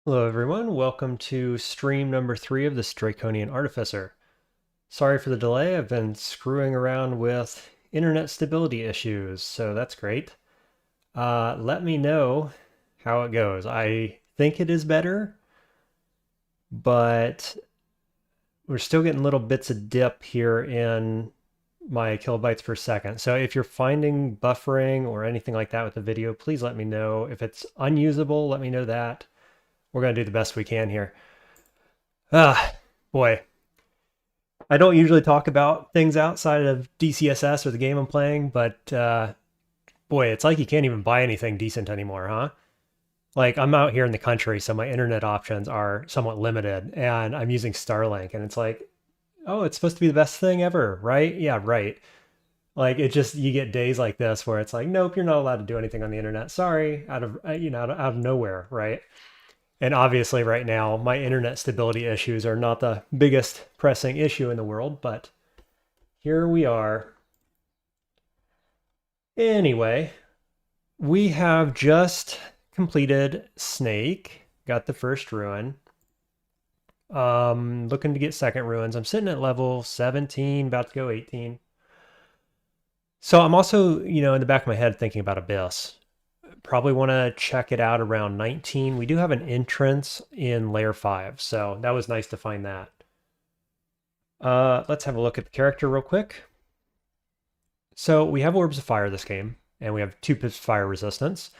Hello everyone, welcome to stream number 3 of this Draconian Artificer. Sorry for the delay, I've been screwing around with internet stability issues, so that's great. Let me know how it goes. I think it is better, but we're still getting little bits of dip here in my kilobytes per second. So if you're finding buffering or anything like that with the video, please let me know. If it's unusable, let me know that. We're going to do the best we can here. Ah, boy. I don't usually talk about things outside of DCSS or the game I'm playing, but boy, it's like you can't even buy anything decent anymore, huh? Like, I'm out here in the country, so my internet options are somewhat limited, and I'm using Starlink, and it's like, oh, it's supposed to be the best thing ever, right? Yeah, right. Like, it just, you get days like this where it's like, nope, you're not allowed to do anything on the internet. Sorry, out of, out of nowhere, right? And obviously, right now, my internet stability issues are not the biggest pressing issue in the world, but here we are. Anyway, we have just completed Snake, got the first ruin. Looking to get second ruins. I'm sitting at level 17, about to go 18. So I'm also, in the back of my head thinking about Abyss. Probably want to check it out around 19. We do have an entrance in layer 5, so that was nice to find that. Let's have a look at the character real quick. So we have Orbs of Fire this game, and we have 2 pips of fire resistance.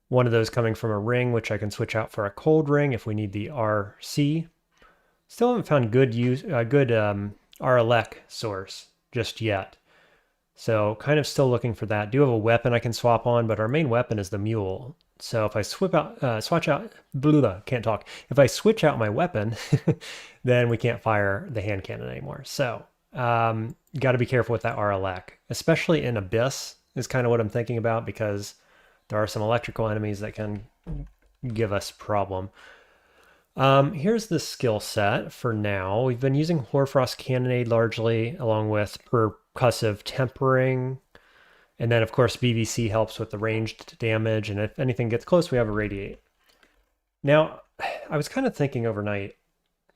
One of those coming from a ring, which I can switch out for a cold ring if we need the RC. Still haven't found good RLEC source just yet. So kind of still looking for that. Do have a weapon I can swap on, but our main weapon is the mule. So if I switch out, can't talk. If I switch out my weapon, then we can't fire the hand cannon anymore. So got to be careful with that RLEC, especially in Abyss is kind of what I'm thinking about because there are some electrical enemies that can give us problem. Here's the skill set for now. We've been using Hoarfrost Cannonade largely, along with percussive tempering. And then, of course, BBC helps with the ranged damage. And if anything gets close, we have a Radiate. Now, I was kind of thinking overnight,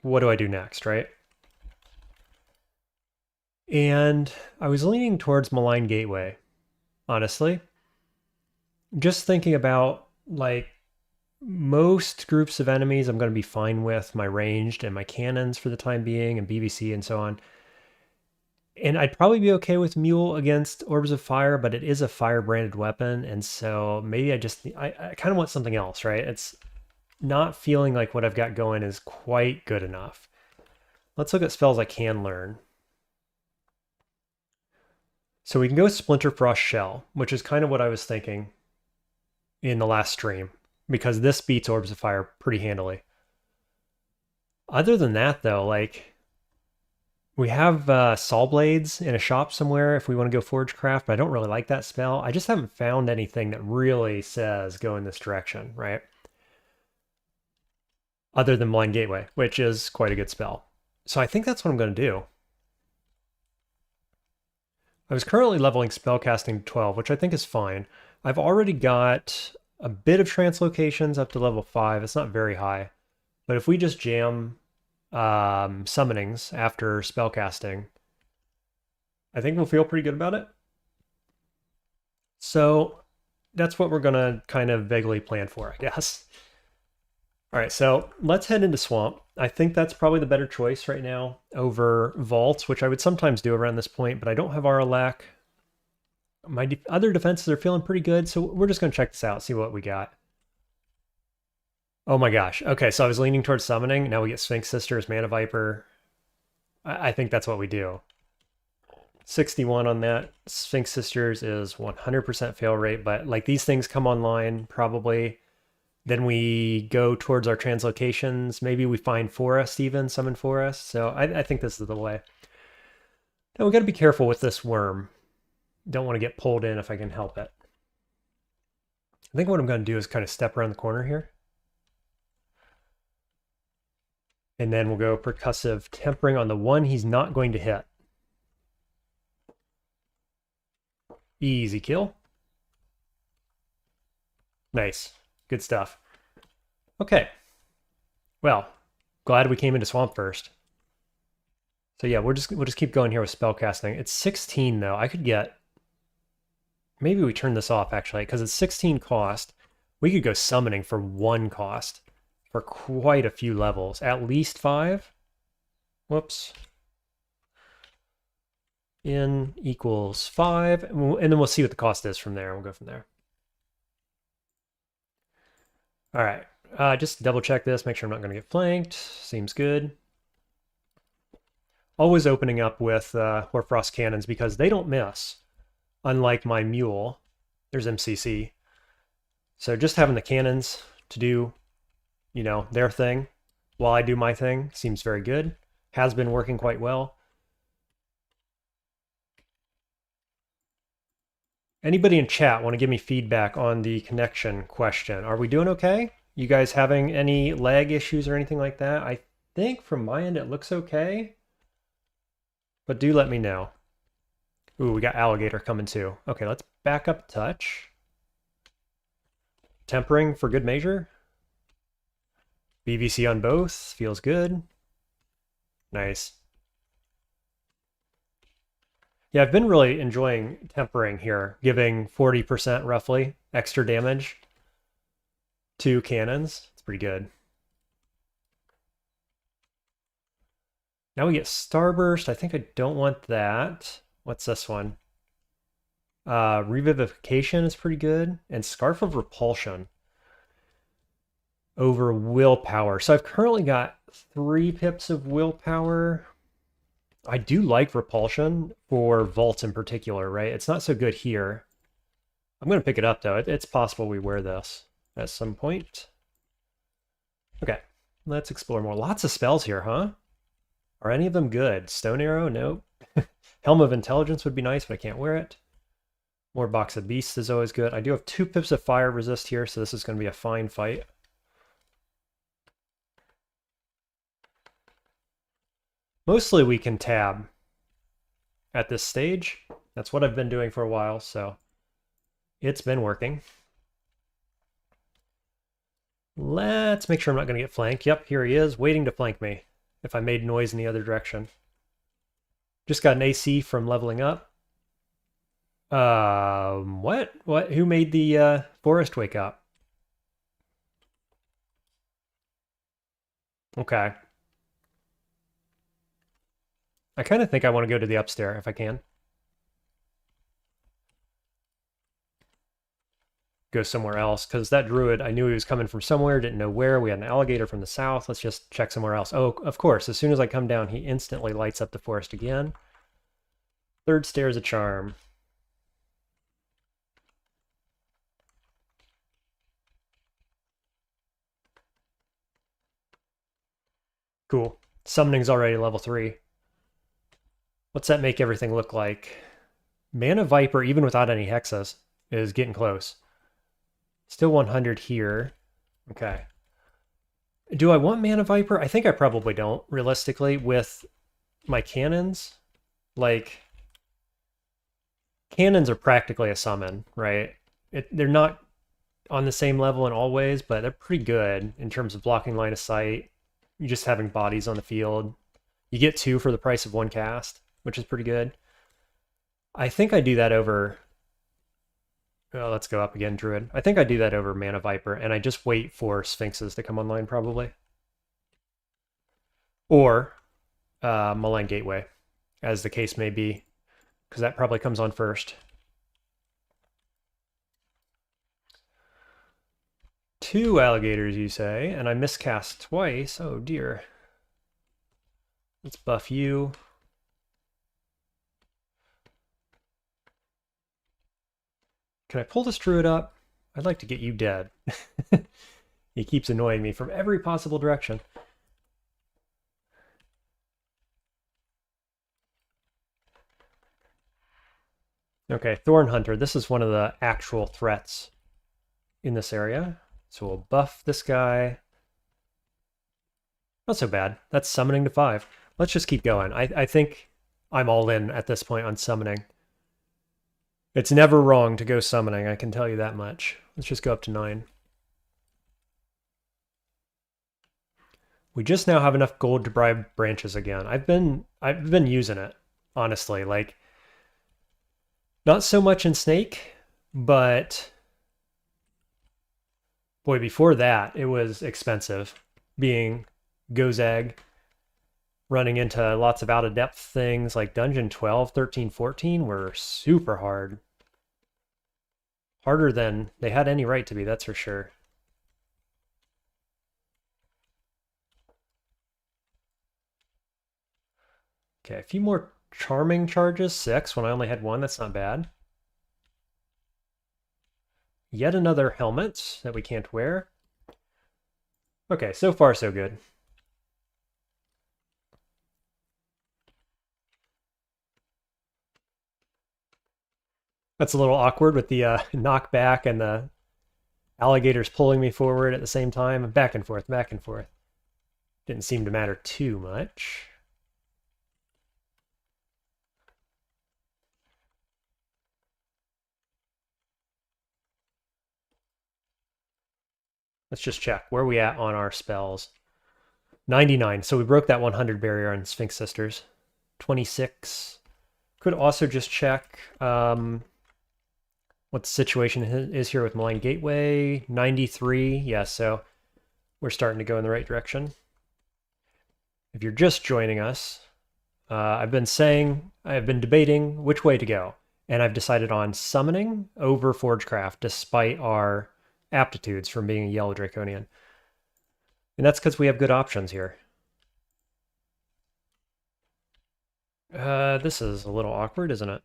what do I do next, right? And I was leaning towards Malign Gateway, honestly. Just thinking about, like, most groups of enemies I'm going to be fine with my ranged and my cannons for the time being and BBC and so on. And I'd probably be okay with Mule against Orbs of Fire, but it is a fire branded weapon. And so maybe I kind of want something else, right? It's not feeling like what I've got going is quite good enough. Let's look at spells I can learn. So we can go with Splinter Frost Shell, which is kind of what I was thinking in the last stream, because this beats Orbs of Fire pretty handily. Other than that, though, like, we have Saw Blades in a shop somewhere if we want to go Forgecraft, but I don't really like that spell. I just haven't found anything that really says go in this direction, right? Other than Blind Gateway, which is quite a good spell. So I think that's what I'm going to do. I was currently leveling spellcasting to 12, which I think is fine. I've already got a bit of translocations up to level 5. It's not very high. But if we just jam summonings after spellcasting, I think we'll feel pretty good about it. So that's what we're going to kind of vaguely plan for, I guess. All right, so let's head into Swamp. I think that's probably the better choice right now over Vaults, which I would sometimes do around this point, but I don't have RLAC. My other defenses are feeling pretty good, so we're just going to check this out, see what we got. Oh my gosh. Okay, so I was leaning towards summoning. Now we get Sphinx Sisters, Mana Viper. I think that's what we do. 61 on that. Sphinx Sisters is 100% fail rate, but like these things come online probably. Then we go towards our translocations. Maybe we find Forest even, summon Forest. So I think this is the way. Now we got to be careful with this worm. Don't want to get pulled in if I can help it. I think what I'm going to do is kind of step around the corner here. And then we'll go percussive tempering on the one he's not going to hit. Easy kill. Nice. Good stuff. Okay. Well, glad we came into swamp first. So yeah, we'll just keep going here with spell casting. It's 16 though. I could get, maybe we turn this off actually, because it's 16 cost. We could go summoning for 1 cost for quite a few levels, at least 5. Whoops. In equals 5, and then we'll see what the cost is from there. We'll go from there. All right, just double check this, make sure I'm not going to get flanked. Seems good. Always opening up with Hoarfrost cannons because they don't miss. Unlike my mule, there's MCC. So just having the cannons to do, you know, their thing while I do my thing seems very good. Has been working quite well. Anybody in chat want to give me feedback on the connection question? Are we doing okay? You guys having any lag issues or anything like that? I think from my end it looks okay. But do let me know. Ooh, we got alligator coming too. Okay, let's back up a touch. Tempering for good measure. BVC on both. Feels good. Nice. Yeah, I've been really enjoying tempering here, giving 40% roughly extra damage to cannons. It's pretty good. Now we get Starburst. I think I don't want that. What's this one? Revivification is pretty good. And Scarf of Repulsion over Willpower. So I've currently got 3 pips of Willpower. I do like Repulsion for Vaults in particular, right? It's not so good here. I'm going to pick it up, though. It's possible we wear this at some point. Okay, let's explore more. Lots of spells here, huh? Are any of them good? Stone Arrow? Nope. Helm of Intelligence would be nice, but I can't wear it. More Box of Beasts is always good. I do have 2 pips of Fire Resist here, so this is going to be a fine fight. Mostly we can tab at this stage. That's what I've been doing for a while, so it's been working. Let's make sure I'm not going to get flanked. Yep, here he is, waiting to flank me if I made noise in the other direction. Just got an AC from leveling up. What? What? Who made the forest wake up? Okay. I kind of think I want to go to the upstairs if I can. Go somewhere else, because that druid, I knew he was coming from somewhere, didn't know where. We had an alligator from the south. Let's just check somewhere else. Oh, of course, as soon as I come down, he instantly lights up the forest again. 3rd stair is a charm. Cool. Summoning's already level 3. What's that make everything look like? Mana Viper, even without any hexes, is getting close. Still 100 here. Okay. Do I want Mana Viper? I think I probably don't, realistically, with my cannons. Like, cannons are practically a summon, right? They're not on the same level in all ways, but they're pretty good in terms of blocking line of sight. You just having bodies on the field. You get 2 for the price of 1 cast, which is pretty good. I think I do that over... Oh, let's go up again, Druid. I think I do that over Mana Viper, and I just wait for Sphinxes to come online, probably. Or Malign Gateway, as the case may be, because that probably comes on first. 2 alligators, you say, and I miscast twice. Oh, dear. Let's buff you. Can I pull this druid up? I'd like to get you dead. He keeps annoying me from every possible direction. Okay, Thorn Hunter. This is one of the actual threats in this area. So we'll buff this guy. Not so bad. That's summoning to 5. Let's just keep going. I think I'm all in at this point on summoning. It's never wrong to go summoning, I can tell you that much. Let's just go up to 9. We just now have enough gold to buy branches again. I've been using it, honestly. Like, not so much in Snake, but boy, before that, it was expensive. Being Gozag, running into lots of out-of-depth things like Dungeon 12, 13, 14 were super hard. Harder than they had any right to be, that's for sure. Okay, a few more charming charges. 6 when I only had 1. That's not bad. Yet another helmet that we can't wear. Okay, so far so good. That's a little awkward with the knockback and the alligators pulling me forward at the same time. Back and forth, back and forth. Didn't seem to matter too much. Let's just check. Where are we at on our spells? 99. So we broke that 100 barrier on Sphinx Sisters. 26. Could also just check what the situation is here with Malign Gateway. 93. Yeah, so we're starting to go in the right direction. If you're just joining us, I've been debating which way to go. And I've decided on summoning over Forgecraft, despite our aptitudes from being a yellow Draconian. And that's because we have good options here. This is a little awkward, isn't it?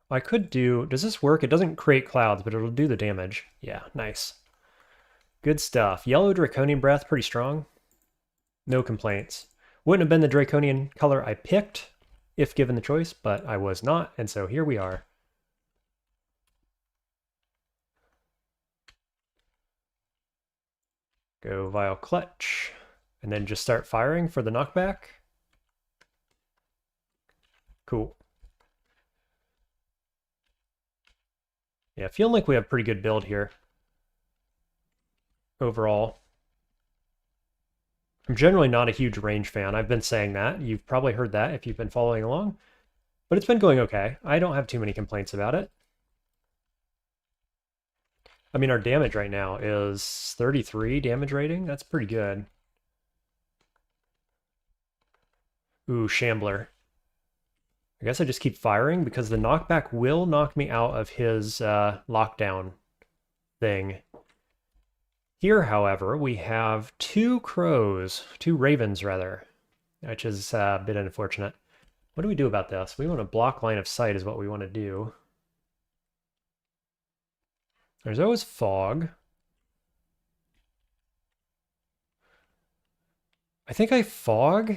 I could do... Does this work? It doesn't create clouds, but it'll do the damage. Yeah, nice. Good stuff. Yellow Draconian Breath, pretty strong. No complaints. Wouldn't have been the Draconian color I picked if given the choice, but I was not, and so here we are. Go Vile Clutch, and then just start firing for the knockback. Cool. Yeah, feeling like we have pretty good build here. Overall. I'm generally not a huge range fan. I've been saying that. You've probably heard that if you've been following along. But it's been going okay. I don't have too many complaints about it. I mean, our damage right now is 33 damage rating. That's pretty good. Ooh, Shambler. I guess I just keep firing because the knockback will knock me out of his lockdown thing. Here, however, we have 2 ravens rather, which is a bit unfortunate. What do we do about this? We want to block line of sight is what we want to do. There's always fog. I think I fog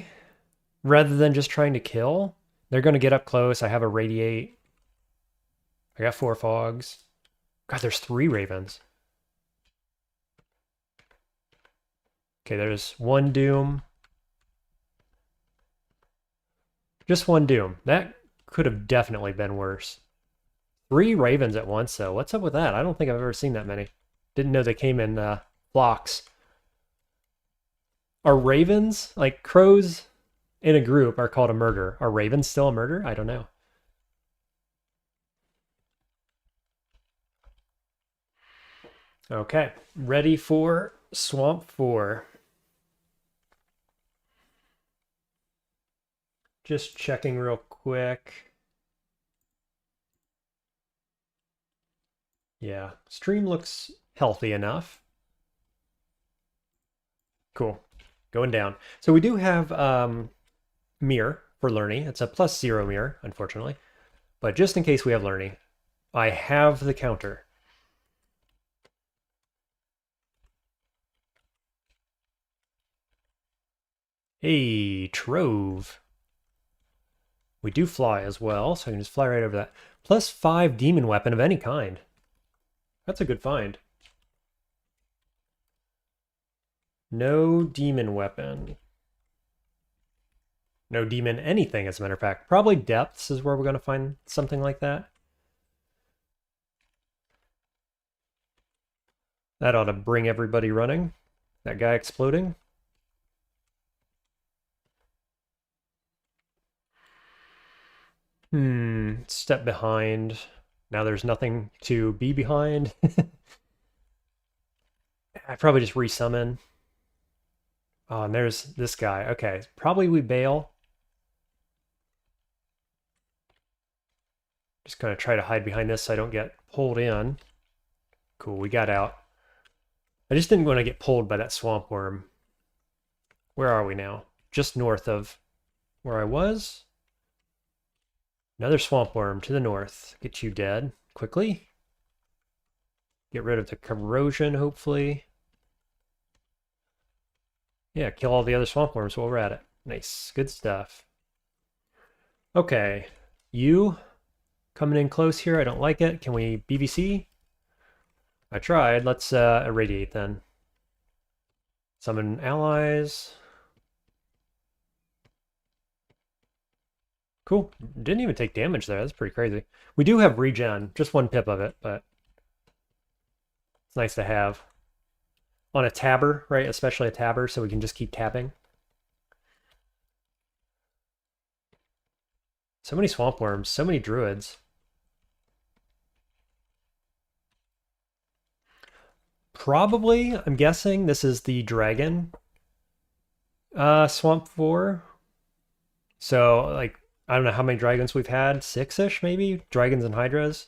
rather than just trying to kill. They're going to get up close. I have a radiate. I got 4 fogs. God, there's 3 ravens. Okay, there's 1 doom. Just 1 doom. That could have definitely been worse. 3 ravens at once, though. What's up with that? I don't think I've ever seen that many. Didn't know they came in flocks. Are ravens, like crows in a group, are called a murder? Are ravens still a murder? I don't know. Okay, ready for Swamp 4. Just checking real quick. Yeah, stream looks healthy enough. Cool. Going down. So we do have mirror for Lerny. It's a +0 mirror, unfortunately. But just in case we have Lerny, I have the counter. Hey, Trove. We do fly as well, so I can just fly right over that. +5 demon weapon of any kind. That's a good find. No demon weapon. No demon anything, as a matter of fact. Probably depths is where we're going to find something like that. That ought to bring everybody running. That guy exploding. Step behind. Now there's nothing to be behind. I probably just resummon. Oh, and there's this guy. Okay, probably we bail. Just gonna try to hide behind this so I don't get pulled in. Cool, we got out. I just didn't want to get pulled by that swamp worm. Where are we now? Just north of where I was. Another swamp worm to the north. Get you dead quickly. Get rid of the corrosion, hopefully. Yeah, kill all the other swamp worms while we're at it. Nice, good stuff. Okay, you coming in close here. I don't like it. Can we BVC? I tried. Let's irradiate then. Summon allies. Cool. Didn't even take damage there. That's pretty crazy. We do have regen. Just 1 pip of it, but it's nice to have. On a tabber, right? Especially a tabber, so we can just keep tabbing. So many swamp worms. So many druids. Probably, I'm guessing, this is the dragon swamp 4. So, like, I don't know how many dragons we've had. 6-ish, maybe? Dragons and hydras.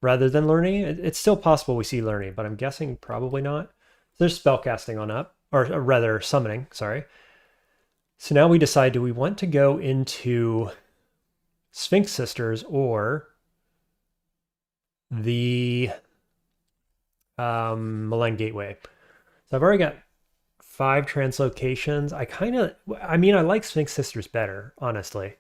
Rather than learning. It's still possible we see learning, but I'm guessing probably not. There's spellcasting on up. Or rather, summoning, sorry. So now we decide, do we want to go into Sphinx Sisters or the Malign Gateway? So I've already got 5 translocations. I mean, I like Sphinx Sisters better, honestly.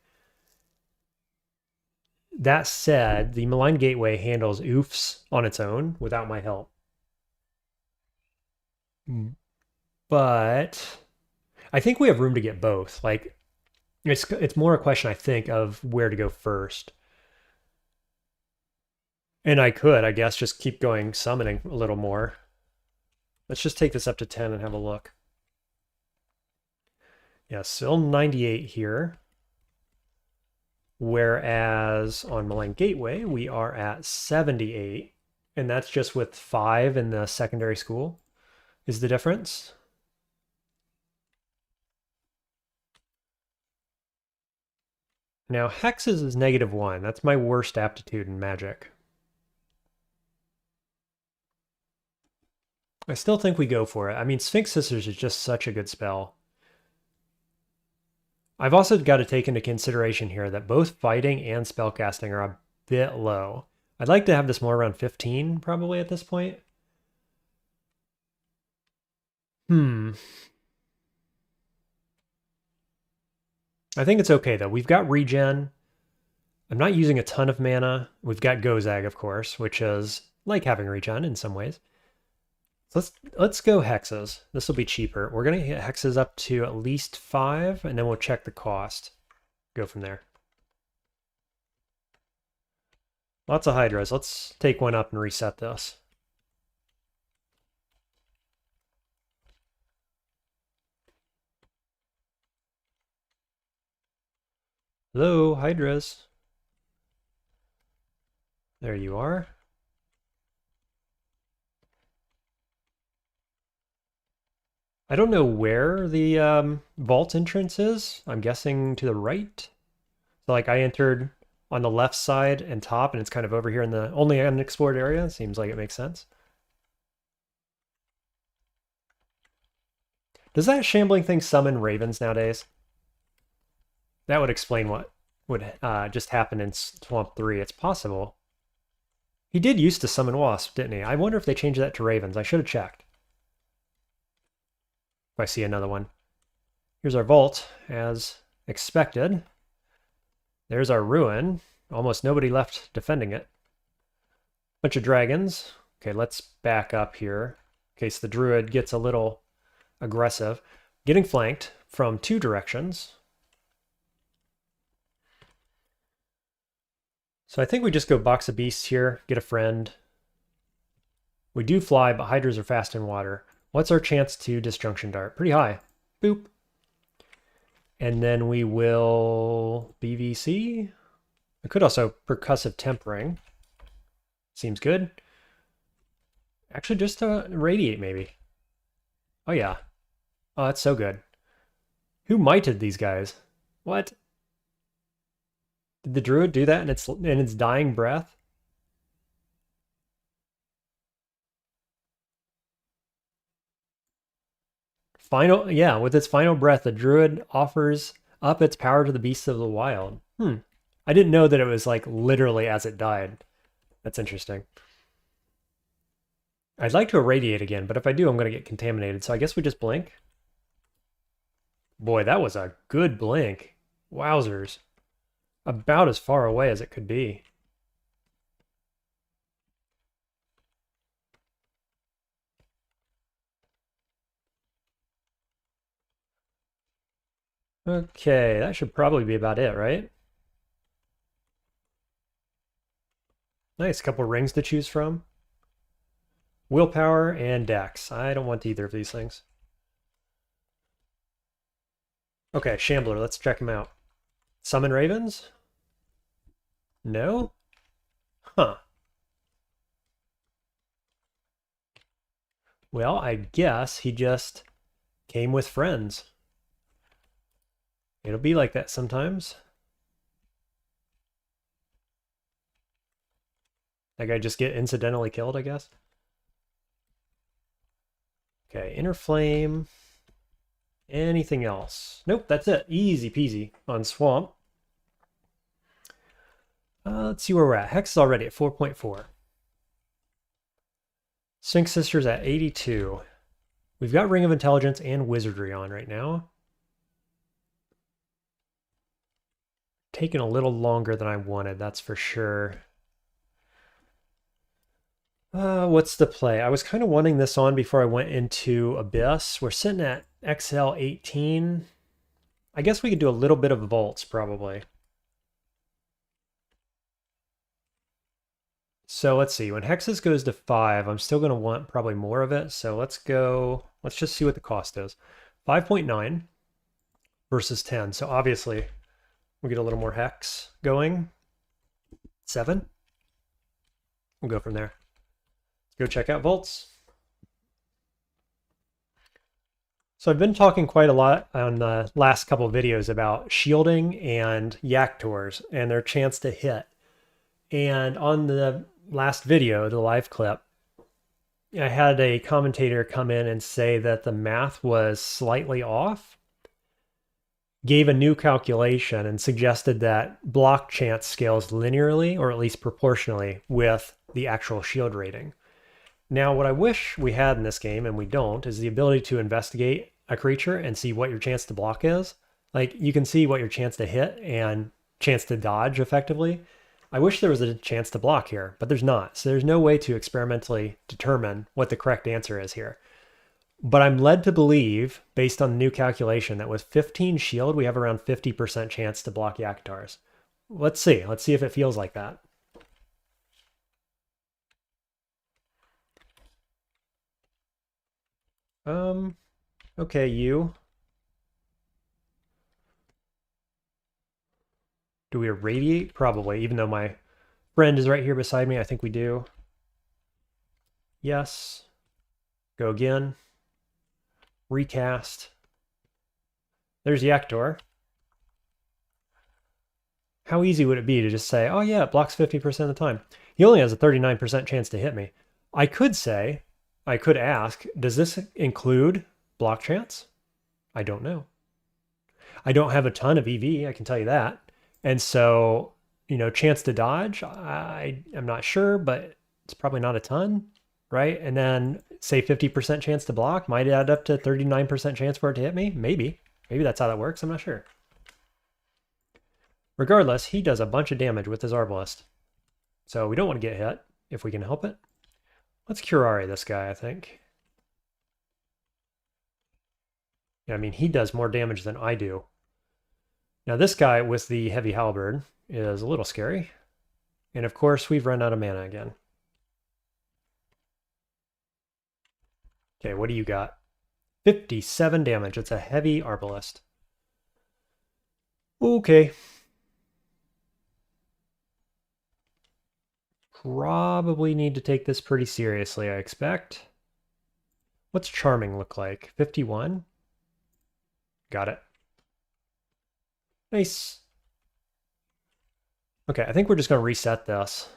That said, the Malign Gateway handles oofs on its own without my help. But I think we have room to get both. Like, it's more a question, I think, of where to go first. And I could, I guess, just keep going summoning a little more. Let's just take this up to 10 and have a look. Yeah, still 98 here. Whereas on Malign Gateway, we are at 78. And that's just with 5 in the secondary school is the difference. Now, hexes is -1. That's my worst aptitude in magic. I still think we go for it. I mean, Sphinx Sisters is just such a good spell. I've also got to take into consideration here that both fighting and spellcasting are a bit low. I'd like to have this more around 15, probably, at this point. I think it's okay, though. We've got regen. I'm not using a ton of mana. We've got Gozag, of course, which is like having regen in some ways. So let's go hexes. This will be cheaper. We're going to hit hexes up to at least 5, and then we'll check the cost. Go from there. Lots of hydras. Let's take one up and reset this. Hello, hydras. There you are. I don't know where the vault entrance is. I'm guessing to the right. So like I entered on the left side and top, and it's kind of over here in the only unexplored area. Seems like it makes sense. Does that shambling thing summon ravens nowadays? That would explain what would just happen in Swamp 3. It's possible. He did used to summon wasps, didn't he? I wonder if they changed that to ravens. I should have checked. If I see another one. Here's our vault, as expected. There's our ruin. Almost nobody left defending it. Bunch of dragons. Okay, let's back up here in case the druid gets a little aggressive. Getting flanked from 2 directions. So I think we just go box of beasts here, get a friend. We do fly, but hydras are fast in water. What's our chance to disjunction dart? Pretty high. Boop. And then we will BVC. I could also percussive tempering. Seems good. Actually, just radiate maybe. Oh yeah. Oh, that's so good. Who mited these guys? What? Did the druid do that in its dying breath? Final, yeah, with its final breath, the druid offers up its power to the beasts of the wild. I didn't know that it was like literally as it died. That's interesting. I'd like to irradiate again, but if I do, I'm going to get contaminated. So I guess we just blink. Boy, that was a good blink. Wowzers. About as far away as it could be. Okay, that should probably be about it, right? Nice, couple rings to choose from. Willpower and Dex. I don't want either of these things. Okay, Shambler, let's check him out. Summon Ravens? No? Huh. Well, I guess he just came with friends. It'll be like that sometimes. That guy just get incidentally killed, I guess. Okay, Inner Flame. Anything else? Nope, that's it. Easy peasy on Swamp. Let's see where we're at. Hex is already at 4.4. Sphinx Sisters at 82. We've got Ring of Intelligence and Wizardry on right now. Taking a little longer than I wanted, that's for sure. What's the play? I was kind of wanting this on before I went into Abyss. We're sitting at XL 18. I guess we could do a little bit of Volts, probably. So let's see. When Hexes goes to 5, I'm still going to want probably more of it. So let's go. Let's just see what the cost is. 5.9 versus 10. So obviously, we get a little more Hex going. 7. We'll go from there. Go check out Volts. So I've been talking quite a lot on the last couple of videos about shielding and Yaktors and their chance to hit. And on the last video, the live clip, I had a commentator come in and say that the math was slightly off, gave a new calculation and suggested that block chance scales linearly or at least proportionally with the actual shield rating. Now, what I wish we had in this game, and we don't, is the ability to investigate a creature and see what your chance to block is. Like, you can see what your chance to hit and chance to dodge effectively. I wish there was a chance to block here, but there's not. So there's no way to experimentally determine what the correct answer is here. But I'm led to believe, based on the new calculation, that with 15 shield, we have around 50% chance to block Yaktars. Let's see. Let's see if it feels like that. Okay, you. Do we irradiate? Probably, even though my friend is right here beside me. I think we do. Yes. Go again. Recast. There's Yaktor. How easy would it be to just say, oh yeah, it blocks 50% of the time. He only has a 39% chance to hit me. I could say, I could ask, does this include block chance? I don't know. I don't have a ton of EV, I can tell you that. And so, you know, chance to dodge, I'm not sure, but it's probably not a ton, right? And then say 50% chance to block might add up to 39% chance for it to hit me. Maybe that's how that works. I'm not sure. Regardless, he does a bunch of damage with his Arbalest. So we don't want to get hit if we can help it. Let's Curare this guy, I think. Yeah, I mean, he does more damage than I do. Now this guy with the heavy halberd is a little scary. And of course, we've run out of mana again. Okay, what do you got? 57 damage. It's a heavy Arbalest. Okay. probably need to take this pretty seriously, I expect. What's charming look like? 51? Got it. Nice. Okay, I think we're just going to reset this.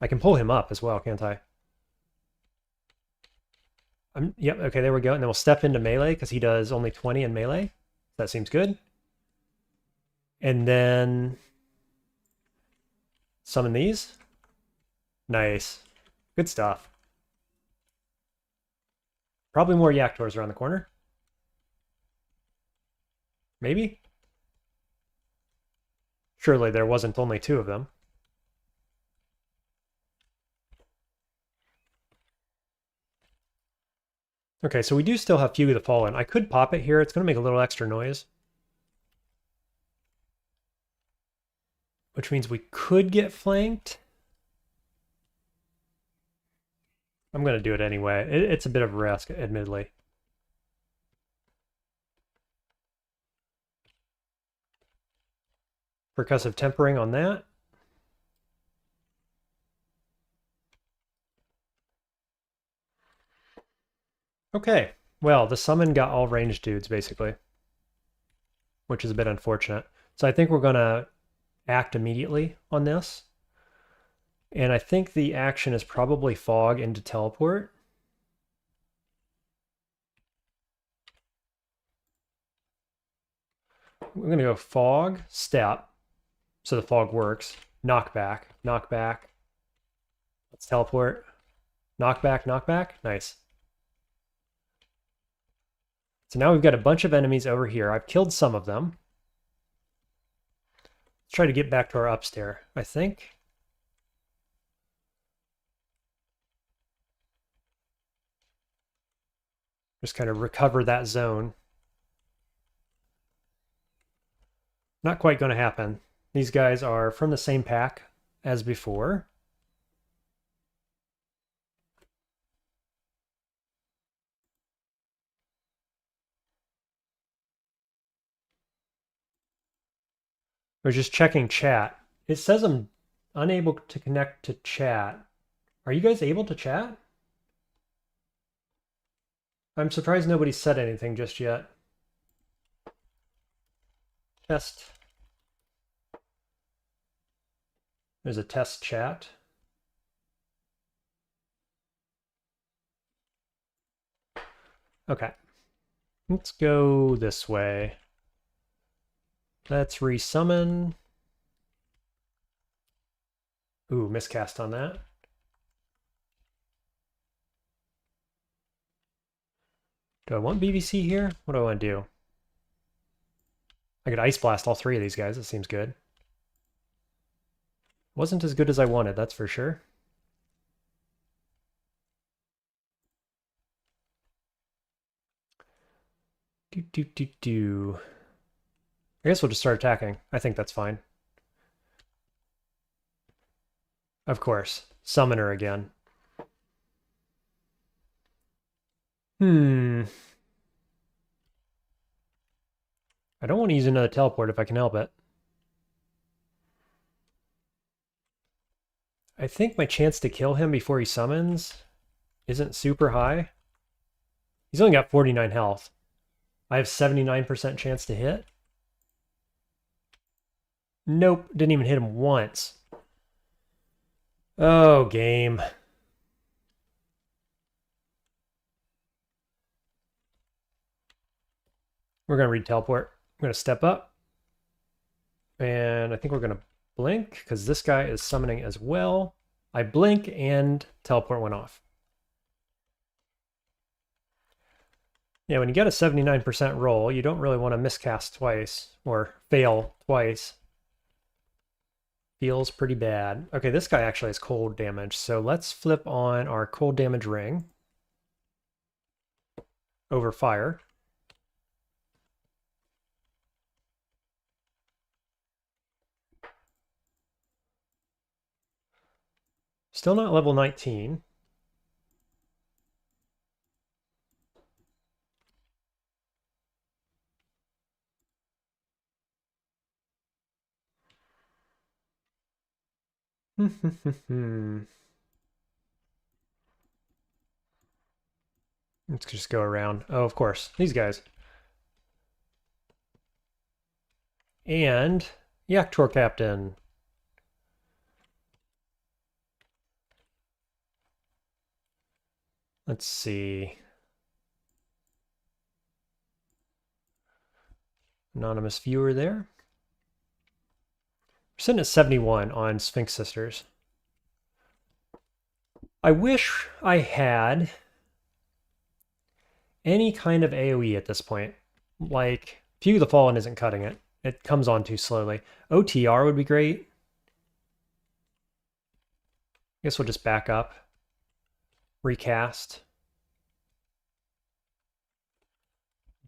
I can pull him up as well, can't I? Yep, okay, there we go. And then we'll step into melee because he does only 20 in melee. That seems good. And then summon these. Nice. Good stuff. Probably more Yaktors around the corner. Maybe? Surely there wasn't only 2 of them. Okay, so we do still have Fugue of the Fallen. I could pop it here. It's going to make a little extra noise. Which means we could get flanked. I'm going to do it anyway. It's a bit of a risk, admittedly. Percussive tempering on that. Okay, well, the summon got all ranged dudes, basically. Which is a bit unfortunate. So I think we're going to act immediately on this. And I think the action is probably Fog into Teleport. We're going to go Fog, Step, so the Fog works. Knockback, Knockback. Let's Teleport. Knockback, Knockback. Nice. So now we've got a bunch of enemies over here. I've killed some of them. Let's try to get back to our upstairs, I think. Just kind of recover that zone. Not quite going to happen. These guys are from the same pack as before. I was just checking chat. It says I'm unable to connect to chat. Are you guys able to chat? I'm surprised nobody said anything just yet. Test. There's a test chat. Okay. Let's go this way. Let's resummon. Ooh, miscast on that. Do I want BVC here? What do I want to do? I could Ice Blast all 3 of these guys. That seems good. Wasn't as good as I wanted, that's for sure. I guess we'll just start attacking. I think that's fine. Of course. Summoner again. I don't want to use another teleport if I can help it. I think my chance to kill him before he summons isn't super high. He's only got 49 health. I have 79% chance to hit. Nope, didn't even hit him once. Oh, game. We're going to read teleport. I'm going to step up. And I think we're going to blink because this guy is summoning as well. I blink and teleport went off. Yeah, when you get a 79% roll, you don't really want to miscast twice or fail twice. Feels pretty bad. Okay, this guy actually has cold damage, so let's flip on our cold damage ring over fire. Still not level 19. Let's just go around. Oh, of course, these guys. And Yaktor Captain. Let's see. Anonymous viewer there. We're sitting at 71 on Sphinx Sisters. I wish I had any kind of AoE at this point. Like, Few of the Fallen isn't cutting it. It comes on too slowly. OTR would be great. I guess we'll just back up. Recast.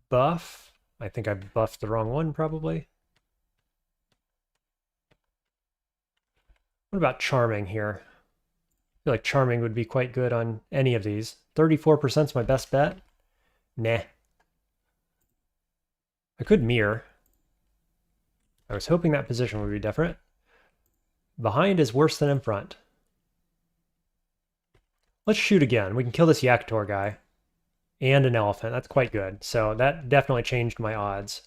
Buff. I think I buffed the wrong one, probably. What about Charming here? I feel like Charming would be quite good on any of these. 34% is my best bet. Nah. I could mirror. I was hoping that position would be different. Behind is worse than in front. Let's shoot again. We can kill this Yaktor guy. And an elephant. That's quite good. So that definitely changed my odds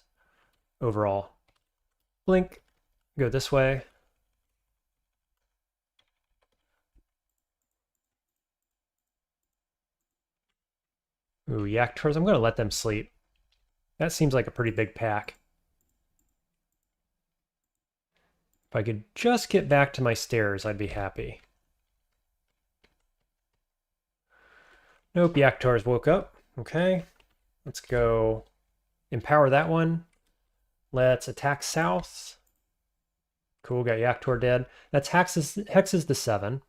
overall. Blink. Go this way. Ooh, Yaktors. I'm going to let them sleep. That seems like a pretty big pack. If I could just get back to my stairs, I'd be happy. Nope, Yaktors woke up. Okay. Let's go empower that one. Let's attack south. Cool, got Yaktor dead. That's hexes the 7.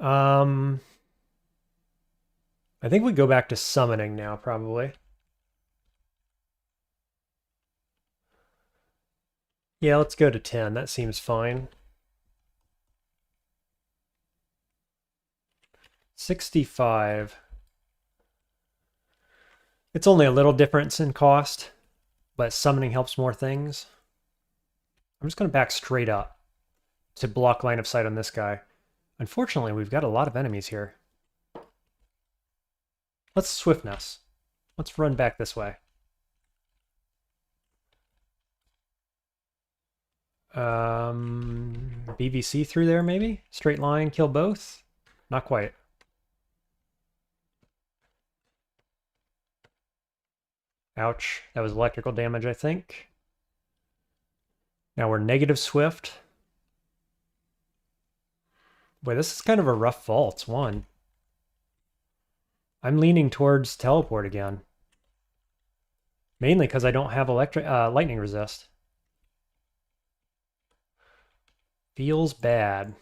I think we go back to summoning now, probably. Yeah, let's go to 10. That seems fine. 65. It's only a little difference in cost, but summoning helps more things. I'm just going to back straight up to block line of sight on this guy. Unfortunately, we've got a lot of enemies here. Let's swiftness. Let's run back this way. BVC through there, maybe? Straight line, kill both? Not quite. Ouch. That was electrical damage, I think. Now we're negative swift. Boy, this is kind of a rough fall. It's 1. I'm leaning towards teleport again. Mainly because I don't have lightning resist. Feels bad.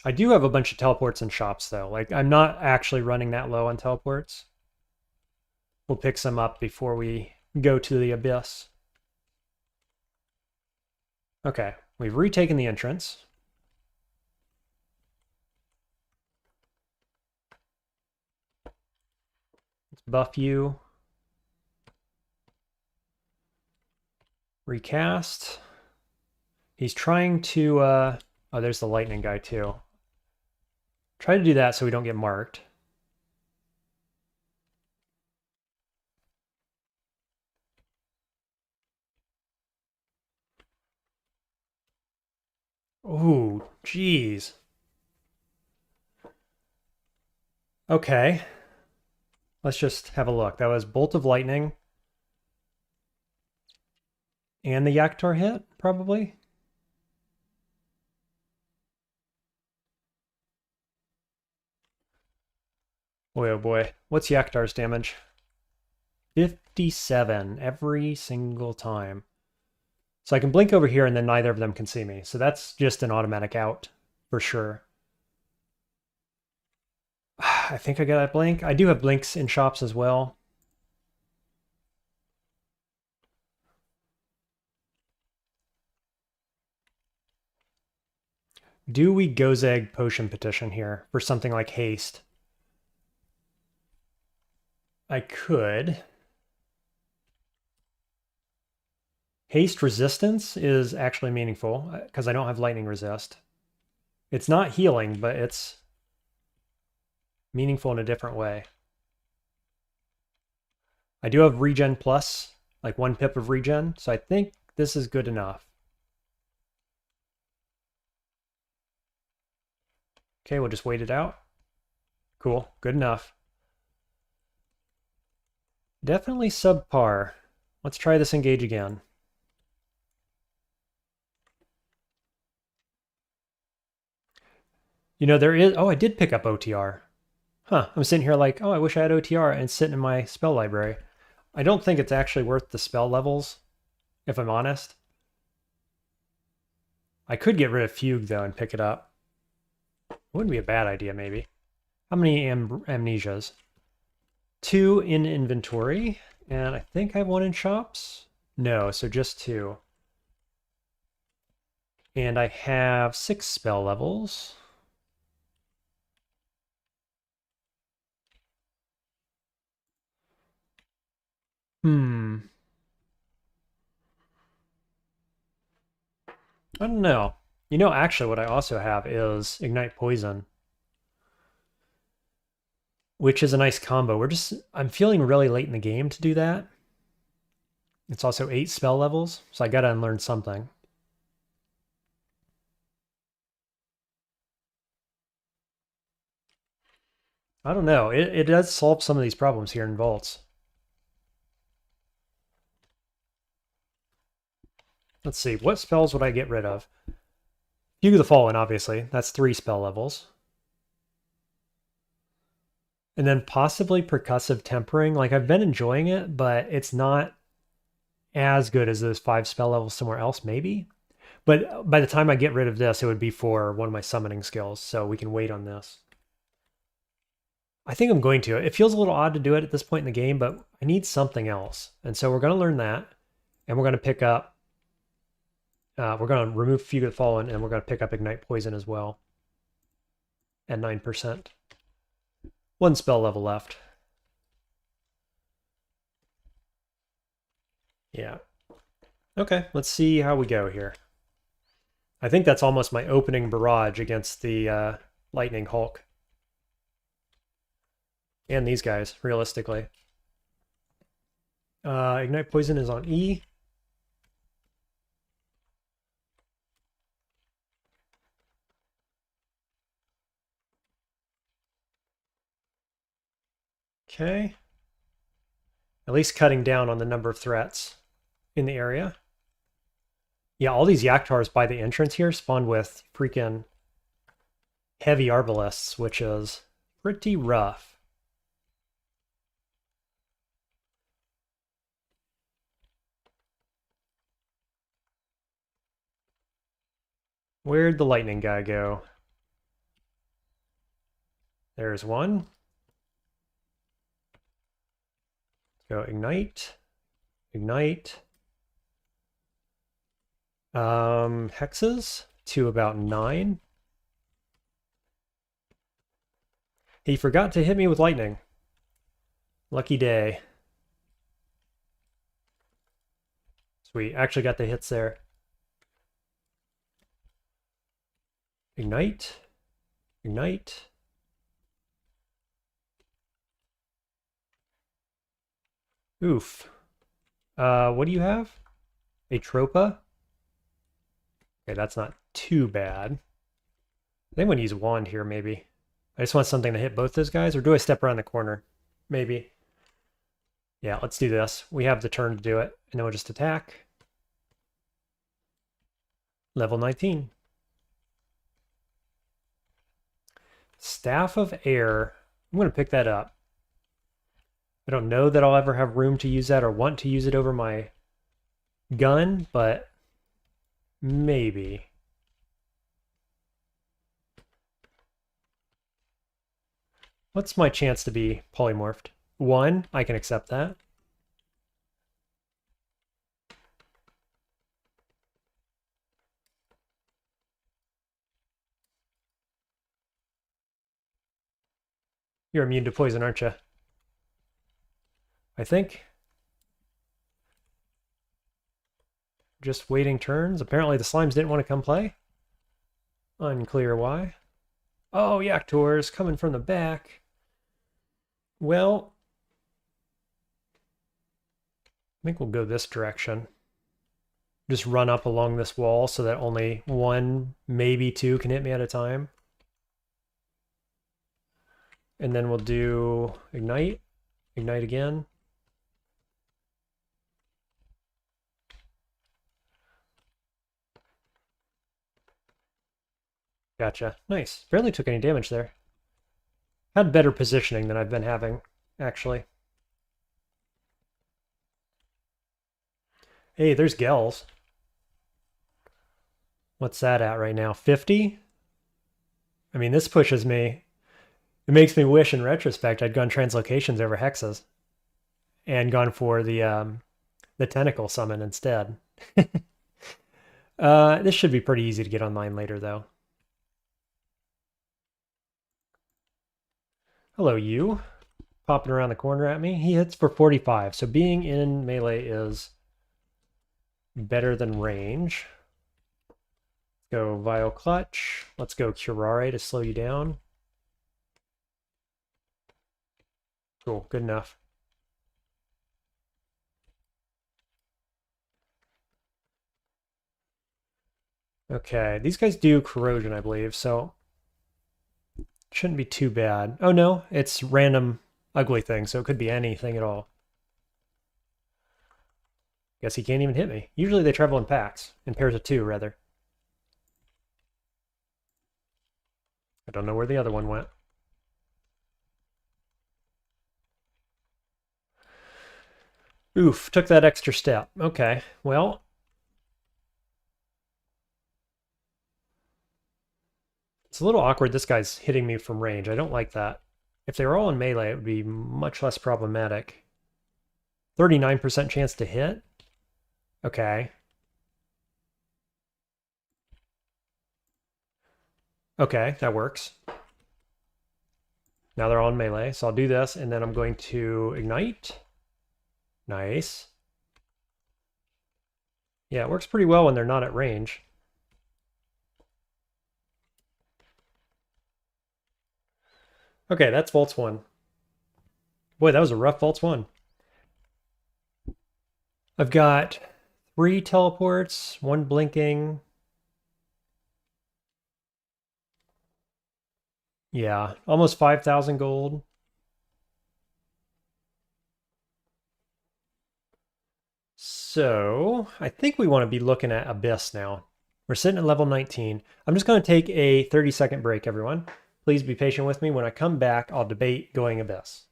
I do have a bunch of teleports and shops, though. Like, I'm not actually running that low on teleports. We'll pick some up before we go to the abyss. Okay, we've retaken the entrance. Let's buff you. Recast. He's trying to, oh, there's the lightning guy too. Try to do that so we don't get marked. Ooh, jeez. Okay. Let's just have a look. That was Bolt of Lightning. And the Yaktor hit, probably. Boy, oh boy. What's Yaktar's damage? 57 every single time. So I can blink over here and then neither of them can see me. So that's just an automatic out for sure. I think I got a blink. I do have blinks in shops as well. Do we Gozag potion petition here for something like haste? I could. Haste resistance is actually meaningful because I don't have lightning resist. It's not healing, but it's meaningful in a different way. I do have regen plus, like 1 pip of regen, so I think this is good enough. Okay, we'll just wait it out. Cool, good enough. Definitely subpar. Let's try this engage again. You know, there is... Oh, I did pick up OTR. Huh, I'm sitting here like, oh, I wish I had OTR, and it's sitting in my spell library. I don't think it's actually worth the spell levels, if I'm honest. I could get rid of Fugue, though, and pick it up. It wouldn't be a bad idea, maybe. How many amnesias? 2 in inventory, and I think I have 1 in shops. No, so just 2. And I have 6 spell levels. I don't know. You know, actually, what I also have is Ignite Poison, which is a nice combo. I'm feeling really late in the game to do that. It's also 8 spell levels, so I gotta unlearn something. I don't know. It does solve some of these problems here in Vaults. Let's see. What spells would I get rid of? Fugue of the Fallen, obviously. That's 3 spell levels. And then possibly Percussive Tempering. Like, I've been enjoying it, but it's not as good as those 5 spell levels somewhere else, maybe? But by the time I get rid of this, it would be for one of my summoning skills, so we can wait on this. I think I'm going to. It feels a little odd to do it at this point in the game, but I need something else. And so we're going to learn that, and we're going to pick up... we're going to remove Fugue of the Fallen, and we're going to pick up Ignite Poison as well. At 9%. 1 spell level left. Yeah. Okay, let's see how we go here. I think that's almost my opening barrage against the Lightning Hulk. And these guys, realistically. Ignite Poison is on E. Okay. At least cutting down on the number of threats in the area. Yeah, all these Yaktars by the entrance here spawned with freaking heavy Arbalists, which is pretty rough. Where'd the lightning guy go? There's one. Let's go ignite. Ignite. Hexes to about 9. He forgot to hit me with lightning. Lucky day. Sweet, actually got the hits there. Ignite. Ignite. Oof. What do you have? Atropa? Okay, that's not too bad. I think I'm going to use Wand here, maybe. I just want something to hit both those guys, or do I step around the corner? Maybe. Yeah, let's do this. We have the turn to do it, and then we'll just attack. Level 19. Staff of Air. I'm going to pick that up. I don't know that I'll ever have room to use that or want to use it over my gun, but maybe. What's my chance to be polymorphed? 1, I can accept that. You're immune to poison, aren't you? I think. Just waiting turns. Apparently the slimes didn't want to come play. Unclear why. Oh, Yaktor's coming from the back. Well, I think we'll go this direction. Just run up along this wall so that only one, maybe two can hit me at a time. And then we'll do Ignite. Ignite again. Gotcha. Nice. Barely took any damage there. Had better positioning than I've been having, actually. Hey, there's Gels. What's that at right now? 50? I mean, this pushes me. It makes me wish in retrospect I'd gone translocations over hexes. And gone for the tentacle summon instead. This should be pretty easy to get online later, though. Hello, you. Popping around the corner at me. He hits for 45, so being in melee is better than range. Let's go Vile Clutch. Let's go Curare to slow you down. Cool, good enough. Okay, these guys do corrosion, I believe, so shouldn't be too bad. Oh no, it's random ugly thing, so it could be anything at all. Guess he can't even hit me. Usually they travel in packs, in pairs of two, rather. I don't know where the other one went. Oof, took that extra step. Okay, well. It's a little awkward this guy's hitting me from range. I don't like that. If they were all in melee, it would be much less problematic. 39% chance to hit? Okay. Okay, that works. Now they're all in melee, so I'll do this, and then I'm going to Ignite. Nice. Yeah, it works pretty well when they're not at range. Okay, that's Vaults 1. Boy, that was a rough Vaults 1. I've got 3 teleports, 1 blinking. Yeah, almost 5,000 gold. So, I think we want to be looking at Abyss now. We're sitting at level 19. I'm just going to take a 30-second break, everyone. Please be patient with me. When I come back, I'll debate going Abyss.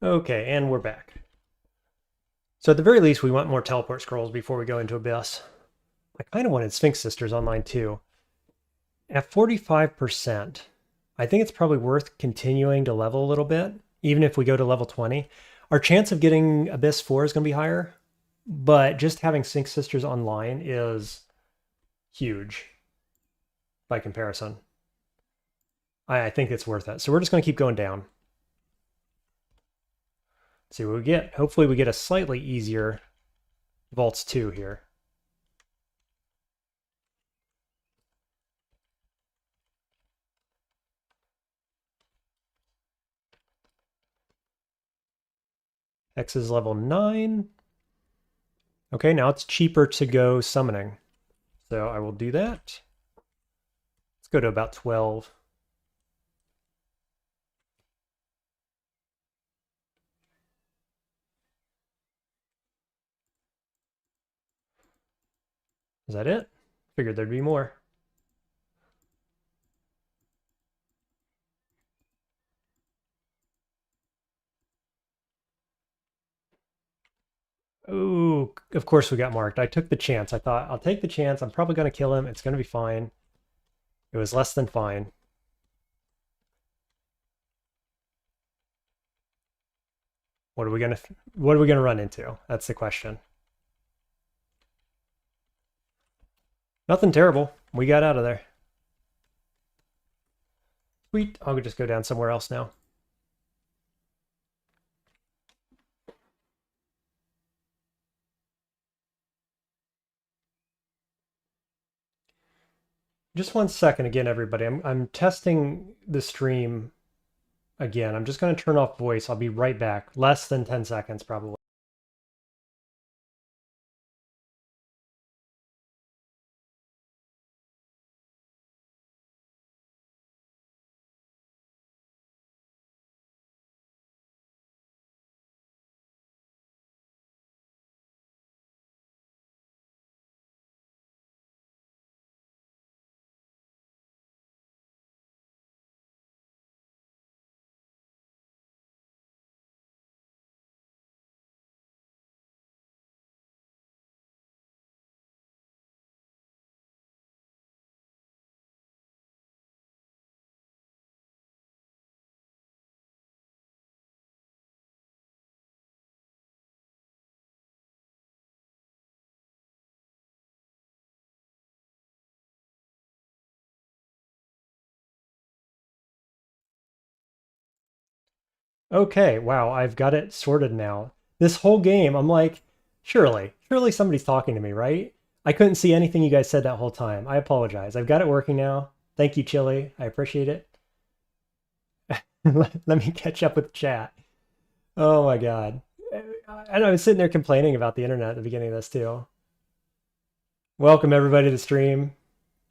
Okay, and we're back. So at the very least, we want more teleport scrolls before we go into Abyss. I kind of wanted Sphinx Sisters online too. At 45%, I think it's probably worth continuing to level a little bit, even if we go to level 20. Our chance of getting Abyss 4 is going to be higher, but just having Sphinx Sisters online is huge. by comparison. I think it's worth it. So we're just going to keep going down. See what we get. Hopefully we get a slightly easier Vaults 2 here. X is level 9. Okay, now it's cheaper to go summoning. So I will do that. Let's go to about 12. Is that it? Figured there'd be more. Ooh, of course we got marked. I took the chance. I thought, I'll take the chance. I'm probably going to kill him. It's going to be fine. It was less than fine. What are we going to run into? That's the question. Nothing terrible. We got out of there. Sweet. I'll just go down somewhere else now. Just 1 second again, everybody. I'm testing the stream again. I'm just going to turn off voice. I'll be right back. Less than 10 seconds, probably. Okay, wow, I've got it sorted now. This whole game, I'm like, surely somebody's talking to me, right? I couldn't see anything you guys said that whole time. I apologize. I've got it working now. Thank you, Chili. I appreciate it. Let me catch up with chat. Oh my God. I know I was sitting there complaining about the internet at the beginning of this too. Welcome everybody to the stream.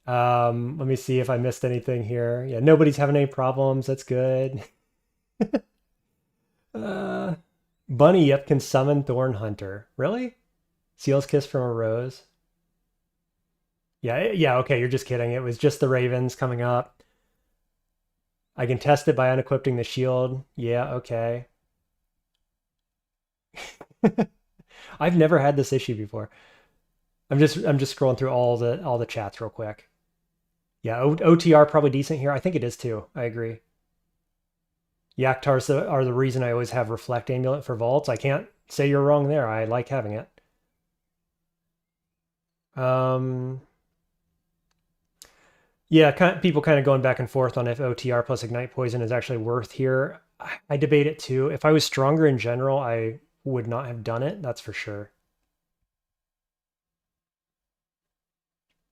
Let me see if I missed anything here. Yeah, nobody's having any problems. That's good. Bunny, yep, can summon Thorn Hunter. Really? Seal's Kiss from a Rose? Yeah, okay, you're just kidding. It was just the Ravens coming up. I can test it by unequipping the shield. Yeah, okay. I've never had this issue before. I'm just scrolling through all the chats real quick. Yeah, OTR probably decent here. I think it is too. I agree. Yaktars are the reason I always have Reflect Amulet for vaults. I can't say you're wrong there. I like having it. Yeah, people kind of going back and forth on if OTR plus Ignite Poison is actually worth here. I debate it too. If I was stronger in general, I would not have done it. That's for sure.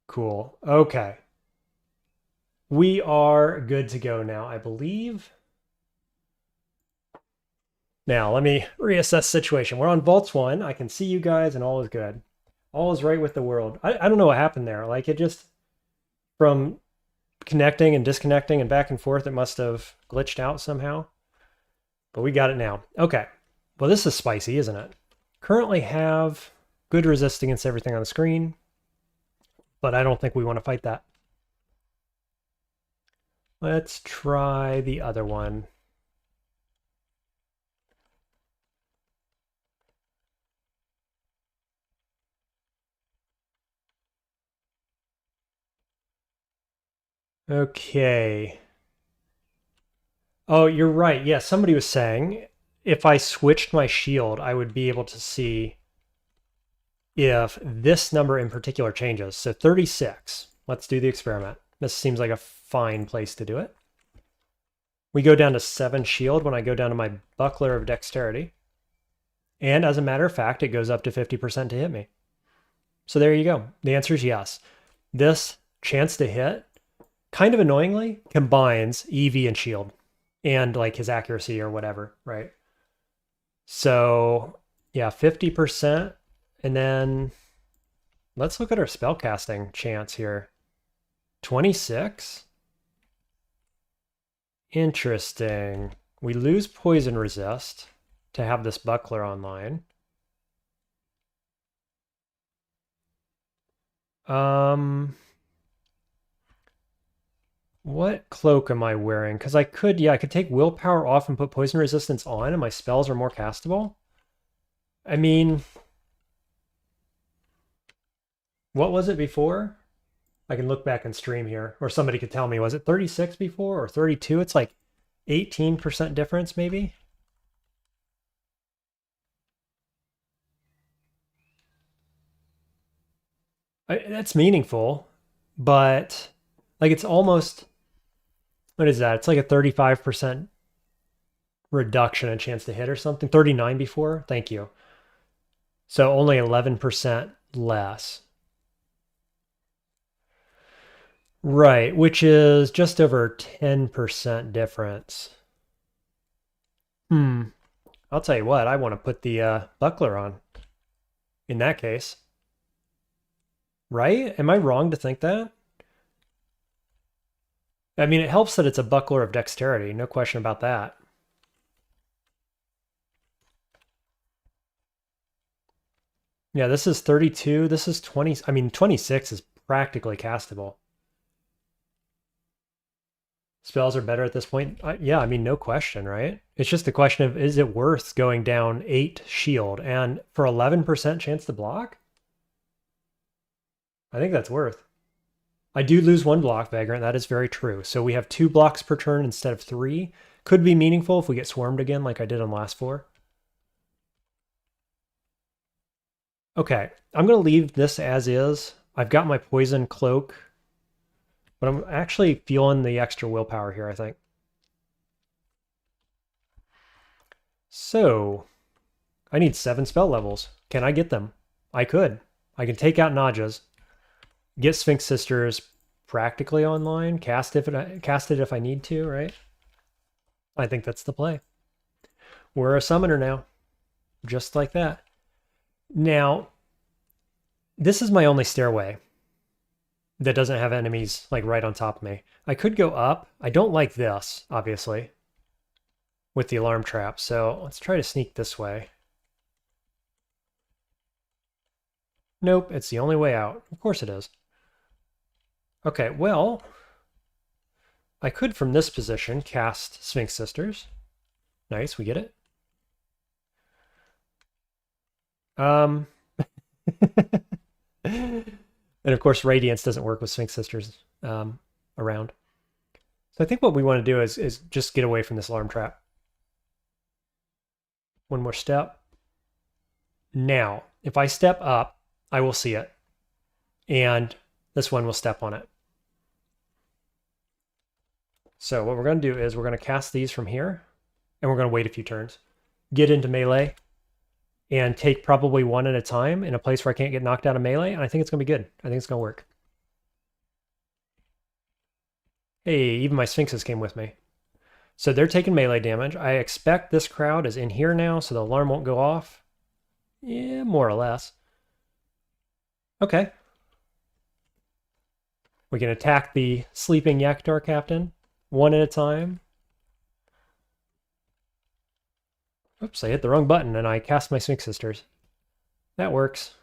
Cool. Okay. We are good to go now, I believe. Now, let me reassess the situation. We're on Vaults 1. I can see you guys, and all is good. All is right with the world. I don't know what happened there. Like, it just, from connecting and disconnecting and back and forth, it must have glitched out somehow. But we got it now. Okay. Well, this is spicy, isn't it? Currently have good resist against everything on the screen, but I don't think we want to fight that. Let's try the other one. Okay. Oh, you're right. Yeah, somebody was saying if I switched my shield, I would be able to see if this number in particular changes. So 36. Let's do the experiment. This seems like a fine place to do it. We go down to 7 shield when I go down to my Buckler of Dexterity. And as a matter of fact, it goes up to 50% to hit me. So there you go. The answer is yes. This chance to hit, kind of annoyingly, combines EV and shield and like his accuracy or whatever, right? So yeah, 50%. And then let's look at our spellcasting chance here. 26? Interesting. We lose poison resist to have this buckler online. What cloak am I wearing? Because I could take willpower off and put poison resistance on, and my spells are more castable. I mean, what was it before? I can look back and stream here, or somebody could tell me, was it 36 before or 32? It's like 18% difference, maybe? That's meaningful, but like it's almost, what is that? It's like a 35% reduction in chance to hit or something. 39 before, thank you. So only 11% less. Right, which is just over 10% difference. I'll tell you what, I want to put the buckler on in that case. Right? Am I wrong to think that? I mean, it helps that it's a buckler of dexterity, no question about that. Yeah, this is 32, this is 20, I mean, 26 is practically castable. Spells are better at this point. Yeah, I mean, no question, right? It's just the question of, is it worth going down 8 shield? And for 11% chance to block? I think that's worth. I do lose 1 block, Vagrant. That is very true. So we have 2 blocks per turn instead of 3. Could be meaningful if we get swarmed again like I did on last 4. Okay, I'm going to leave this as is. I've got my poison cloak, but I'm actually feeling the extra willpower here, I think. So, I need 7 spell levels. Can I get them? I could. I can take out Najas, get Sphinx Sisters practically online, cast it if I need to, right? I think that's the play. We're a summoner now, just like that. Now, this is my only stairway that doesn't have enemies like right on top of me. I could go up. I don't like this, obviously, with the alarm trap. So let's try to sneak this way. Nope, it's the only way out. Of course it is. Okay, well, I could from this position cast Sphinx Sisters. Nice, we get it. And of course, Radiance doesn't work with Sphinx Sisters around. So I think what we want to do is just get away from this alarm trap. One more step. Now, if I step up, I will see it. And this one will step on it. So what we're going to do is we're going to cast these from here, and we're going to wait a few turns. Get into melee, and take probably one at a time in a place where I can't get knocked out of melee, and I think it's going to be good. I think it's going to work. Hey, even my Sphinxes came with me. So they're taking melee damage. I expect this crowd is in here now, so the alarm won't go off. Yeah, more or less. Okay. We can attack the sleeping Yaktar captain one at a time. Oops, I hit the wrong button and I cast my Sphinx Sisters. That works.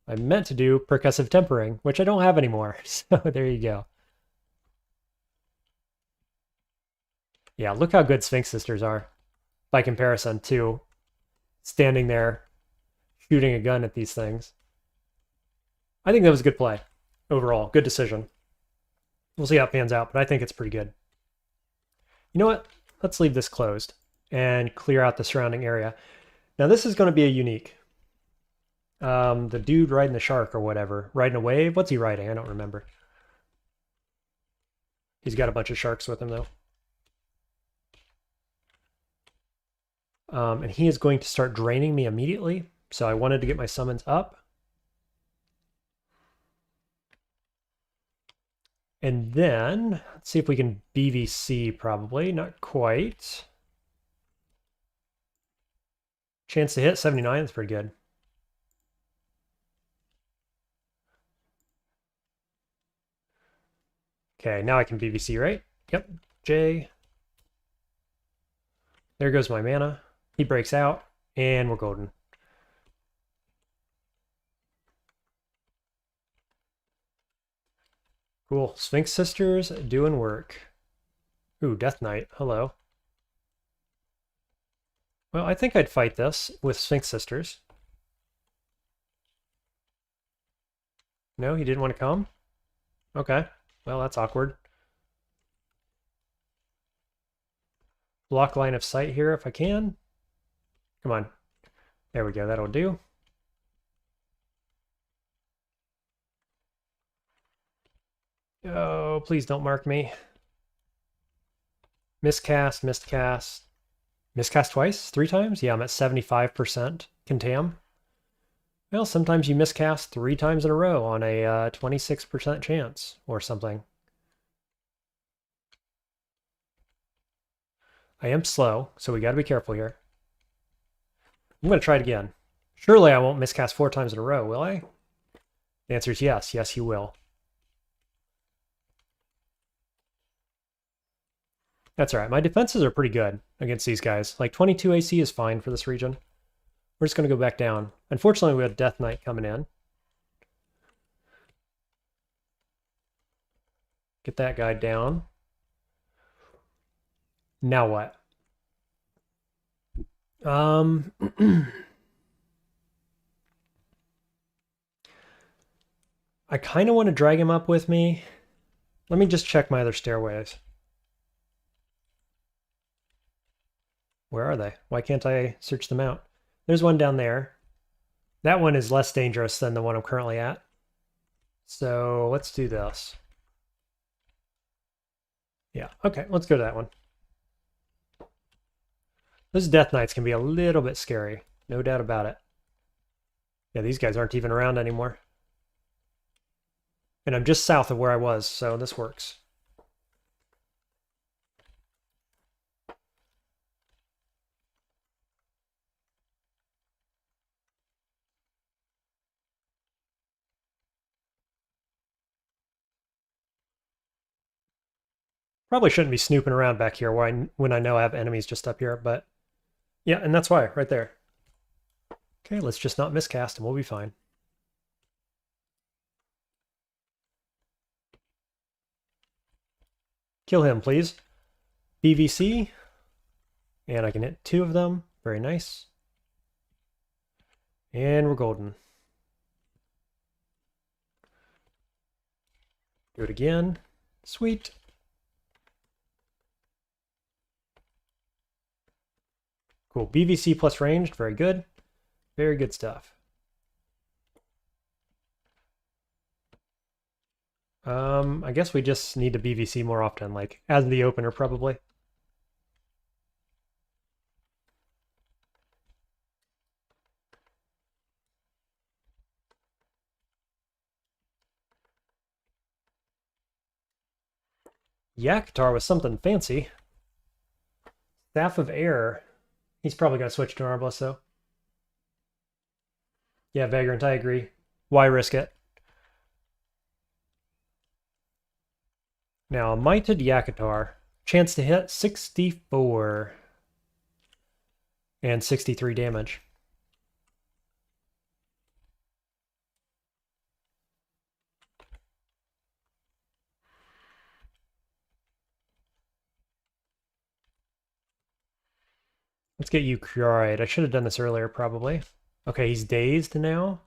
I meant to do percussive tempering, which I don't have anymore, so there you go. Yeah, look how good Sphinx Sisters are by comparison to standing there shooting a gun at these things. I think that was a good play overall. Good decision. We'll see how it pans out, but I think it's pretty good. You know what? Let's leave this closed and clear out the surrounding area. Now this is going to be a unique. The dude riding the shark or whatever, riding a wave. What's he riding? I don't remember. He's got a bunch of sharks with him, though. And he is going to start draining me immediately. So I wanted to get my summons up. And then, let's see if we can BVC probably. Not quite. Chance to hit 79, that's pretty good. Okay, now I can BVC, right? Yep, J. There goes my mana. He breaks out, and we're golden. Cool. Sphinx Sisters doing work. Ooh, Death Knight. Hello. Well, I think I'd fight this with Sphinx Sisters. No, he didn't want to come? Okay. Well, that's awkward. Block line of sight here if I can. Come on. There we go. That'll do. Oh, please don't mark me. Miscast, miscast. Miscast twice? 3 times? Yeah, I'm at 75% Contam. Well, sometimes you miscast 3 times in a row on a 26% chance or something. I am slow, so we got to be careful here. I'm going to try it again. Surely I won't miscast 4 times in a row, will I? The answer is yes. Yes, you will. That's all right. My defenses are pretty good against these guys. Like 22 AC is fine for this region. We're just going to go back down. Unfortunately, we had Death Knight coming in. Get that guy down. Now what? I kind of want to drag him up with me. Let me just check my other stairways. Where are they? Why can't I search them out? There's one down there. That one is less dangerous than the one I'm currently at. So let's do this. Yeah, okay, let's go to that one. Those Death Knights can be a little bit scary, no doubt about it. Yeah, these guys aren't even around anymore. And I'm just south of where I was, so this works. Probably shouldn't be snooping around back here when I know I have enemies just up here, but yeah, and that's why, right there. Okay, let's just not miscast and we'll be fine. Kill him, please. BVC. And I can hit 2 of them. Very nice. And we're golden. Do it again. Sweet. Cool. BVC plus ranged. Very good. Very good stuff. I guess we just need to BVC more often, like as the opener probably. Yakatar was something fancy. Staff of Air. He's probably going to switch to Arbalest, though. Yeah, Vagrant, I agree. Why risk it? Now, Mighted Yakatar. Chance to hit 64. And 63 damage. Let's get you Curied. I should have done this earlier, probably. Okay, he's dazed now.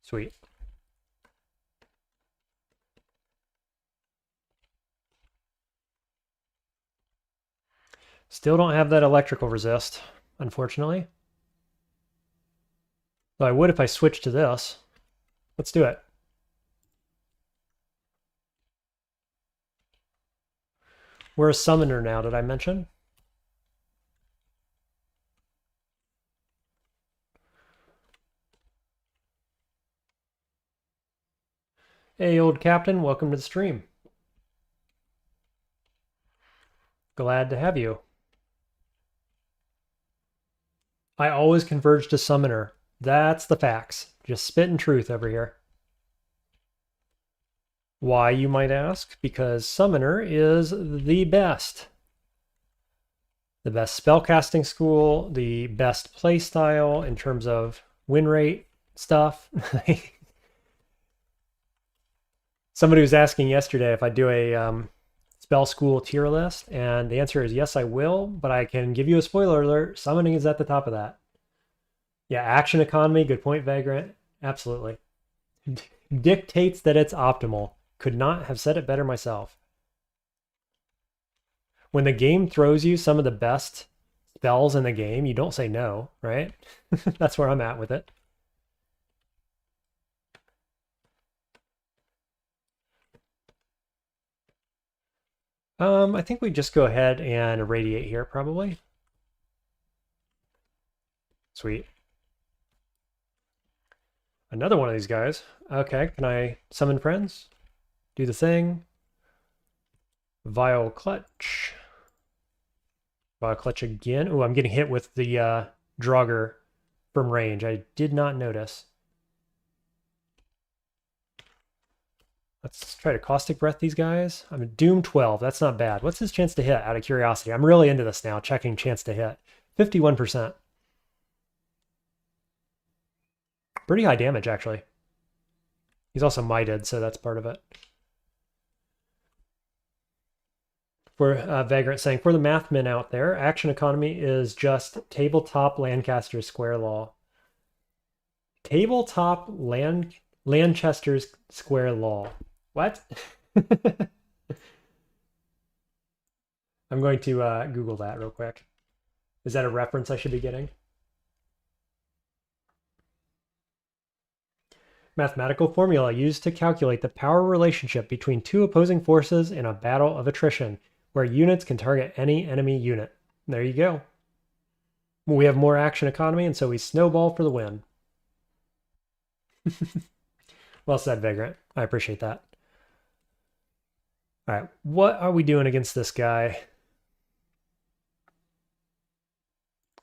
Sweet. Still don't have that electrical resist, unfortunately. Though I would if I switched to this. Let's do it. We're a summoner now, did I mention? Hey, old captain, welcome to the stream. Glad to have you. I always converge to summoner. That's the facts. Just spitting truth over here. Why, you might ask? Because summoner is the best. The best spellcasting school, the best play style in terms of win rate stuff. Somebody was asking yesterday if I do a spell school tier list, and the answer is yes, I will, but I can give you a spoiler alert. Summoning is at the top of that. Yeah, action economy, good point, Vagrant. Absolutely. Dictates that it's optimal. Could not have said it better myself. When the game throws you some of the best spells in the game, you don't say no, right? That's where I'm at with it. I think we just go ahead and irradiate here, probably. Sweet. Another one of these guys. Okay, can I summon friends? Do the thing. Vile Clutch. Vile Clutch again. Oh, I'm getting hit with the Draugr from range. I did not notice. Let's try to Caustic Breath these guys. I'm a Doom 12. That's not bad. What's his chance to hit, out of curiosity? I'm really into this now, checking chance to hit. 51%. Pretty high damage, actually. He's also mited, so that's part of it. For Vagrant saying, for the math men out there, action economy is just tabletop Lancaster's square law. Tabletop Lancaster's square law. What? I'm going to Google that real quick. Is that a reference I should be getting? Mathematical formula used to calculate the power relationship between two opposing forces in a battle of attrition, where units can target any enemy unit. There you go. We have more action economy, and so we snowball for the win. Well said, Vagrant. I appreciate that. All right, what are we doing against this guy?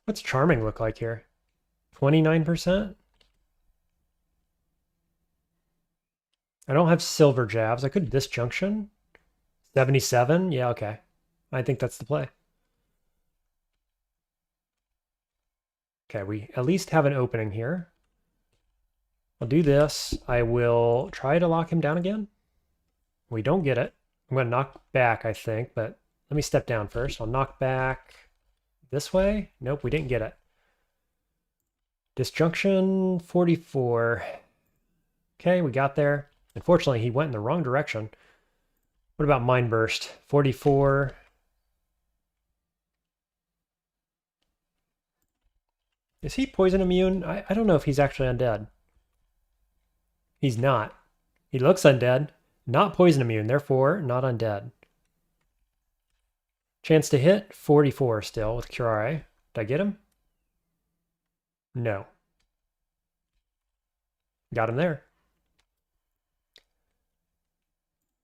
What's Charming look like here? 29%? I don't have Silver Jabs. I could Disjunction. 77? Yeah, okay. I think that's the play. Okay, we at least have an opening here. I'll do this. I will try to lock him down again. We don't get it. I'm going to knock back, I think, but let me step down first. I'll knock back this way. Nope, we didn't get it. Disjunction 44. Okay, we got there. Unfortunately, he went in the wrong direction. What about Mind Burst? 44. Is he poison immune? I don't know if he's actually undead. He's not. He looks undead. Not poison immune, therefore not undead. Chance to hit, 44 still with Curare. Did I get him? No. Got him there.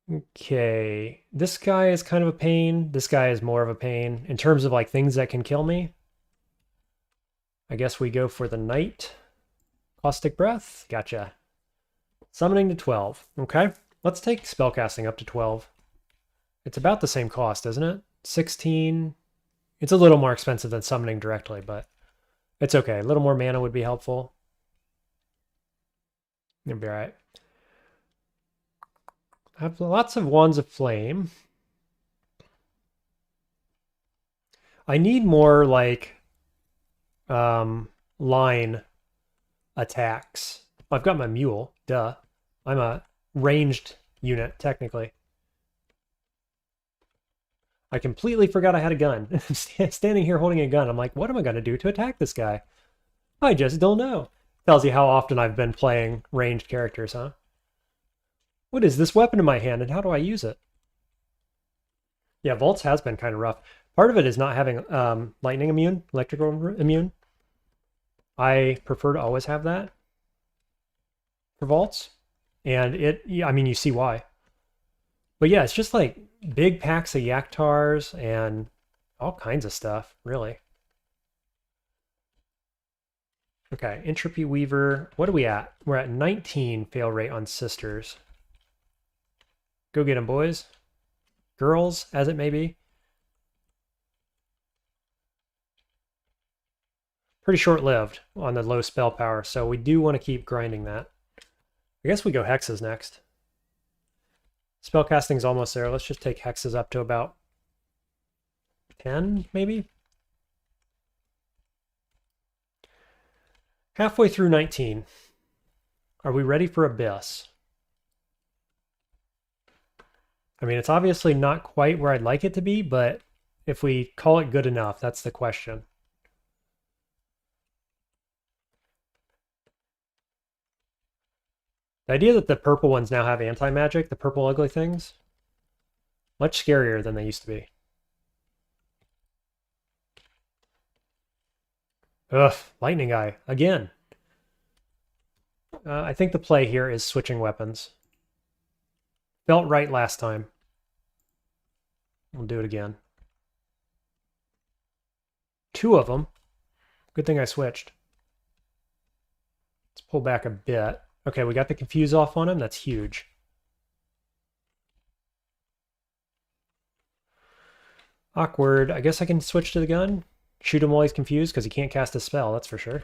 Okay, this guy is kind of a pain. This guy is more of a pain. In terms of like things that can kill me, I guess we go for the Knight. Caustic Breath, gotcha. Summoning to 12, okay. Let's take spellcasting up to 12. It's about the same cost, isn't it? 16. It's a little more expensive than summoning directly, but it's okay. A little more mana would be helpful. It'll be all right. I have lots of Wands of Flame. I need more, like, line attacks. I've got my mule, duh. I'm a ranged unit, technically. I completely forgot I had a gun. Standing here holding a gun, I'm like, what am I going to do to attack this guy? I just don't know. Tells you how often I've been playing ranged characters, huh? What is this weapon in my hand, and how do I use it? Yeah, Vaults has been kind of rough. Part of it is not having lightning immune, electrical immune. I prefer to always have that for Vaults. And yeah, I mean, you see why. But yeah, it's just like big packs of Yaktars and all kinds of stuff, really. Okay, Entropy Weaver. What are we at? We're at 19 fail rate on Sisters. Go get them, boys. Girls, as it may be. Pretty short-lived on the low spell power, so we do want to keep grinding that. I guess we go Hexes next. Spellcasting's almost there. Let's just take Hexes up to about 10, maybe? Halfway through 19. Are we ready for Abyss? I mean, it's obviously not quite where I'd like it to be, but if we call it good enough, that's the question. The idea that the purple ones now have anti-magic, the purple ugly things, much scarier than they used to be. Ugh, Lightning Eye, again. I think the play here is switching weapons. Felt right last time. We'll do it again. 2 of them. Good thing I switched. Let's pull back a bit. Okay, we got the confuse off on him. That's huge. Awkward. I guess I can switch to the gun. Shoot him while he's confused because he can't cast a spell, that's for sure.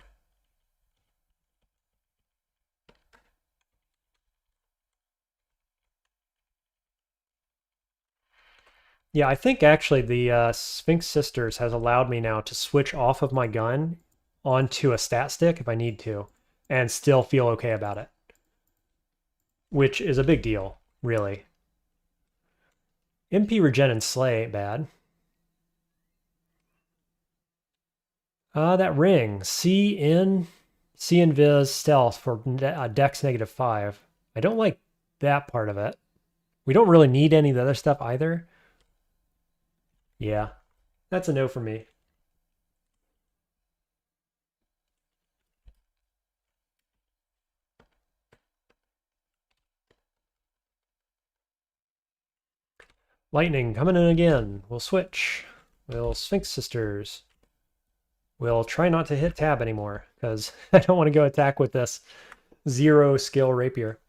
Yeah, I think actually the Sphinx Sisters has allowed me now to switch off of my gun onto a stat stick if I need to, and still feel okay about it. Which is a big deal, really. MP Regen and Slay ain't bad. That ring. C Invis Stealth for Dex -5. I don't like that part of it. We don't really need any of the other stuff either. Yeah, that's a no for me. Lightning coming in again. We'll switch. We'll Sphinx Sisters. We'll try not to hit tab anymore, because I don't want to go attack with this 0 skill rapier.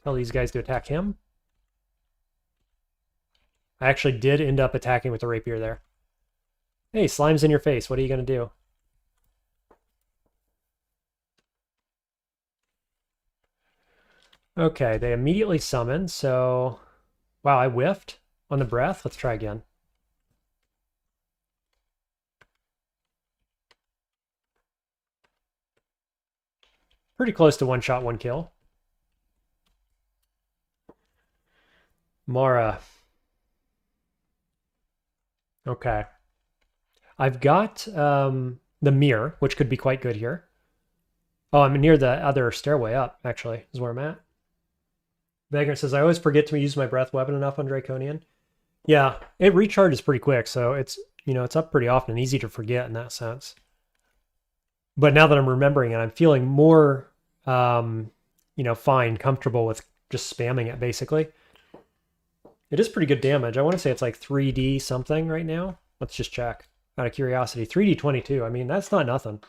Tell these guys to attack him. I actually did end up attacking with the rapier there. Hey, slime's in your face. What are you going to do? Okay, they immediately summon, so... Wow, I whiffed on the breath. Let's try again. Pretty close to one shot, one kill. Mara. Okay. I've got the mirror, which could be quite good here. Oh, I'm near the other stairway up, actually, is where I'm at. Vagrant says, I always forget to use my breath weapon enough on Draconian. Yeah, it recharges pretty quick, so it's, you know, it's up pretty often and easy to forget in that sense. But now that I'm remembering it, I'm feeling more, you know, fine, comfortable with just spamming it, basically. It is pretty good damage. I want to say it's like 3D something right now. Let's just check out of curiosity. 3D22. I mean, that's not nothing.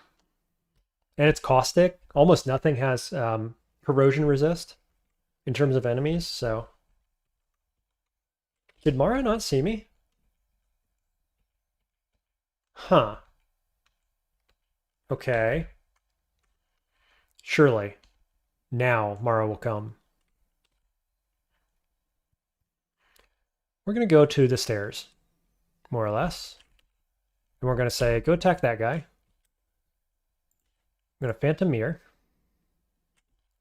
And it's caustic. Almost nothing has corrosion resist in terms of enemies, so... Did Mara not see me? Huh. Okay. Surely. Now Mara will come. We're going to go to the stairs, more or less. And we're going to say, go attack that guy. I'm going to Phantom Mirror.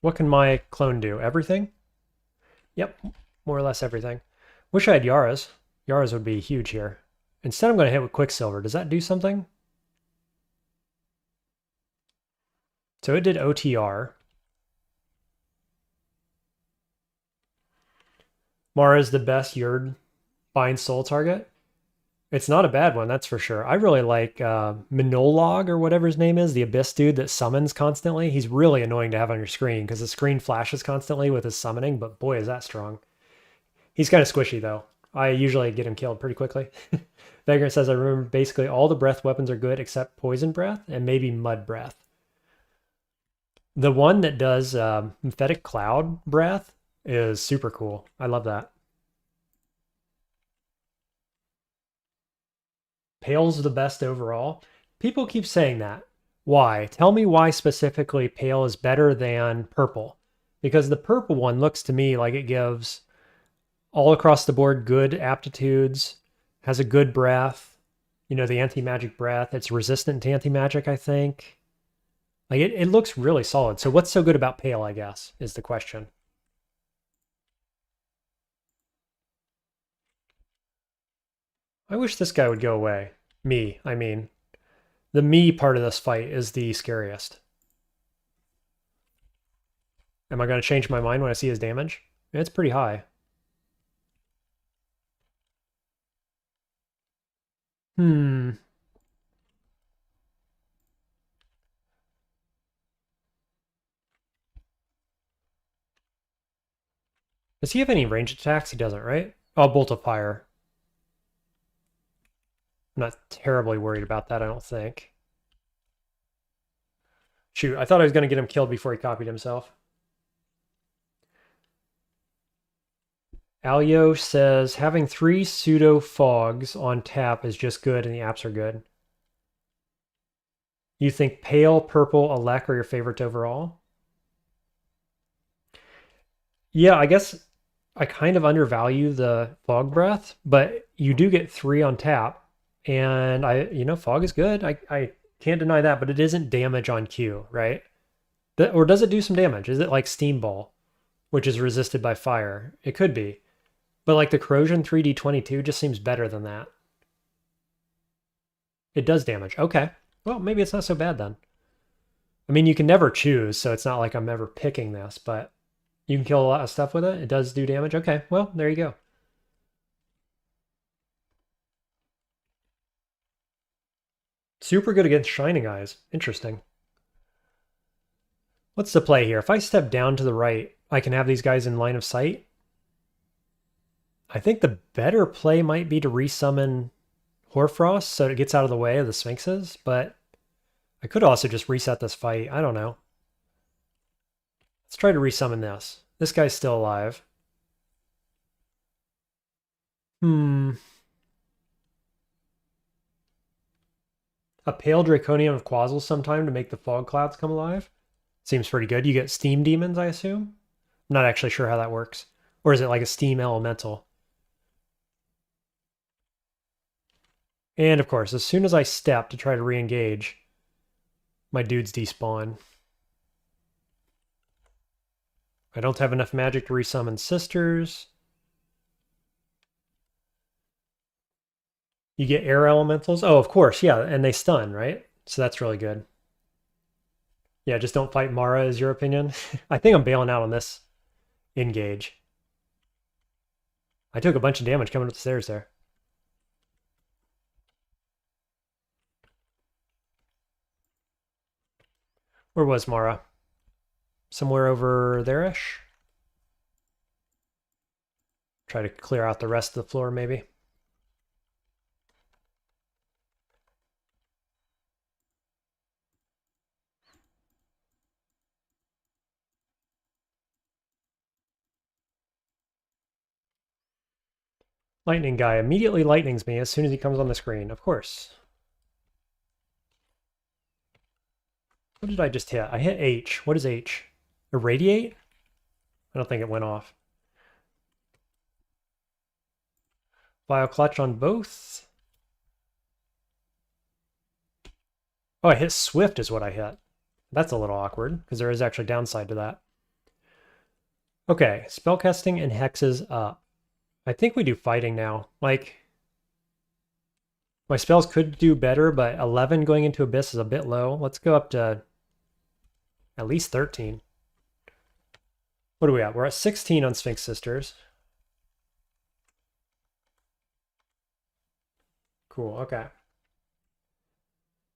What can my clone do? Everything? Yep, more or less everything. Wish I had Yara's. Yara's would be huge here. Instead, I'm going to hit with Quicksilver. Does that do something? So it did OTR. Mara is the best Yurd bind soul target. It's not a bad one, that's for sure. I really like Minolog or whatever his name is, the Abyss dude that summons constantly. He's really annoying to have on your screen because the screen flashes constantly with his summoning, but boy, is that strong. He's kind of squishy, though. I usually get him killed pretty quickly. Vagrant says, I remember basically all the breath weapons are good except poison breath and maybe mud breath. The one that does Emphatic Cloud breath is super cool. I love that. Pale's the best overall. People keep saying that. Why? Tell me why specifically Pale is better than purple. Because the purple one looks to me like it gives all across the board good aptitudes, has a good breath, you know, the anti-magic breath. It's resistant to anti-magic, I think. Like it looks really solid. So what's so good about Pale, I guess, is the question. I wish this guy would go away. Me, I mean. The me part of this fight is the scariest. Am I going to change my mind when I see his damage? It's pretty high. Hmm. Does he have any ranged attacks? He doesn't, right? Oh, Bolt of Fire. I'm not terribly worried about that, I don't think. Shoot, I thought I was going to get him killed before he copied himself. Alio says, having 3 pseudo fogs on tap is just good and the apps are good. You think Pale, Purple, Alec are your favorites overall? Yeah, I guess I kind of undervalue the Fog Breath, but you do get 3 on tap. And Fog is good. I can't deny that, but it isn't damage on Q, right? Or does it do some damage? Is it like Steam Ball, which is resisted by fire? It could be. But like the Corrosion 3D22 just seems better than that. It does damage. Okay. Well, maybe it's not so bad then. I mean, you can never choose, so it's not like I'm ever picking this, but you can kill a lot of stuff with it. It does do damage. Okay, well, there you go. Super good against Shining Eyes. Interesting. What's the play here? If I step down to the right, I can have these guys in line of sight. I think the better play might be to resummon Hoarfrost so it gets out of the way of the Sphinxes, but I could also just reset this fight. I don't know. Let's try to resummon this. This guy's still alive. A Pale Draconian of Quazzle sometime to make the fog clouds come alive. Seems pretty good. You get Steam Demons, I assume? I'm not actually sure how that works. Or is it like a Steam Elemental? And of course, as soon as I step to try to re-engage, my dudes despawn. I don't have enough magic to resummon Sisters. You get air elementals. Oh, of course, yeah, and they stun, right? So that's really good. Yeah, just don't fight Mara is your opinion. I think I'm bailing out on this engage. I took a bunch of damage coming up the stairs there. Where was Mara? Somewhere over there-ish? Try to clear out the rest of the floor, maybe. Lightning guy immediately lightnings me as soon as he comes on the screen, of course. What did I just hit? I hit H. What is H? Irradiate? I don't think it went off. Vile clutch on both. Oh, I hit Swift is what I hit. That's a little awkward, because there is actually downside to that. Okay, spellcasting and hexes up. I think we do fighting now. Like, my spells could do better, but 11 going into Abyss is a bit low. Let's go up to at least 13. What are we at? We're at 16 on Sphinx Sisters. Cool, okay.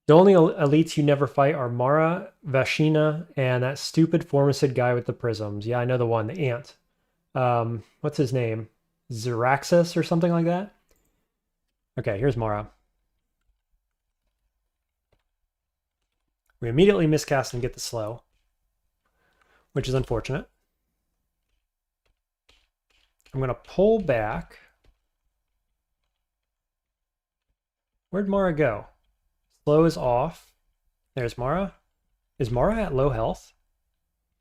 The only elites you never fight are Mara, Vashina, and that stupid Formicid guy with the prisms. Yeah, I know the one, the ant. What's his name? Xeraxis or something like that? Okay, here's Mara. We immediately miscast and get the slow, which is unfortunate. I'm going to pull back. Where'd Mara go? Slow is off. There's Mara. Is Mara at low health?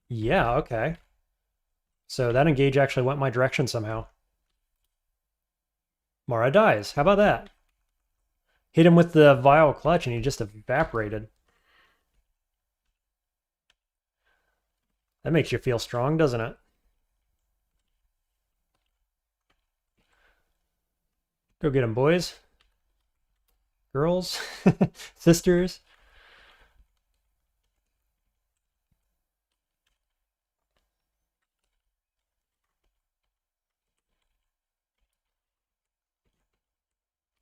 Yeah, okay. So that engage actually went my direction somehow. Mara dies. How about that? Hit him with the Vile Clutch and he just evaporated. That makes you feel strong, doesn't it? Go get him, boys. Girls. Sisters.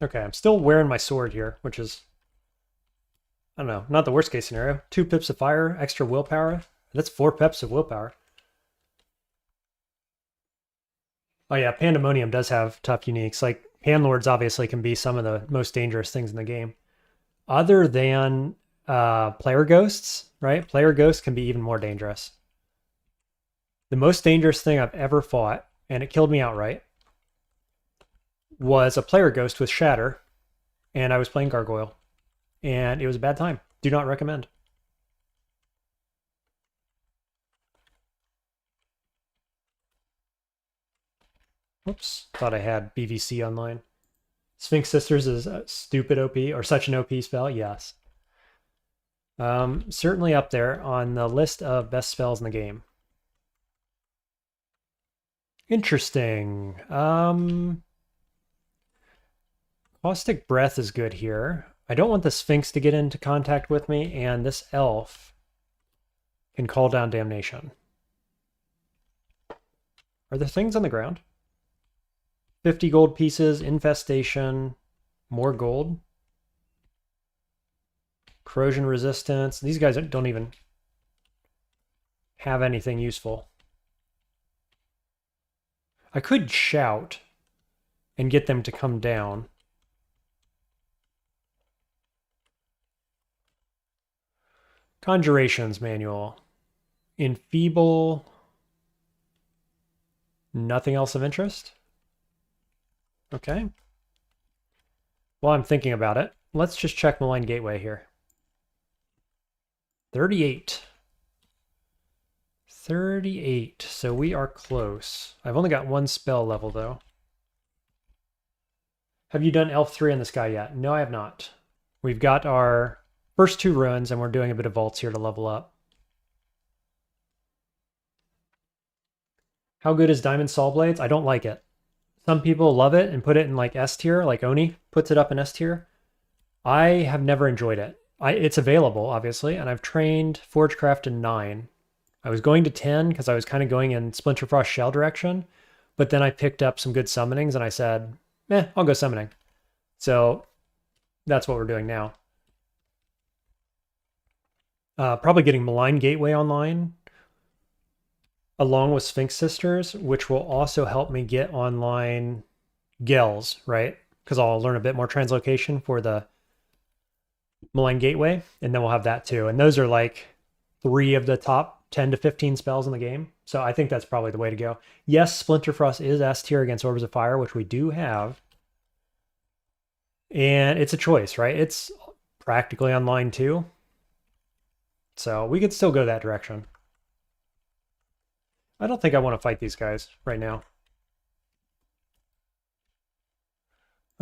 Okay, I'm still wearing my sword here, which is, I don't know, not the worst case scenario. 2 pips of fire, extra willpower. That's 4 pips of willpower. Oh yeah, Pandemonium does have tough uniques. Like, Handlords obviously can be some of the most dangerous things in the game. Other than player ghosts, right? Player ghosts can be even more dangerous. The most dangerous thing I've ever fought, and it killed me outright, was a player ghost with Shatter, and I was playing Gargoyle, and it was a bad time. Do not recommend. Whoops, thought I had BVC online. Sphinx Sisters is a stupid OP, or such an OP spell, yes. Certainly up there on the list of best spells in the game. Interesting. Caustic Breath is good here. I don't want the Sphinx to get into contact with me, and this elf can call down Damnation. Are there things on the ground? 50 gold pieces, Infestation, more gold. Corrosion resistance. These guys don't even have anything useful. I could shout and get them to come down. Conjurations manual. Enfeeble. Nothing else of interest? Okay. While I'm thinking about it, let's just check Malign Gateway here. 38. 38. So we are close. I've only got 1 spell level, though. Have you done Elf 3 on this guy yet? No, I have not. We've got our first 2 ruins, and we're doing a bit of vaults here to level up. How good is Diamond Saw Blades? I don't like it. Some people love it and put it in like S tier, like Oni puts it up in S tier. I have never enjoyed it. It's available, obviously, and I've trained Forgecraft in 9. I was going to 10 because I was kind of going in Splinterfrost Shell direction, but then I picked up some good summonings and I said, I'll go summoning. So that's what we're doing now. Probably getting Malign Gateway online along with Sphinx Sisters, which will also help me get online Gels, right? Because I'll learn a bit more translocation for the Malign Gateway, and then we'll have that too. And those are like 3 of the top 10 to 15 spells in the game. So I think that's probably the way to go. Yes, Splinterfrost is S tier against Orbs of Fire, which we do have. And it's a choice, right? It's practically online too. So we could still go that direction. I don't think I want to fight these guys right now.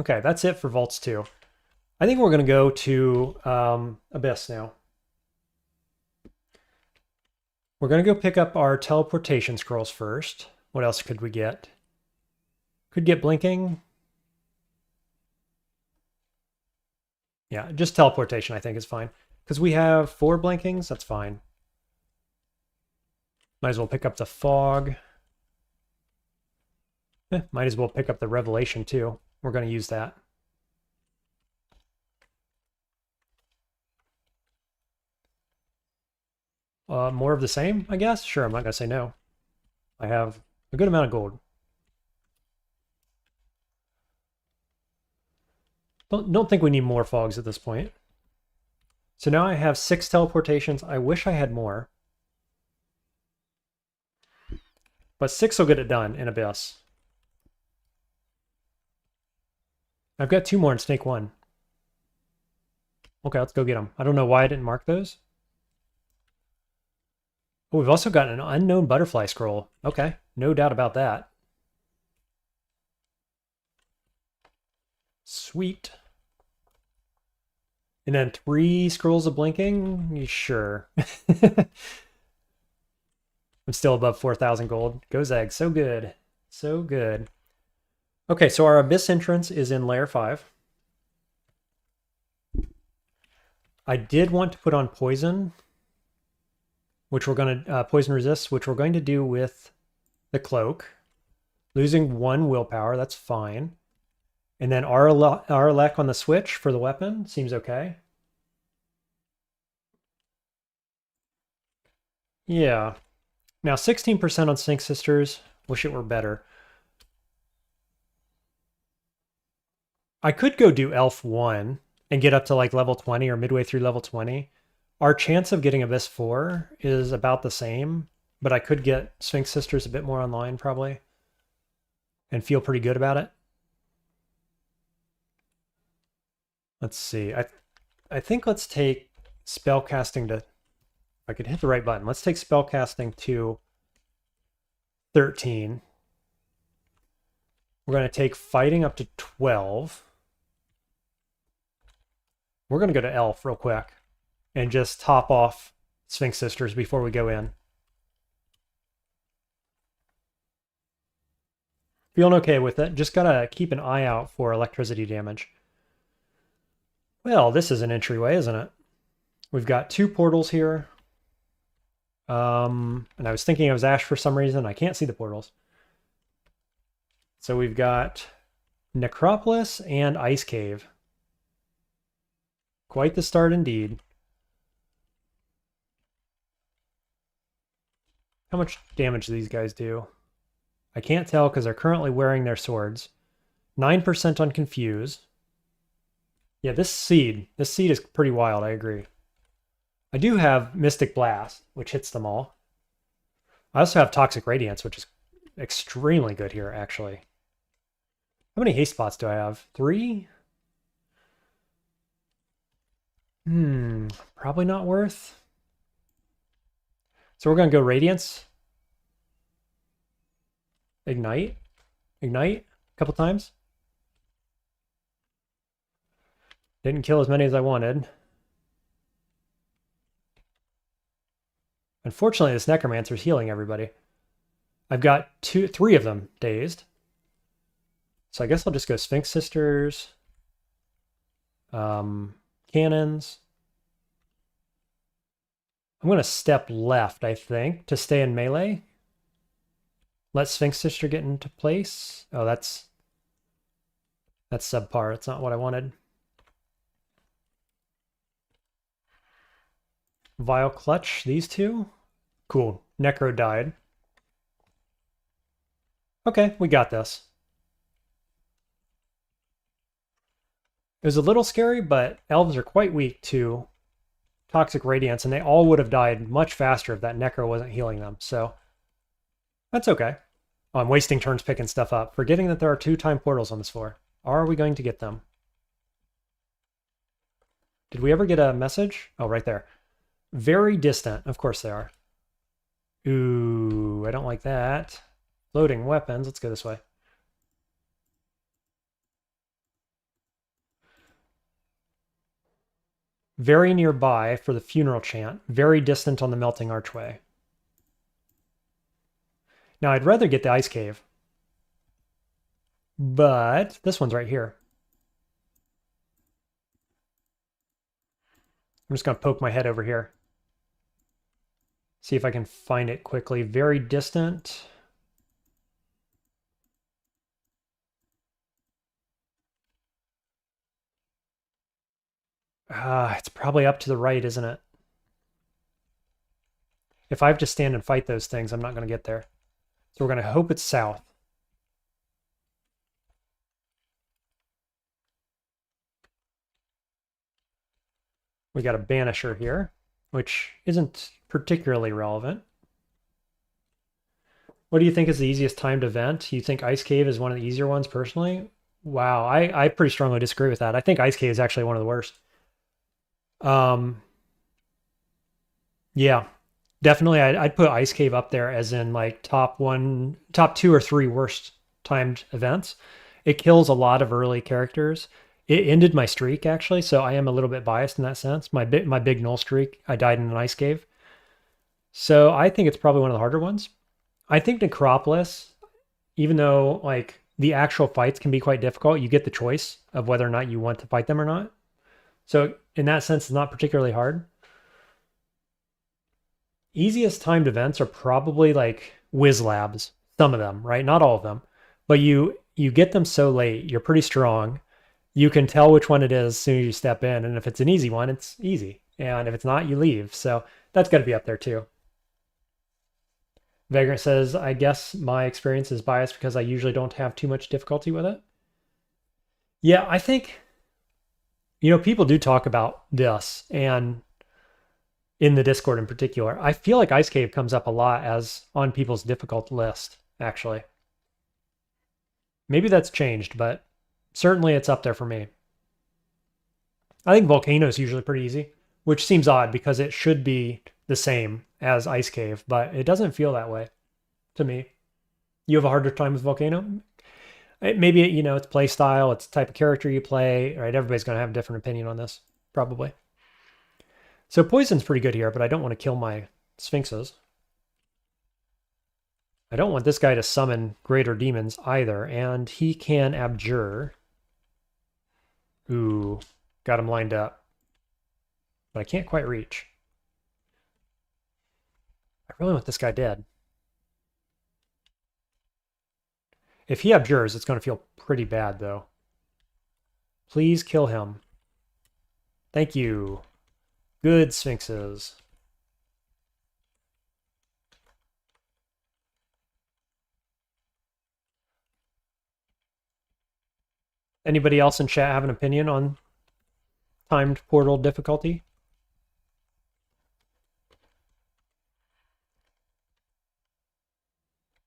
Okay, that's it for Vaults 2. I think we're going to go to Abyss now. We're going to go pick up our teleportation scrolls first. What else could we get? Could get Blinking. Yeah, just teleportation I think is fine. Because we have 4 Blinkings, that's fine. Might as well pick up the Fog. Might as well pick up the Revelation too. We're going to use that. More of the same, I guess? Sure, I'm not going to say no. I have a good amount of gold. Don't think we need more fogs at this point. So now I have 6 teleportations. I wish I had more. But 6 will get it done in Abyss. I've got 2 more in Snake 1. Okay, let's go get them. I don't know why I didn't mark those. Oh, we've also got an unknown butterfly scroll. Okay, no doubt about that. Sweet. And then 3 scrolls of blinking? Sure. I'm still above 4,000 gold. Gozag, so good. So good. Okay, so our Abyss entrance is in Layer 5. I did want to put on Poison, which we're going to, Poison Resist, which we're going to do with the Cloak. Losing 1 willpower, that's fine. And then Arlek on the switch for the weapon, seems okay. Yeah. Now 16% on Sphinx Sisters, wish it were better. I could go do Elf 1 and get up to like level 20 or midway through level 20. Our chance of getting Abyss 4 is about the same, but I could get Sphinx Sisters a bit more online probably and feel pretty good about it. Let's see. I think let's take spellcasting to, if I could hit the right button, let's take spellcasting to 13. We're going to take fighting up to 12. We're going to go to Elf real quick and just top off Sphinx Sisters before we go in. Feeling okay with it. Just got to keep an eye out for electricity damage. Well, this is an entryway, isn't it? We've got 2 portals here. And I was thinking it was Ash for some reason. I can't see the portals. So we've got Necropolis and Ice Cave. Quite the start indeed. How much damage do these guys do? I can't tell because they're currently wearing their swords. 9% on Confuse. Yeah, this seed is pretty wild, I agree. I do have Mystic Blast, which hits them all. I also have Toxic Radiance, which is extremely good here, actually. How many haste spots do I have? 3? Probably not worth. So we're going to go Radiance. Ignite. Ignite a couple times. Didn't kill as many as I wanted. Unfortunately, this Necromancer's healing everybody. I've got 3 of them dazed. So I guess I'll just go Sphinx Sisters. Cannons. I'm going to step left, I think, to stay in melee. Let Sphinx Sister get into place. Oh, that's subpar. That's not what I wanted. Vile Clutch, these 2. Cool. Necro died. Okay, we got this. It was a little scary, but elves are quite weak to Toxic Radiance, and they all would have died much faster if that Necro wasn't healing them, so that's okay. Oh, I'm wasting turns picking stuff up, forgetting that there are 2-time portals on this floor. Are we going to get them? Did we ever get a message? Oh, right there. Very distant. Of course they are. Ooh, I don't like that. Loading weapons. Let's go this way. Very nearby for the funeral chant. Very distant on the melting archway. Now, I'd rather get the ice cave. But this one's right here. I'm just going to poke my head over here. See if I can find it quickly. Very distant. It's probably up to the right, isn't it? If I have to stand and fight those things, I'm not going to get there. So we're going to hope it's south. We got a Banisher here, which isn't particularly relevant. What do you think is the easiest timed event? You think Ice Cave is one of the easier ones personally? Wow, I pretty strongly disagree with that. I think Ice Cave is actually one of the worst. Yeah, definitely. I'd put Ice Cave up there as in like top one, top two or three worst timed events. It kills a lot of early characters. It ended my streak actually, so I am a little bit biased in that sense. My big null streak, I died in an ice cave. So I think it's probably one of the harder ones. I think Necropolis, even though like the actual fights can be quite difficult, you get the choice of whether or not you want to fight them or not. So in that sense, it's not particularly hard. Easiest timed events are probably like Whiz Labs, some of them, right? Not all of them, but you get them so late, you're pretty strong. You can tell which one it is as soon as you step in, and if it's an easy one, it's easy, and if it's not, you leave. So that's got to be up there too. Vagrant says, I guess my experience is biased because I usually don't have too much difficulty with it. Yeah, I think, people do talk about this, and in the Discord in particular, I feel like Ice Cave comes up a lot as on people's difficult list, actually. Maybe that's changed, but certainly it's up there for me. I think Volcano is usually pretty easy, which seems odd because it should be the same as Ice Cave, but it doesn't feel that way to me. You have a harder time with Volcano? Maybe, it's play style, it's the type of character you play, right? Everybody's going to have a different opinion on this, probably. So Poison's pretty good here, but I don't want to kill my Sphinxes. I don't want this guy to summon greater demons either, and he can abjure. Ooh, got him lined up. But I can't quite reach. I really want this guy dead. If he abjures, it's going to feel pretty bad, though. Please kill him. Thank you. Good Sphinxes. Anybody else in chat have an opinion on timed portal difficulty?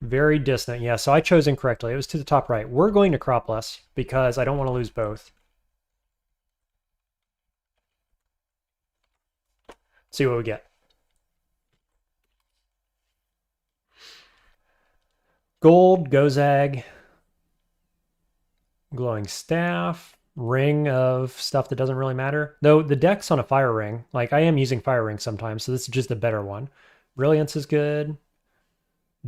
Very distant. Yeah, so I chose incorrectly. It was to the top right. We're going Necropolis because I don't want to lose both. See what we get. Gold, Gozag, Glowing Staff, Ring of stuff that doesn't really matter. Though the deck's on a Fire Ring. Like, I am using Fire Ring sometimes, so this is just a better one. Brilliance is good.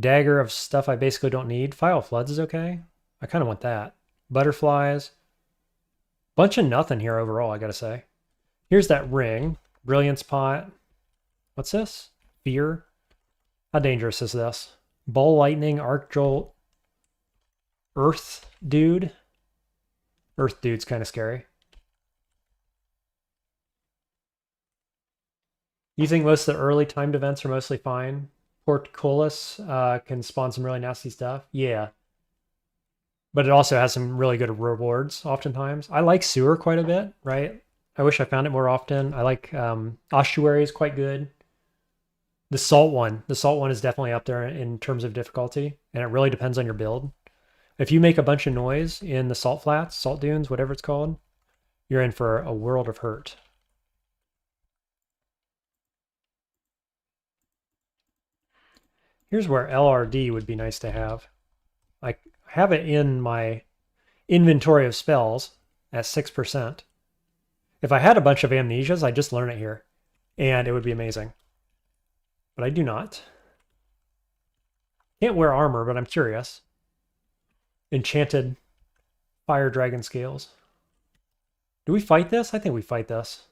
Dagger of stuff I basically don't need. File Floods is okay. I kind of want that. Butterflies. Bunch of nothing here overall, I gotta say. Here's that ring. Brilliance Pot. What's this? Fear. How dangerous is this? Ball Lightning, Arc Jolt. Earth Dude. Earth Dude's kind of scary. You think most of the early timed events are mostly fine? Portcullis can spawn some really nasty stuff. Yeah. But it also has some really good rewards oftentimes. I like Sewer quite a bit, right? I wish I found it more often. I like Ossuary is quite good. The Salt one is definitely up there in terms of difficulty, and it really depends on your build. If you make a bunch of noise in the Salt Flats, Salt Dunes, whatever it's called, you're in for a world of hurt. Here's where LRD would be nice to have. I have it in my inventory of spells at 6%. If I had a bunch of amnesias, I'd just learn it here, and it would be amazing. But I do not. Can't wear armor, but I'm curious. Enchanted Fire Dragon Scales. Do we fight this? I think we fight this.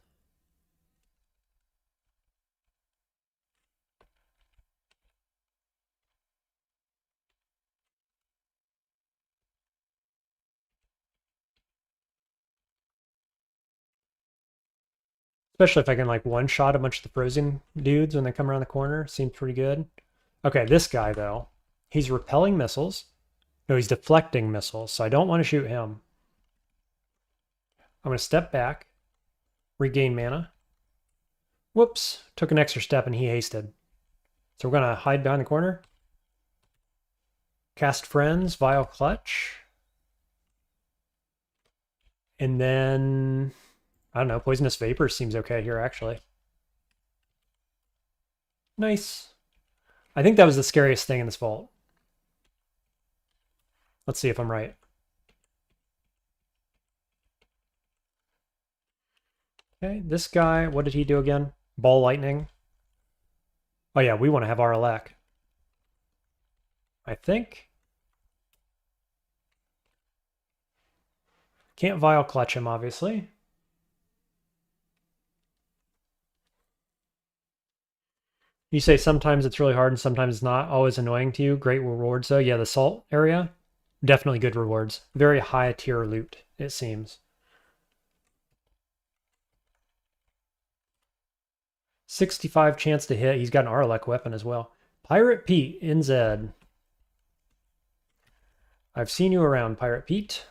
Especially if I can like one-shot a bunch of the frozen dudes when they come around the corner. Seems pretty good. Okay, this guy though. He's repelling missiles. No, he's deflecting missiles, so I don't want to shoot him. I'm going to step back. Regain mana. Whoops. Took an extra step and he hasted. So we're going to hide behind the corner. Cast Friends, Vile Clutch. And then, I don't know, Poisonous Vapor seems okay here, actually. Nice. I think that was the scariest thing in this vault. Let's see if I'm right. Okay, this guy, what did he do again? Ball Lightning. Oh yeah, we want to have Aralek. I think. Can't Vile Clutch him, obviously. You say sometimes it's really hard and sometimes it's not. Always annoying to you. Great rewards, though. Yeah, the salt area, definitely good rewards. Very high tier loot, it seems. 65 chance to hit. He's got an Aralek weapon as well. Pirate Pete, NZ. I've seen you around, Pirate Pete.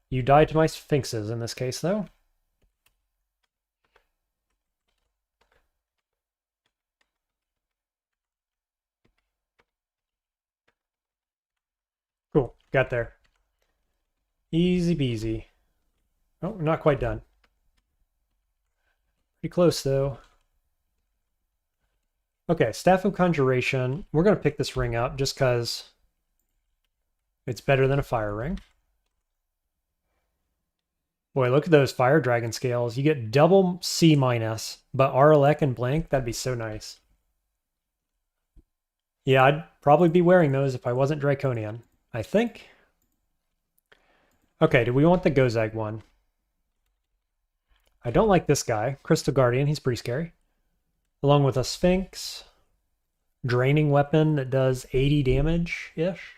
You died to my sphinxes in this case, though. Cool, got there. Easy peasy. Oh, not quite done. Pretty close, though. Okay, Staff of Conjuration. We're going to pick this ring up just because it's better than a fire ring. Boy, look at those fire dragon scales. You get double C-, but Aralek and blank, that'd be so nice. Yeah, I'd probably be wearing those if I wasn't Draconian, I think. Okay, do we want the Gozag one? I don't like this guy. Crystal Guardian, he's pretty scary. Along with a Sphinx. Draining weapon that does 80 damage-ish.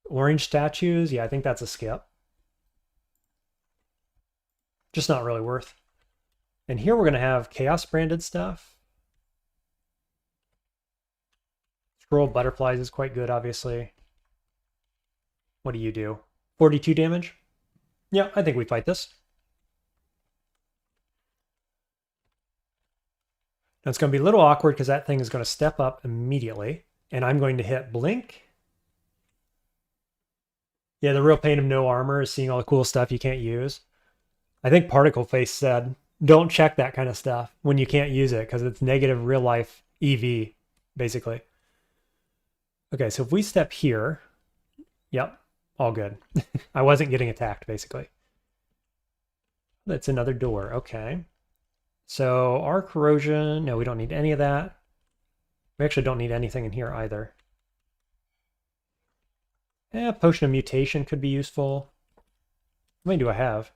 Orange statues, yeah, I think that's a skip. Just not really worth. And here we're going to have Chaos branded stuff. Scroll Butterflies is quite good, obviously. What do you do? 42 damage? Yeah, I think we fight this. Now it's going to be a little awkward because that thing is going to step up immediately. And I'm going to hit Blink. Yeah, the real pain of no armor is seeing all the cool stuff you can't use. I think Particle Face said, don't check that kind of stuff when you can't use it because it's negative real life EV, basically. Okay, so if we step here, yep, all good. I wasn't getting attacked, basically. That's another door, okay. So our corrosion, no, we don't need any of that. We actually don't need anything in here either. Yeah, Potion of Mutation could be useful. How many do I have?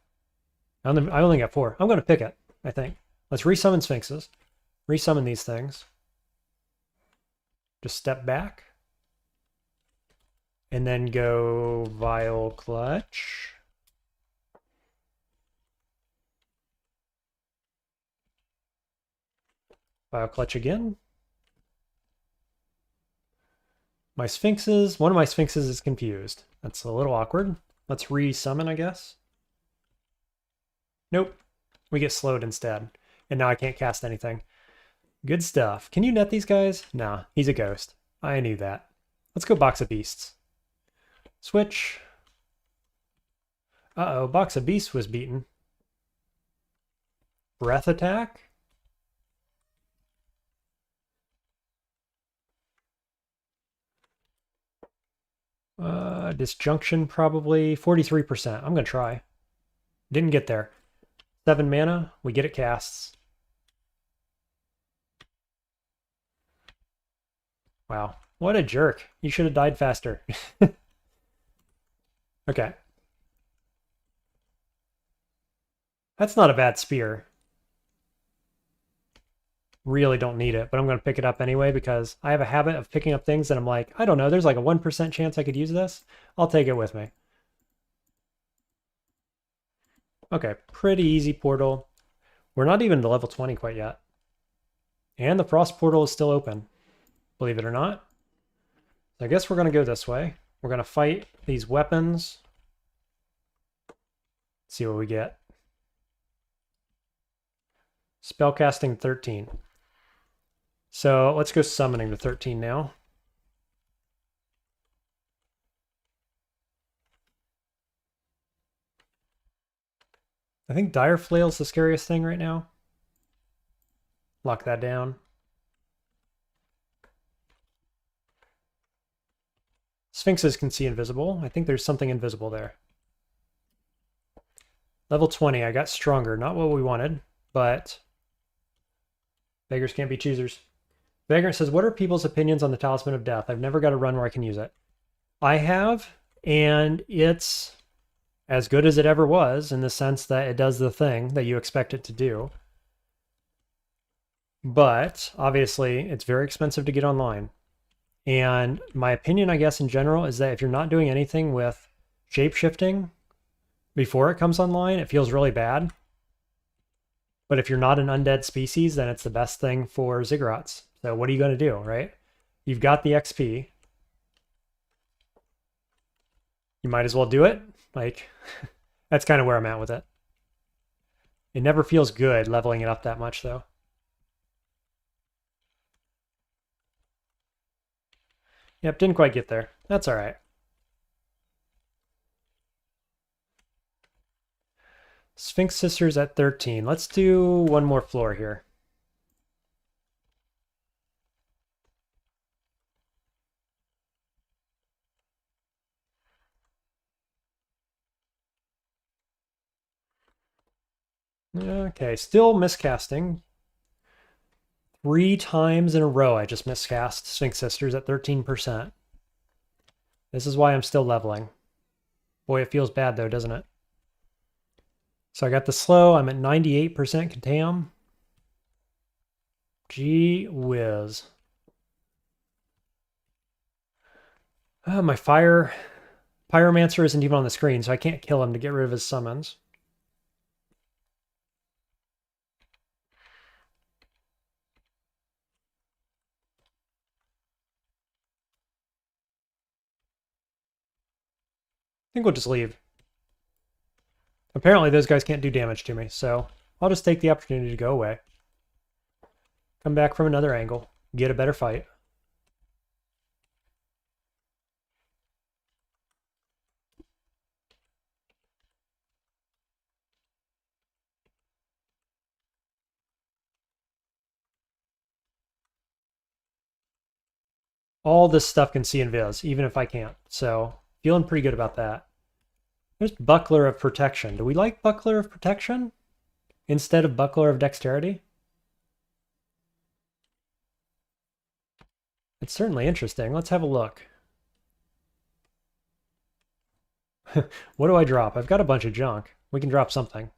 I only got 4. I'm going to pick it, I think. Let's resummon Sphinxes. Resummon these things. Just step back. And then go Vile Clutch. Vile Clutch again. My Sphinxes, one of my Sphinxes is confused. That's a little awkward. Let's resummon, I guess. Nope. We get slowed instead. And now I can't cast anything. Good stuff. Can you net these guys? Nah, he's a ghost. I knew that. Let's go Box of Beasts. Switch. Uh-oh, Box of Beasts was beaten. Breath attack? Disjunction probably. 43%. I'm going to try. Didn't get there. 7 mana. We get it casts. Wow. What a jerk. You should have died faster. Okay. That's not a bad spear. Really don't need it, but I'm going to pick it up anyway because I have a habit of picking up things that I'm like, I don't know, there's like a 1% chance I could use this. I'll take it with me. Okay, pretty easy portal. We're not even to level 20 quite yet. And the frost portal is still open, believe it or not. So I guess we're going to go this way. We're going to fight these weapons. See what we get. Spellcasting 13. So let's go summoning to 13 now. I think Dire Flail's the scariest thing right now. Lock that down. Sphinxes can see invisible. I think there's something invisible there. Level 20, I got stronger. Not what we wanted, but beggars can't be choosers. Vagrant says, what are people's opinions on the Talisman of Death? I've never got a run where I can use it. I have, and it's as good as it ever was in the sense that it does the thing that you expect it to do. But obviously, it's very expensive to get online. And my opinion, I guess, in general, is that if you're not doing anything with shape-shifting before it comes online, it feels really bad. But if you're not an undead species, then it's the best thing for ziggurats. So what are you going to do, right? You've got the XP. You might as well do it. Like, that's kind of where I'm at with it. It never feels good leveling it up that much, though. Yep, didn't quite get there. That's all right. Sphinx Sisters at 13. Let's do one more floor here. Okay, still miscasting. 3 times in a row I just miscast Sphinx Sisters at 13%. This is why I'm still leveling. Boy, it feels bad though, doesn't it? So I got the slow. I'm at 98% Contam. Gee whiz. My Pyromancer isn't even on the screen, so I can't kill him to get rid of his summons. I think we'll just leave. Apparently those guys can't do damage to me, so I'll just take the opportunity to go away. Come back from another angle, get a better fight. All this stuff can see invis, even if I can't. So, feeling pretty good about that. There's Buckler of Protection. Do we like Buckler of Protection instead of Buckler of Dexterity? It's certainly interesting. Let's have a look. What do I drop? I've got a bunch of junk. We can drop something.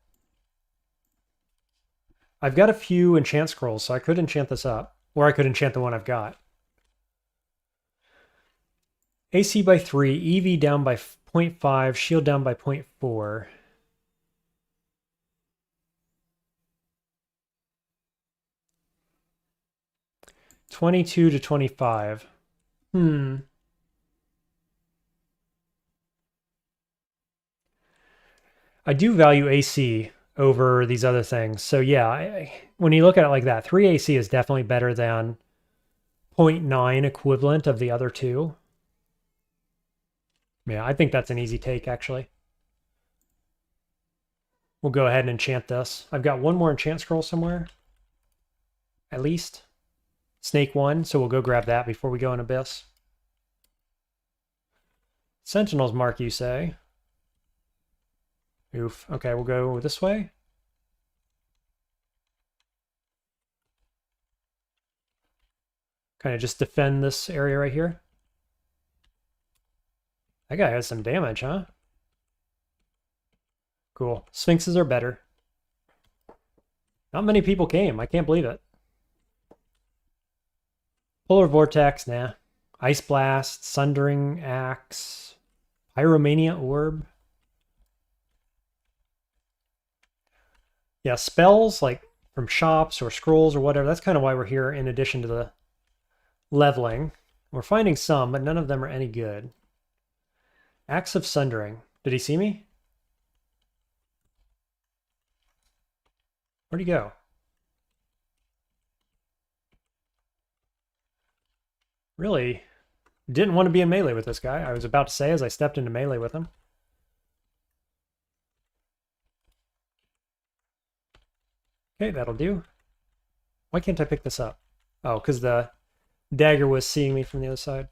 I've got a few enchant scrolls, so I could enchant this up. Or I could enchant the one I've got. AC by 3, EV down by 0.5, shield down by 0.4. $22 to $25. I do value AC over these other things. So yeah, when you look at it like that, 3 AC is definitely better than 0.9 equivalent of the other two. Yeah, I think that's an easy take, actually. We'll go ahead and enchant this. I've got one more enchant scroll somewhere. At least. Snake 1, so we'll go grab that before we go in Abyss. Sentinel's Mark, you say? Oof. Okay, we'll go this way. Kind of just defend this area right here. That guy has some damage, huh? Cool. Sphinxes are better. Not many people came. I can't believe it. Polar Vortex, nah. Ice Blast, Sundering Axe, Pyromania Orb. Yeah, spells like from shops or scrolls or whatever, that's kind of why we're here in addition to the leveling. We're finding some, but none of them are any good. Axe of Sundering. Did he see me? Where'd he go? Really didn't want to be in melee with this guy. I was about to say as I stepped into melee with him. Okay, that'll do. Why can't I pick this up? Oh, because the dagger was seeing me from the other side.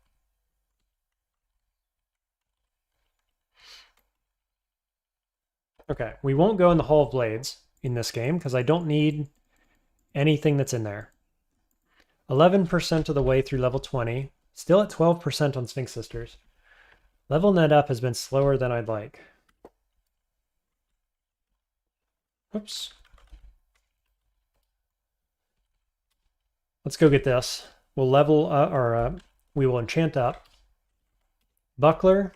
Okay, we won't go in the Hall of Blades in this game because I don't need anything that's in there. 11% of the way through level 20. Still at 12% on Sphinx Sisters. Leveling that up has been slower than I'd like. Oops. Let's go get this. We'll level we will enchant up. Buckler.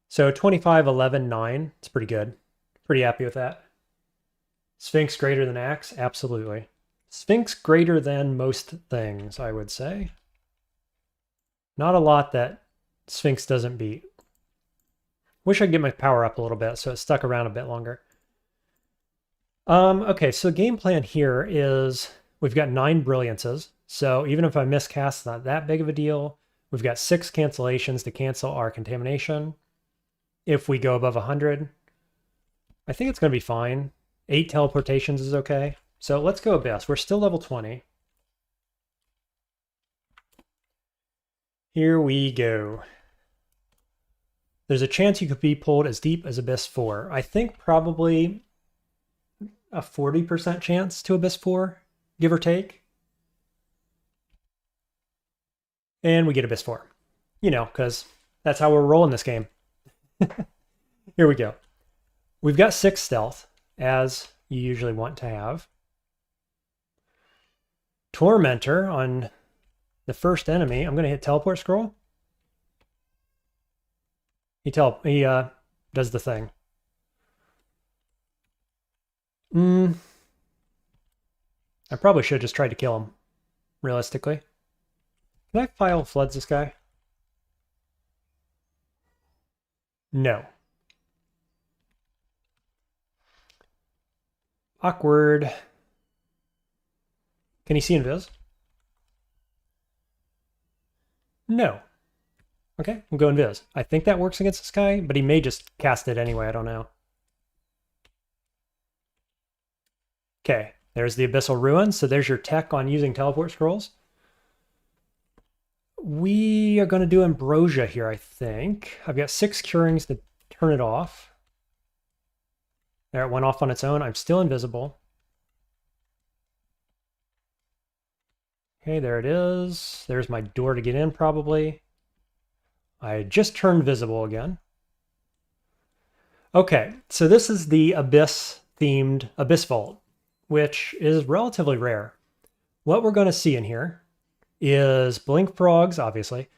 So 25, 11, 9. It's pretty good. Pretty happy with that. Sphinx greater than Axe? Absolutely. Sphinx greater than most things, I would say. Not a lot that Sphinx doesn't beat. Wish I could get my power up a little bit so it stuck around a bit longer. Okay, so the game plan here is we've got 9 brilliances. So even if I miscast, it's not that big of a deal. We've got 6 cancellations to cancel our contamination. If we go above 100, I think it's going to be fine. 8 teleportations is okay. So let's go Abyss. We're still level 20. Here we go. There's a chance you could be pulled as deep as Abyss 4. I think probably a 40% chance to Abyss 4, give or take. And we get Abyss 4. You know, because that's how we're rolling this game. Here we go. We've got 6 stealth, as you usually want to have. Tormentor on the first enemy. I'm going to hit teleport scroll. He does the thing. I probably should have just tried to kill him, realistically. Can I file floods this guy? No. Awkward. Can he see invis? No. Okay, we'll go invis. I think that works against this guy, but he may just cast it anyway. I don't know. Okay, there's the Abyssal Ruin. So there's your tech on using teleport scrolls. We are going to do Ambrosia here, I think. I've got 6 curings to turn it off. There, it went off on its own. I'm still invisible. Okay, there it is. There's my door to get in, probably. I just turned visible again. Okay, so this is the Abyss-themed Abyss Vault, which is relatively rare. What we're going to see in here is Blink Frogs, obviously,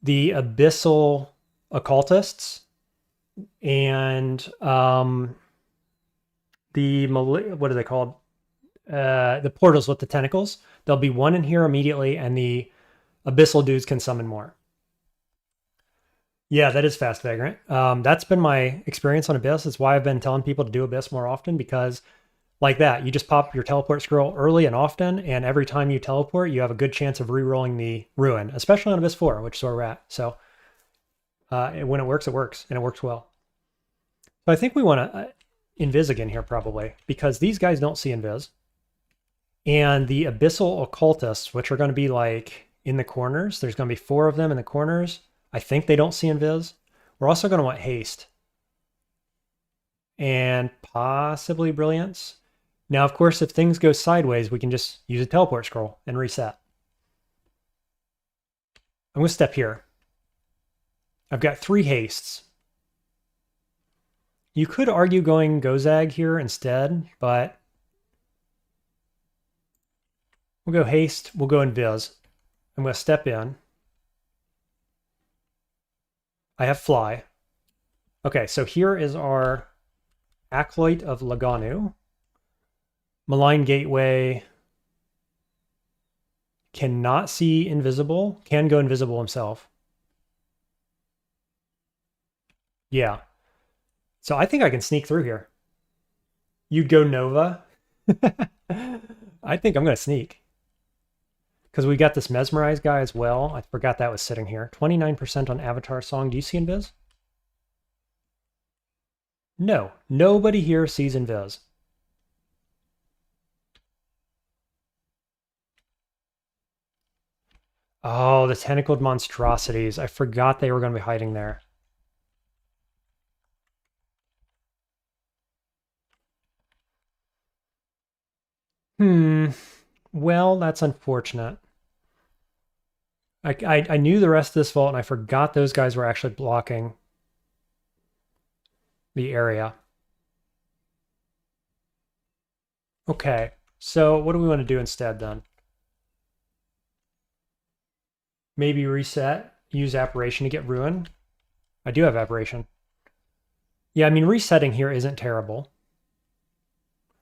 the Abyssal Occultists, and what are they called? The portals with the tentacles. There'll be one in here immediately, and the Abyssal dudes can summon more. Yeah, that is fast Vagrant. That's been my experience on Abyss. It's why I've been telling people to do Abyss more often, because like that, you just pop your teleport scroll early and often, and every time you teleport, you have a good chance of re-rolling the Ruin, especially on Abyss 4, which is where we're at. So when it works, and it works well. So I think we want to invis again here probably, because these guys don't see invis. And the Abyssal Occultists, which are going to be like in the corners, there's going to be 4 of them in the corners. I think they don't see invis. We're also going to want haste. And possibly brilliance. Now, of course, if things go sideways, we can just use a teleport scroll and reset. I'm going to step here. I've got 3 hastes. You could argue going Gozag here instead, but we'll go haste. We'll go invis. I'm going to step in. I have fly. Okay, so here is our Acolyte of Laganu. Malign Gateway. Cannot see invisible. Can go invisible himself. Yeah. So I think I can sneak through here. You'd go Nova. I think I'm going to sneak. Because we got this Mesmerize guy as well. I forgot that was sitting here. 29% on Avatar Song. Do you see Invis? No. Nobody here sees Invis. Oh, the tentacled monstrosities. I forgot they were going to be hiding there. Well, that's unfortunate. I knew the rest of this vault, and I forgot those guys were actually blocking the area. Okay, so what do we want to do instead then? Maybe reset, use Apparition to get Ruin. I do have Apparition. Yeah, I mean, resetting here isn't terrible.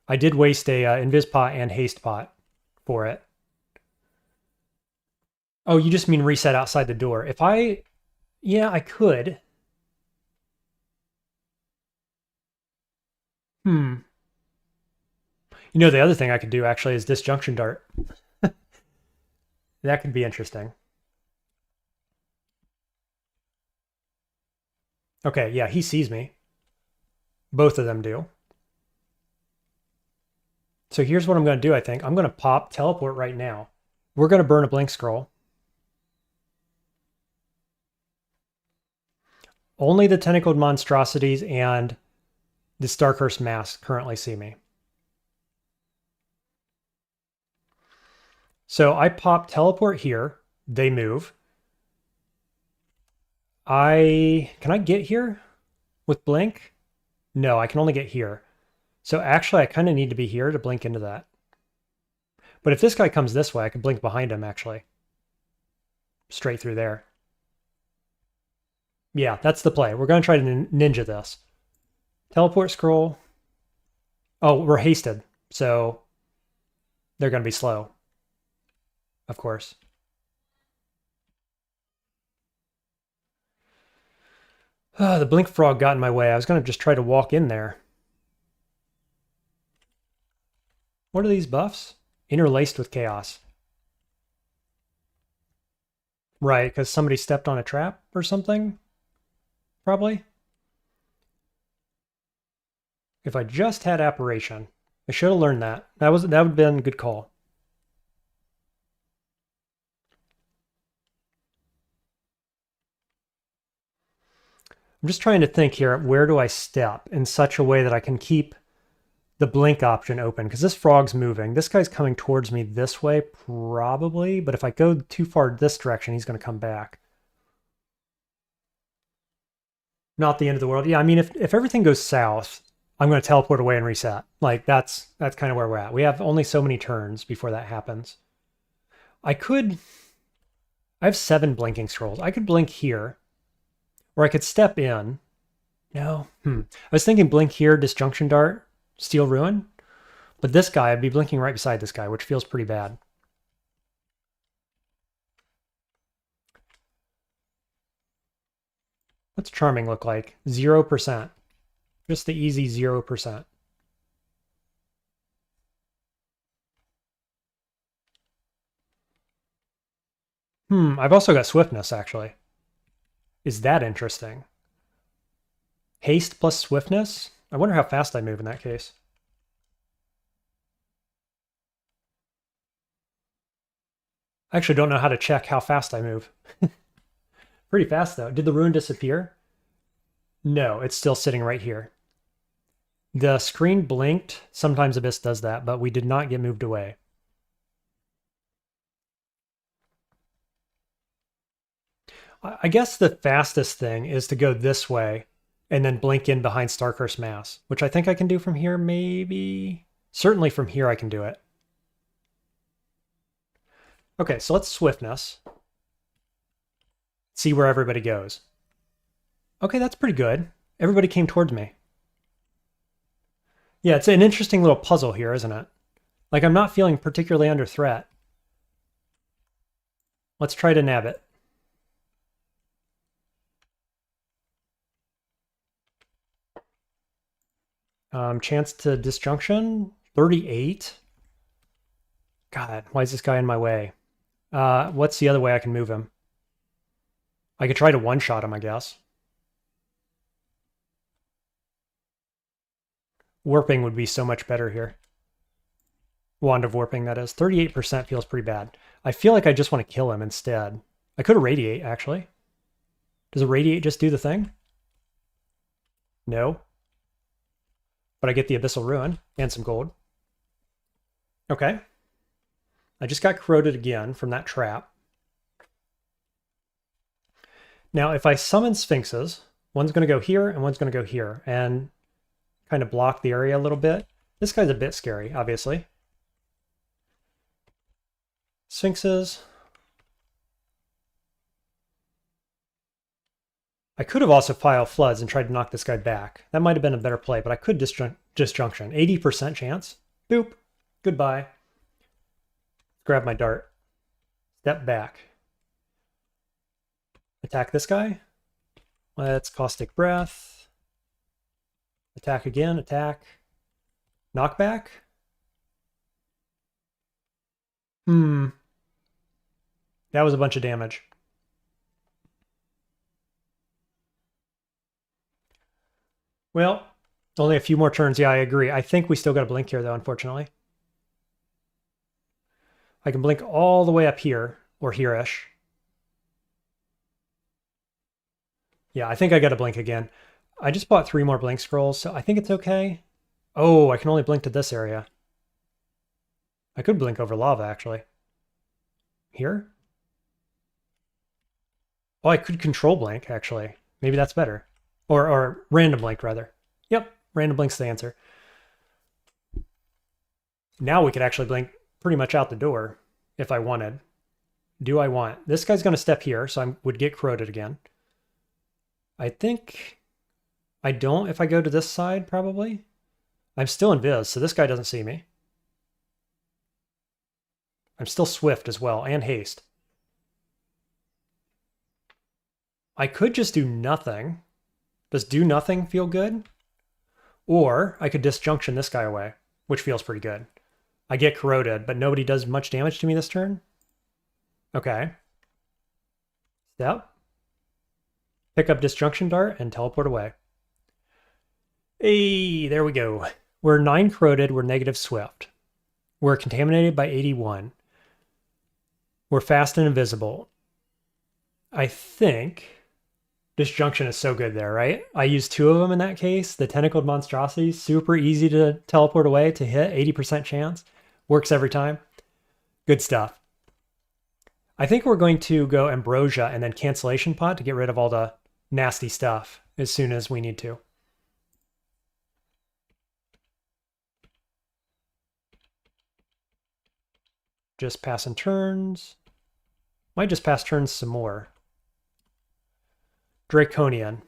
I did waste a Invis Pot and Haste Pot for it. Oh, you just mean reset outside the door. If I... Yeah, I could. You know, the other thing I could do actually is Disjunction Dart. That could be interesting. Okay, yeah, he sees me. Both of them do. So here's what I'm going to do, I think. I'm going to pop Teleport right now. We're going to burn a Blink Scroll. Only the Tentacled Monstrosities and the Starcurse Mask currently see me. So I pop Teleport here. They move. Can I get here with Blink? No, I can only get here. So actually, I kind of need to be here to blink into that. But if this guy comes this way, I can blink behind him, actually. Straight through there. Yeah, that's the play. We're going to try to ninja this. Teleport scroll. Oh, we're hasted, so they're going to be slow. Of course. The Blink Frog got in my way. I was going to just try to walk in there. What are these buffs? Interlaced with chaos. Right, because somebody stepped on a trap or something? Probably. If I just had Apparition, I should have learned that. That would have been a good call. I'm just trying to think here, where do I step in such a way that I can keep the blink option open? Because this frog's moving. This guy's coming towards me this way, probably. But if I go too far this direction, he's going to come back. Not the end of the world. Yeah, I mean, if everything goes south, I'm going to teleport away and reset. Like, that's kind of where we're at. We have only so many turns before that happens. I have 7 blinking scrolls. I could blink here. Or I could step in. No. I was thinking blink here, Disjunction Dart, Steel Ruin. But this guy, I'd be blinking right beside this guy, which feels pretty bad. What's Charming look like? 0%. Just the easy 0%. I've also got Swiftness, actually. Is that interesting? Haste plus Swiftness? I wonder how fast I move in that case. I actually don't know how to check how fast I move. Pretty fast, though. Did the rune disappear? No, it's still sitting right here. The screen blinked. Sometimes Abyss does that, but we did not get moved away. I guess the fastest thing is to go this way and then blink in behind Starcurse Mass, which I think I can do from here, maybe? Certainly from here I can do it. Okay, so let's Swiftness. See where everybody goes. Okay, that's pretty good. Everybody came towards me. Yeah, it's an interesting little puzzle here, isn't it? Like, I'm not feeling particularly under threat. Let's try to nab it. Chance to disjunction, 38. God, why is this guy in my way? What's the other way I can move him? I could try to one-shot him, I guess. Warping would be so much better here. Wand of Warping, that is. 38% feels pretty bad. I feel like I just want to kill him instead. I could irradiate, actually. Does irradiate just do the thing? No. But I get the Abyssal Ruin and some gold. Okay. I just got corroded again from that trap. Now, if I summon Sphinxes, one's going to go here and one's going to go here and kind of block the area a little bit. This guy's a bit scary, obviously. Sphinxes. I could have also filed Floods and tried to knock this guy back. That might have been a better play, but I could disjunction. 80% chance. Boop. Goodbye. Grab my dart. Step back. Attack this guy. Let's Caustic Breath. Attack again. Attack. Knockback. That was a bunch of damage. Well, only a few more turns. Yeah, I agree. I think we still got to blink here, though, unfortunately. I can blink all the way up here, or here-ish. Yeah, I think I got to blink again. I just bought 3 more blink scrolls, so I think it's okay. Oh, I can only blink to this area. I could blink over lava, actually. Here? Oh, I could control blink, actually. Maybe that's better. Or random blink, rather. Yep, random blink's the answer. Now we could actually blink pretty much out the door if I wanted. Do I want? This guy's going to step here, so I would get corroded again. I think I don't if I go to this side, probably. I'm still invis, so this guy doesn't see me. I'm still swift as well, and haste. I could just do nothing. Does do nothing feel good? Or I could disjunction this guy away, which feels pretty good. I get corroded, but nobody does much damage to me this turn. Okay. Step. Pick up disjunction dart and teleport away. Hey, there we go. We're 9 corroded, we're negative swift. We're contaminated by 81. We're fast and invisible. I think disjunction is so good there, right? I used 2 of them in that case. The tentacled monstrosity, super easy to teleport away to hit, 80% chance. Works every time. Good stuff. I think we're going to go Ambrosia and then Cancellation Pot to get rid of all the nasty stuff as soon as we need to. Just passing turns. Might just pass turns some more. Draconian.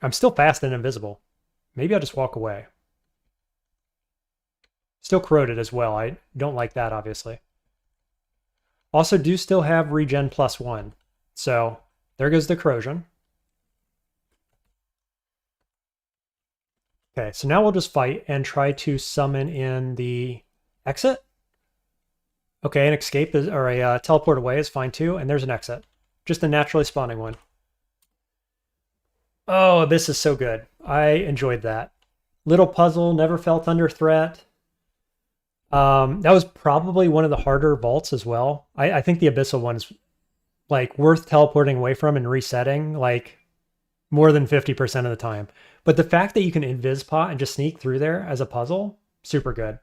I'm still fast and invisible. Maybe I'll just walk away. Still corroded as well. I don't like that, obviously. Also do still have regen +1. So there goes the corrosion. Okay, so now we'll just fight and try to summon in the exit. Okay, an escape is, or a teleport away is fine too, and there's an exit. Just a naturally spawning one. Oh, Abyss is so good. I enjoyed that. Little puzzle, never felt under threat. That was probably one of the harder vaults as well. I think the Abyssal one is like worth teleporting away from and resetting like more than 50% of the time. But the fact that you can invis pot and just sneak through there as a puzzle, super good.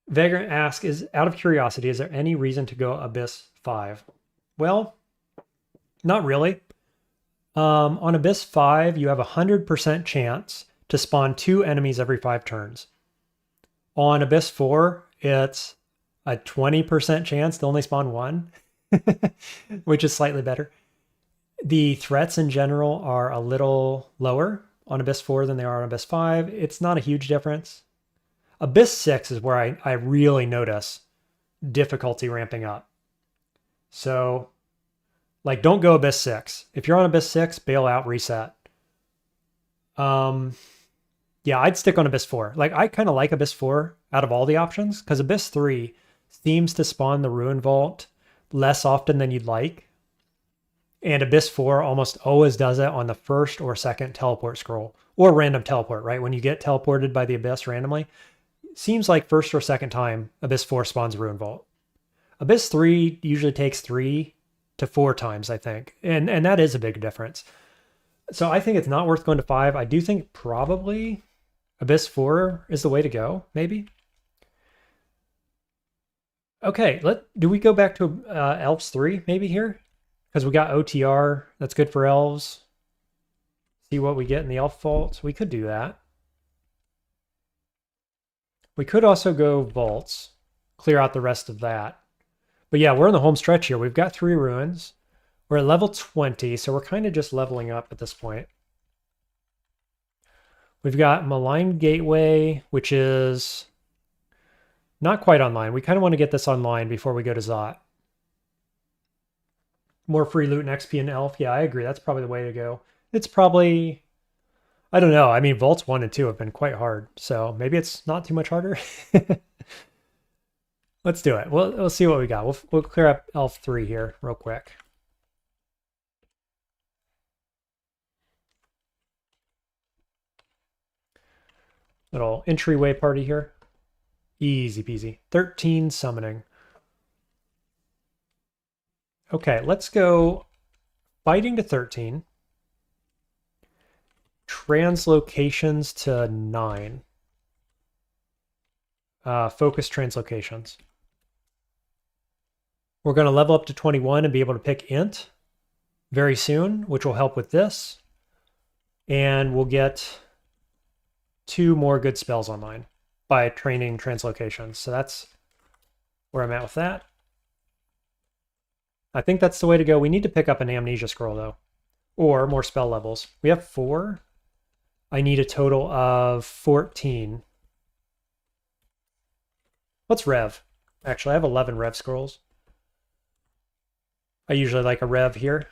Vagrant asks, is out of curiosity, is there any reason to go Abyss 5? Well, not really. On Abyss 5, you have a 100% chance to spawn 2 enemies every 5 turns. On Abyss 4, it's a 20% chance to only spawn 1, which is slightly better. The threats in general are a little lower, on Abyss 4 than they are on Abyss 5. It's not a huge difference. Abyss 6 is where I really notice difficulty ramping up. So, like, don't go Abyss 6. If you're on Abyss 6, bail out, reset. Yeah, I'd stick on Abyss 4. Like, I kind of like Abyss 4 out of all the options, because Abyss 3 seems to spawn the Ruin Vault less often than you'd like. And Abyss 4 almost always does it on the first or second teleport scroll, or random teleport, right? When you get teleported by the Abyss randomly, seems like first or second time Abyss 4 spawns Ruin Vault. Abyss 3 usually takes 3 to 4 times, I think. And that is a big difference. So I think it's not worth going to 5. I do think probably Abyss 4 is the way to go, maybe. Okay, do we go back to Elves 3 maybe here? Because we got OTR, that's good for Elves. See what we get in the Elf Vaults. We could do that. We could also go Vaults, clear out the rest of that. But yeah, we're in the home stretch here. We've got 3 ruins. We're at level 20, so we're kind of just leveling up at this point. We've got Malign Gateway, which is not quite online. We kind of want to get this online before we go to Zot. More free loot and XP and Elf. Yeah, I agree. That's probably the way to go. It's probably, I don't know. I mean, Vaults 1 and 2 have been quite hard, so maybe it's not too much harder. Let's do it. We'll see what we got. We'll clear up Elf 3 here real quick. Little entryway party here. Easy peasy. 13 summoning. Okay, let's go fighting to 13. Translocations to 9. Focus translocations. We're going to level up to 21 and be able to pick Int very soon, which will help with this. And we'll get 2 more good spells online by training translocations. So that's where I'm at with that. I think that's the way to go. We need to pick up an Amnesia Scroll, though, or more spell levels. We have 4. I need a total of 14. What's Rev? Actually, I have 11 Rev Scrolls. I usually like a Rev here.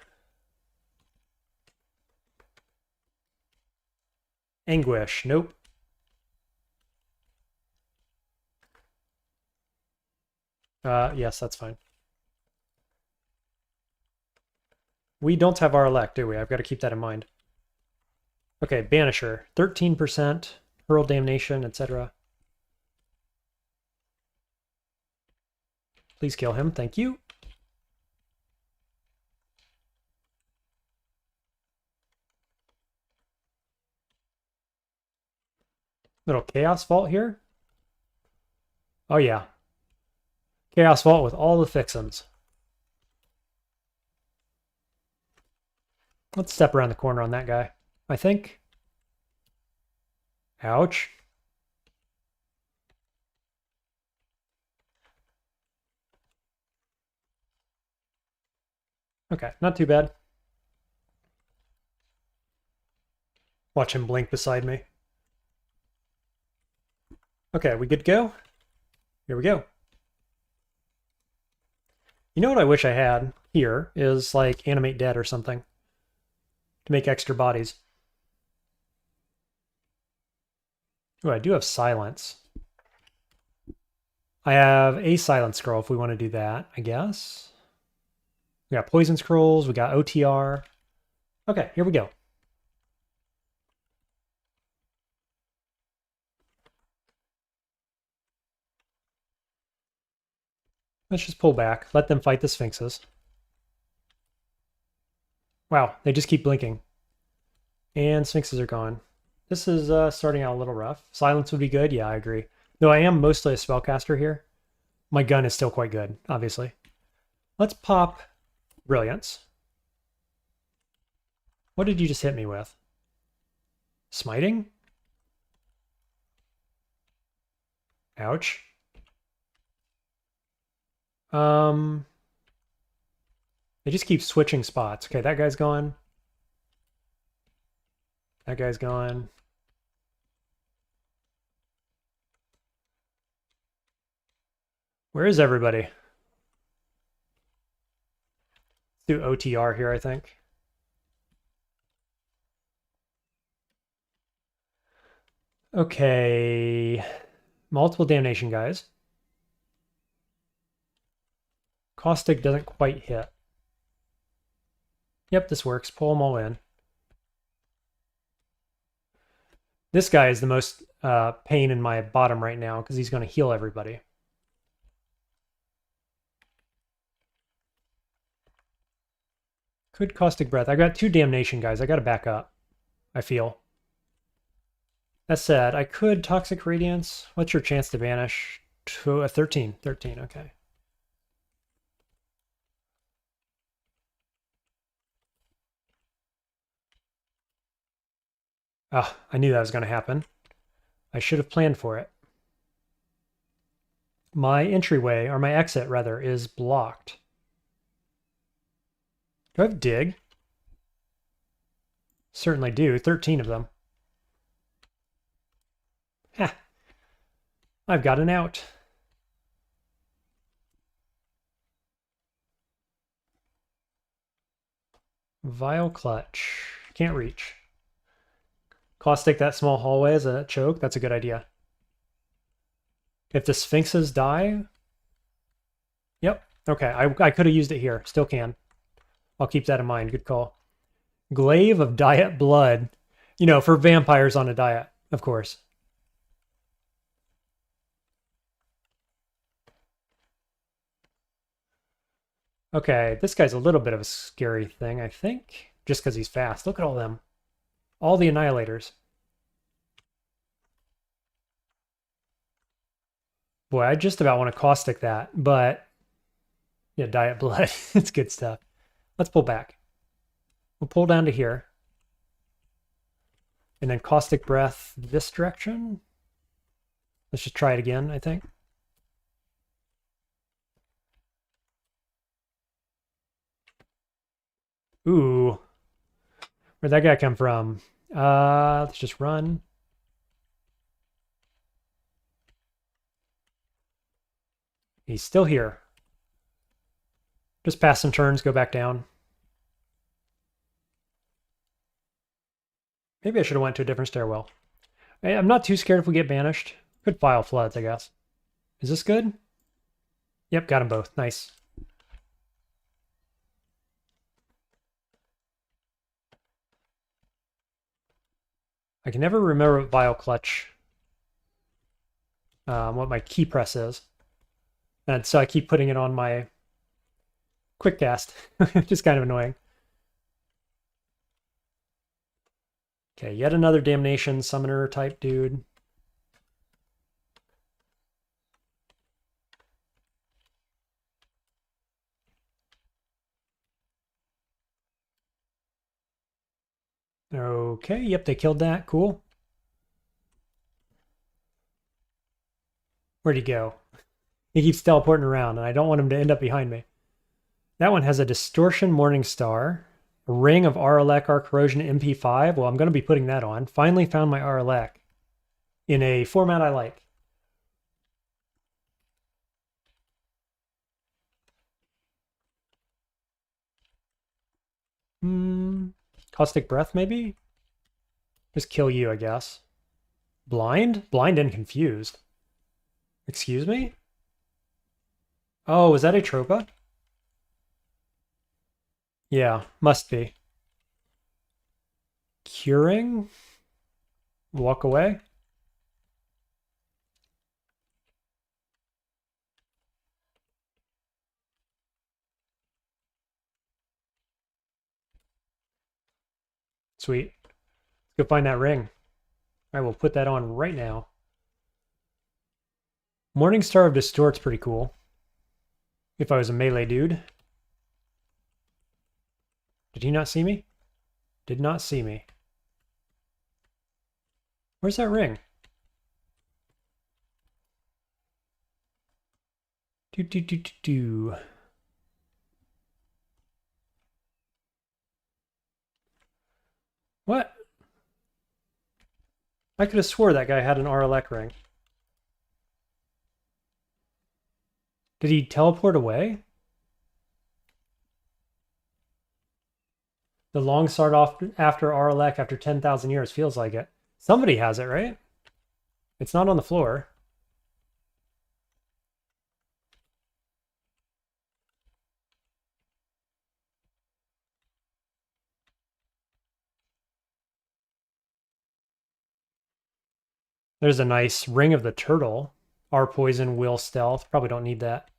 Anguish, nope. Yes, that's fine. We don't have our elect, do we? I've got to keep that in mind. Okay, Banisher, 13%, Hurl Damnation, etc. Please kill him, thank you. Little Chaos Vault here. Oh yeah. Chaos Vault with all the fixins. Let's step around the corner on that guy, I think. Ouch. Okay, not too bad. Watch him blink beside me. Okay, we good to go? Here we go. You know what I wish I had here is like Animate Dead or something to make extra bodies. Oh, I do have Silence. I have a Silence Scroll if we want to do that, I guess. We got Poison Scrolls, we got OTR. Okay, here we go. Let's just pull back. Let them fight the Sphinxes. Wow, they just keep blinking. And Sphinxes are gone. This is starting out a little rough. Silence would be good. Yeah, I agree. Though I am mostly a spellcaster here. My gun is still quite good, obviously. Let's pop Brilliance. What did you just hit me with? Smiting? Ouch. They just keep switching spots. Okay, that guy's gone. That guy's gone. Where is everybody? Let's do OTR here, I think. Okay. Multiple damnation guys. Caustic doesn't quite hit. Yep, this works. Pull them all in. This guy is the most pain in my bottom right now because he's going to heal everybody. Could Caustic Breath. I got 2 damnation guys. I got to back up, I feel. That said, I could Toxic Radiance. What's your chance to banish? 13. 13, okay. Ah, I knew that was going to happen. I should have planned for it. My entryway, or my exit rather, is blocked. Do I have dig? Certainly do. 13 of them. Ha! I've got an out. Vile Clutch. Can't reach. Caustic that small hallway as a choke. That's a good idea. If the Sphinxes die... Yep. Okay, I could have used it here. Still can. I'll keep that in mind. Good call. Glaive of Diet Blood. You know, for vampires on a diet, of course. Okay, this guy's a little bit of a scary thing, I think. Just because he's fast. Look at all them. All the Annihilators. Boy, I just about want to Caustic that, but... Yeah, Diet Blood. It's good stuff. Let's pull back. We'll pull down to here. And then Caustic Breath this direction. Let's just try it again, I think. Ooh. Where'd that guy come from? Let's just run. He's still here. Just pass some turns, go back down. Maybe I should have went to a different stairwell. I'm not too scared if we get banished. Could file floods, I guess. Is this good? Yep, got them both. Nice. I can never remember what Vile Clutch, what my key press is. And so I keep putting it on my quick cast, which is kind of annoying. Okay, yet another damnation summoner type dude. Okay, yep, they killed that. Cool. Where'd he go? He keeps teleporting around, and I don't want him to end up behind me. That one has a Distortion Morning Star, a Ring of Aralek Arc Corrosion MP5. Well, I'm going to be putting that on. Finally found my Aralek in a format I like. Caustic Breath, maybe? Just kill you, I guess. Blind? Blind and Confused. Excuse me? Oh, is that a Tropa? Yeah, must be. Curing? Walk away? Sweet. Let's go find that ring. I will put that on right now. Morning Star of Distort's pretty cool. If I was a melee dude. Did he not see me? Did not see me. Where's that ring? Do. What? I could have swore that guy had an Aralek ring. Did he teleport away? The long start off after Aralek after 10,000 years feels like it. Somebody has it, right? It's not on the floor. There's a nice Ring of the Turtle. Our poison will stealth. Probably don't need that.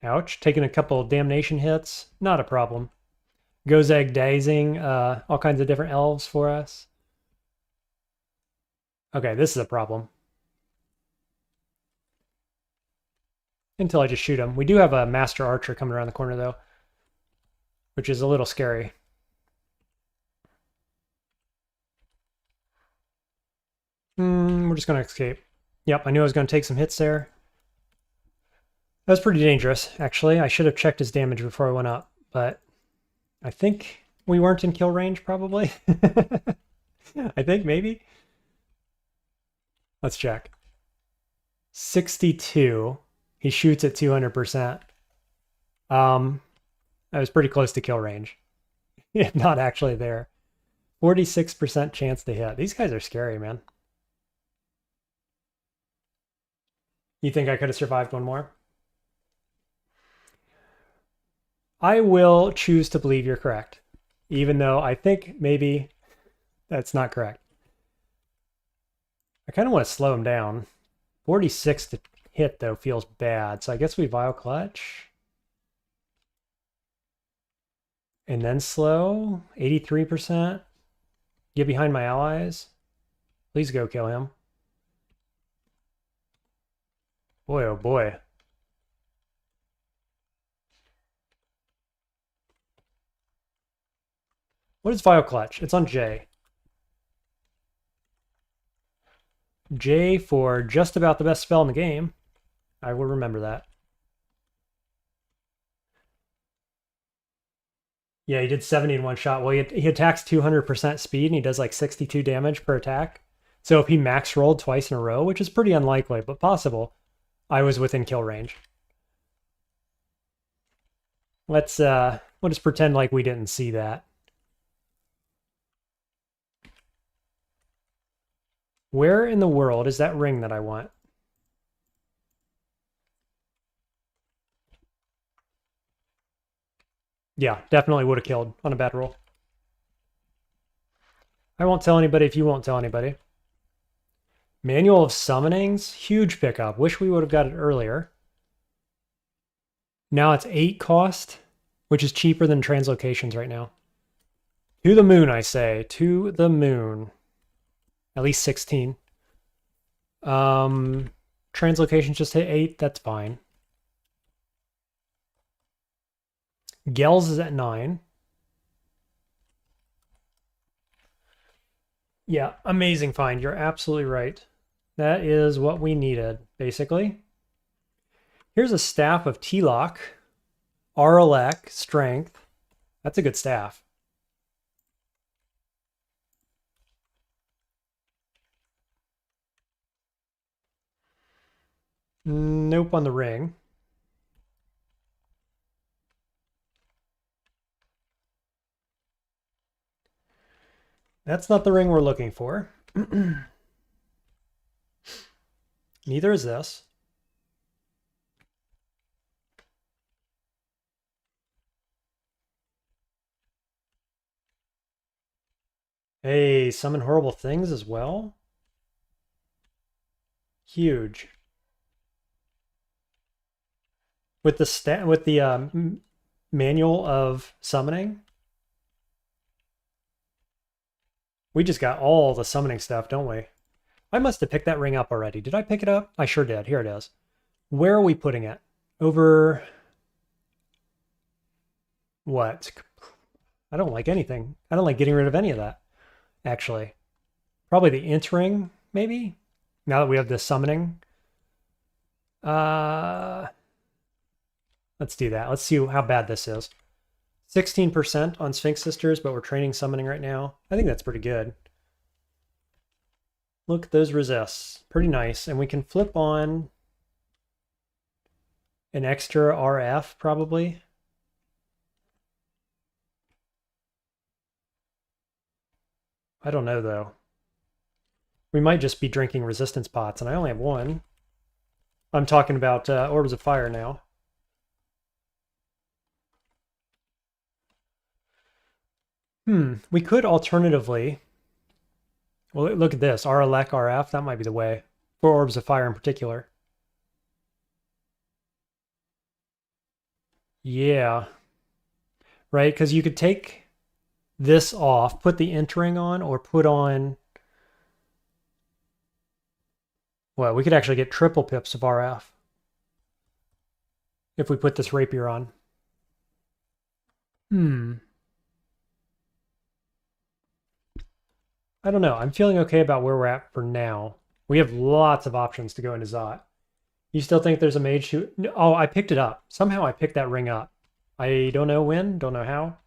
Ouch. Taking a couple of damnation hits. Not a problem. Gozag dazing all kinds of different elves for us. Okay, this is a problem. Until I just shoot him. We do have a Master Archer coming around the corner, though, which is a little scary. We're just going to escape. Yep, I knew I was going to take some hits there. That was pretty dangerous, actually. I should have checked his damage before I went up, but I think we weren't in kill range, probably. I think, maybe. Let's check. 62. He shoots at 200%. I was pretty close to kill range. Not actually there. 46% chance to hit. These guys are scary, man. You think I could have survived one more? I will choose to believe you're correct, even though I think maybe that's not correct. I kind of want to slow him down. 46 to hit, though, feels bad, so I guess we Vile Clutch. And then slow. 83%. Get behind my allies. Please go kill him. Boy, oh boy. What is Vile Clutch? It's on J. J for just about the best spell in the game. I will remember that. Yeah, he did 70 in one shot. Well, he attacks 200% speed, and he does like 62 damage per attack. So if he max rolled twice in a row, which is pretty unlikely, but possible, I was within kill range. We'll just pretend like we didn't see that. Where in the world is that ring that I want? Yeah, definitely would have killed on a bad roll. I won't tell anybody if you won't tell anybody. Manual of Summonings, huge pickup. Wish we would have got it earlier. Now it's 8 cost, which is cheaper than translocations right now. To the moon, I say. To the moon. At least 16. Translocations just hit 8. That's fine. Gels is at 9. Yeah, amazing find. You're absolutely right. That is what we needed, basically. Here's a Staff of T-Lock. Aralek, Strength. That's a good staff. Nope on the ring. That's not the ring we're looking for. Neither is this. Hey, summon horrible things as well? Huge. With the manual of summoning, we just got all the summoning stuff, don't we? I must have picked that ring up already. Did I pick it up? I sure did. Here it is. Where are we putting it? Over what? I don't like anything. I don't like getting rid of any of that, actually. Probably the entering, maybe? Now that we have the summoning. Let's Let's do that. Let's see how bad this is. 16% on Sphinx Sisters, but we're training summoning right now. I think that's pretty good. Look at those resists. Pretty nice. And we can flip on an extra RF, probably. I don't know, though. We might just be drinking resistance pots, and I only have one. I'm talking about Orbs of Fire now. We could alternatively... Well, look at this. RLEC, RF, that might be the way. For Orbs of Fire in particular. Yeah. Right, because you could take this off, put the entering on, or put on... Well, we could actually get triple pips of RF. If we put this rapier on. I don't know. I'm feeling okay about where we're at for now. We have lots of options to go into Zot. You still think there's a mage who... Oh, I picked it up. Somehow I picked that ring up. I don't know when, don't know how,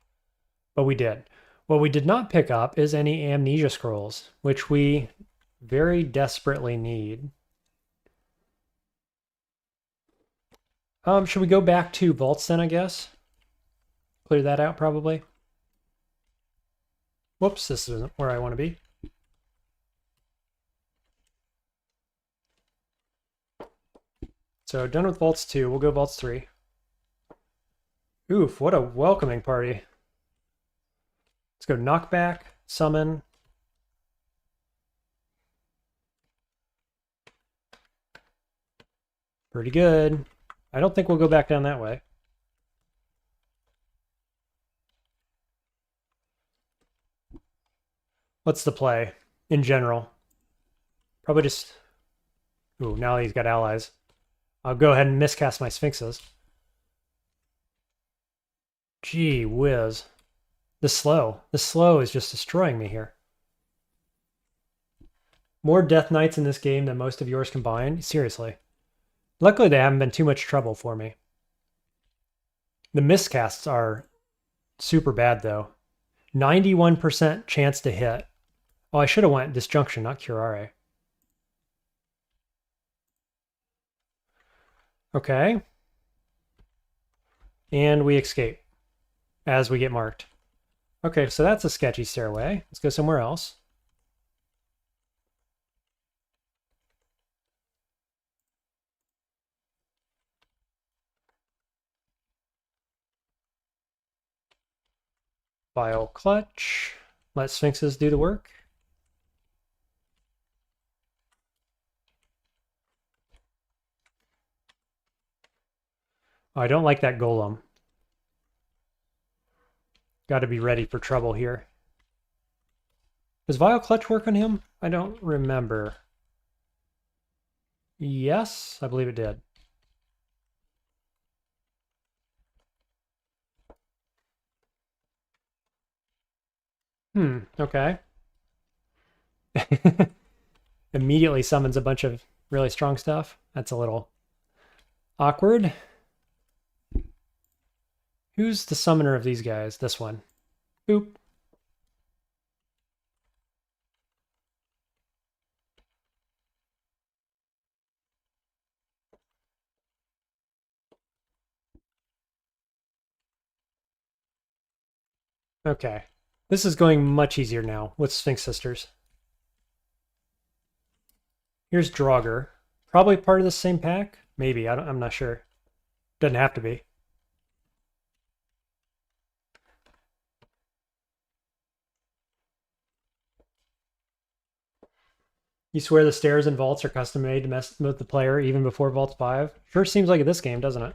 but we did. What we did not pick up is any amnesia scrolls, which we very desperately need. Should we go back to vaults then, I guess? Clear that out, probably. Whoops, this isn't where I want to be. So done with vaults 2, we'll go vaults 3. Oof, what a welcoming party. Let's go knockback, summon. Pretty good. I don't think we'll go back down that way. What's the play in general? Probably just... Ooh, now he's got allies. I'll go ahead and miscast my Sphinxes. Gee whiz. The slow is just destroying me here. More Death Knights in this game than most of yours combined? Seriously. Luckily they haven't been too much trouble for me. The miscasts are super bad though. 91% chance to hit. Oh, I should have went Disjunction, not Curare. Okay. And we escape as we get marked. Okay, so that's a sketchy stairway. Let's go somewhere else. Vile Clutch. Let Sphinxes do the work. Oh, I don't like that golem. Got to be ready for trouble here. Does Vile Clutch work on him? I don't remember. Yes, I believe it did. Okay. Immediately summons a bunch of really strong stuff. That's a little awkward. Who's the summoner of these guys? This one. Boop. Okay. This is going much easier now with Sphinx Sisters. Here's Draugr. Probably part of the same pack? Maybe. I'm not sure. Doesn't have to be. You swear the stairs and vaults are custom made to mess with the player even before Vault 5? Sure seems like it this game, doesn't it?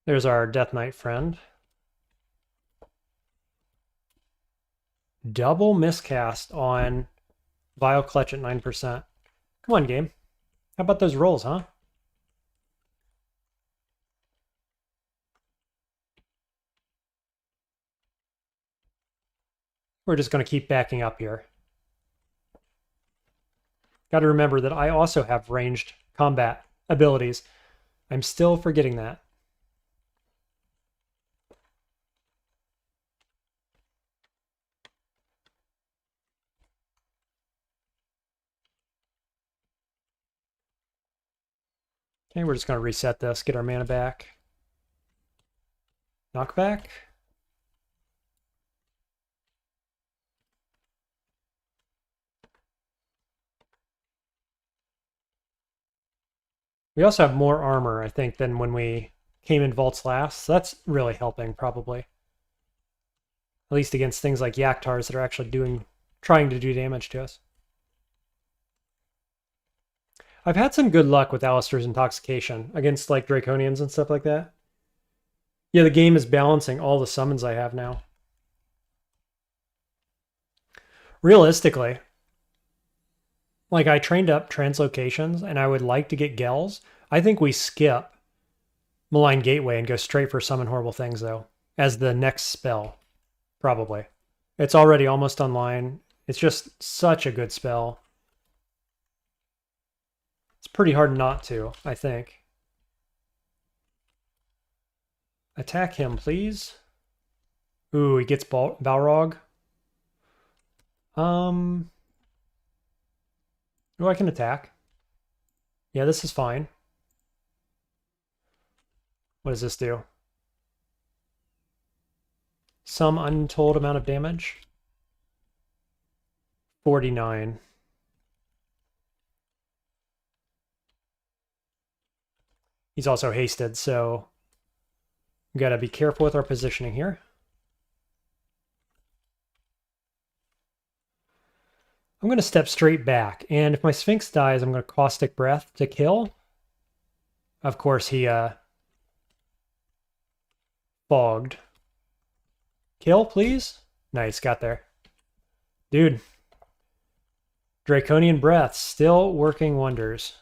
There's our Death Knight friend. Double miscast on Vile Clutch at 9%. Come on, game. How about those rolls, huh? We're just going to keep backing up here. Got to remember that I also have ranged combat abilities. I'm still forgetting that. Okay, we're just going to reset this, get our mana back. Knockback. We also have more armor, I think, than when we came in vaults last. So that's really helping, probably. At least against things like Yaktars that are actually trying to do damage to us. I've had some good luck with Alistair's Intoxication against like Draconians and stuff like that. Yeah, the game is balancing all the summons I have now. Realistically, like I trained up translocations and I would like to get Gels. I think we skip Malign Gateway and go straight for Summon Horrible Things though, as the next spell, probably. It's already almost online. It's just such a good spell. It's pretty hard not to, I think. Attack him, please. Ooh, he gets Balrog. Oh, I can attack. Yeah, this is fine. What does this do? Some untold amount of damage. 49. He's also hasted, so we gotta be careful with our positioning here. I'm gonna step straight back, and if my Sphinx dies, I'm gonna Caustic Breath to kill. Of course, he fogged. Kill, please. Nice, got there. Dude. Draconian Breath, still working wonders.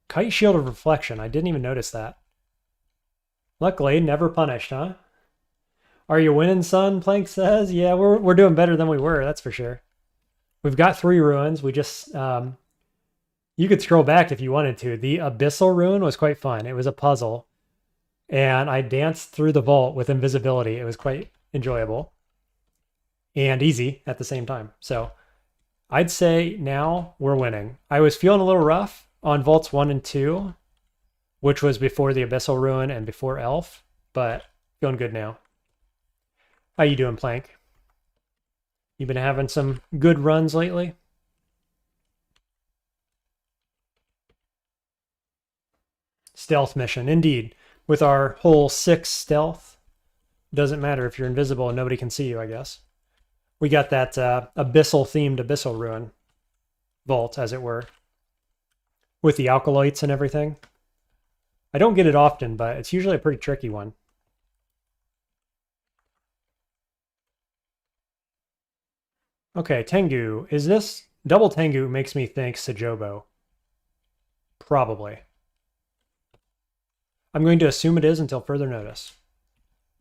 Kite Shield of Reflection, I didn't even notice that. Luckily, never punished, huh? Are you winning, son? Plank says. Yeah, we're doing better than we were, that's for sure. We've got 3 ruins. We just... you could scroll back if you wanted to. The Abyssal Ruin was quite fun. It was a puzzle. And I danced through the vault with invisibility. It was quite enjoyable. And easy at the same time. So I'd say now we're winning. I was feeling a little rough on Vaults 1 and 2, which was before the Abyssal Ruin and before Elf, but feeling good now. How you doing, Plank? You been having some good runs lately? Stealth mission, indeed. With our whole 6 stealth, doesn't matter if you're invisible and nobody can see you, I guess. We got that abyssal-themed Abyssal Ruin vault, as it were, with the alkaloids and everything. I don't get it often, but it's usually a pretty tricky one. Okay, Tengu. Is this... Double Tengu makes me think Sajobo. Probably. I'm going to assume it is until further notice.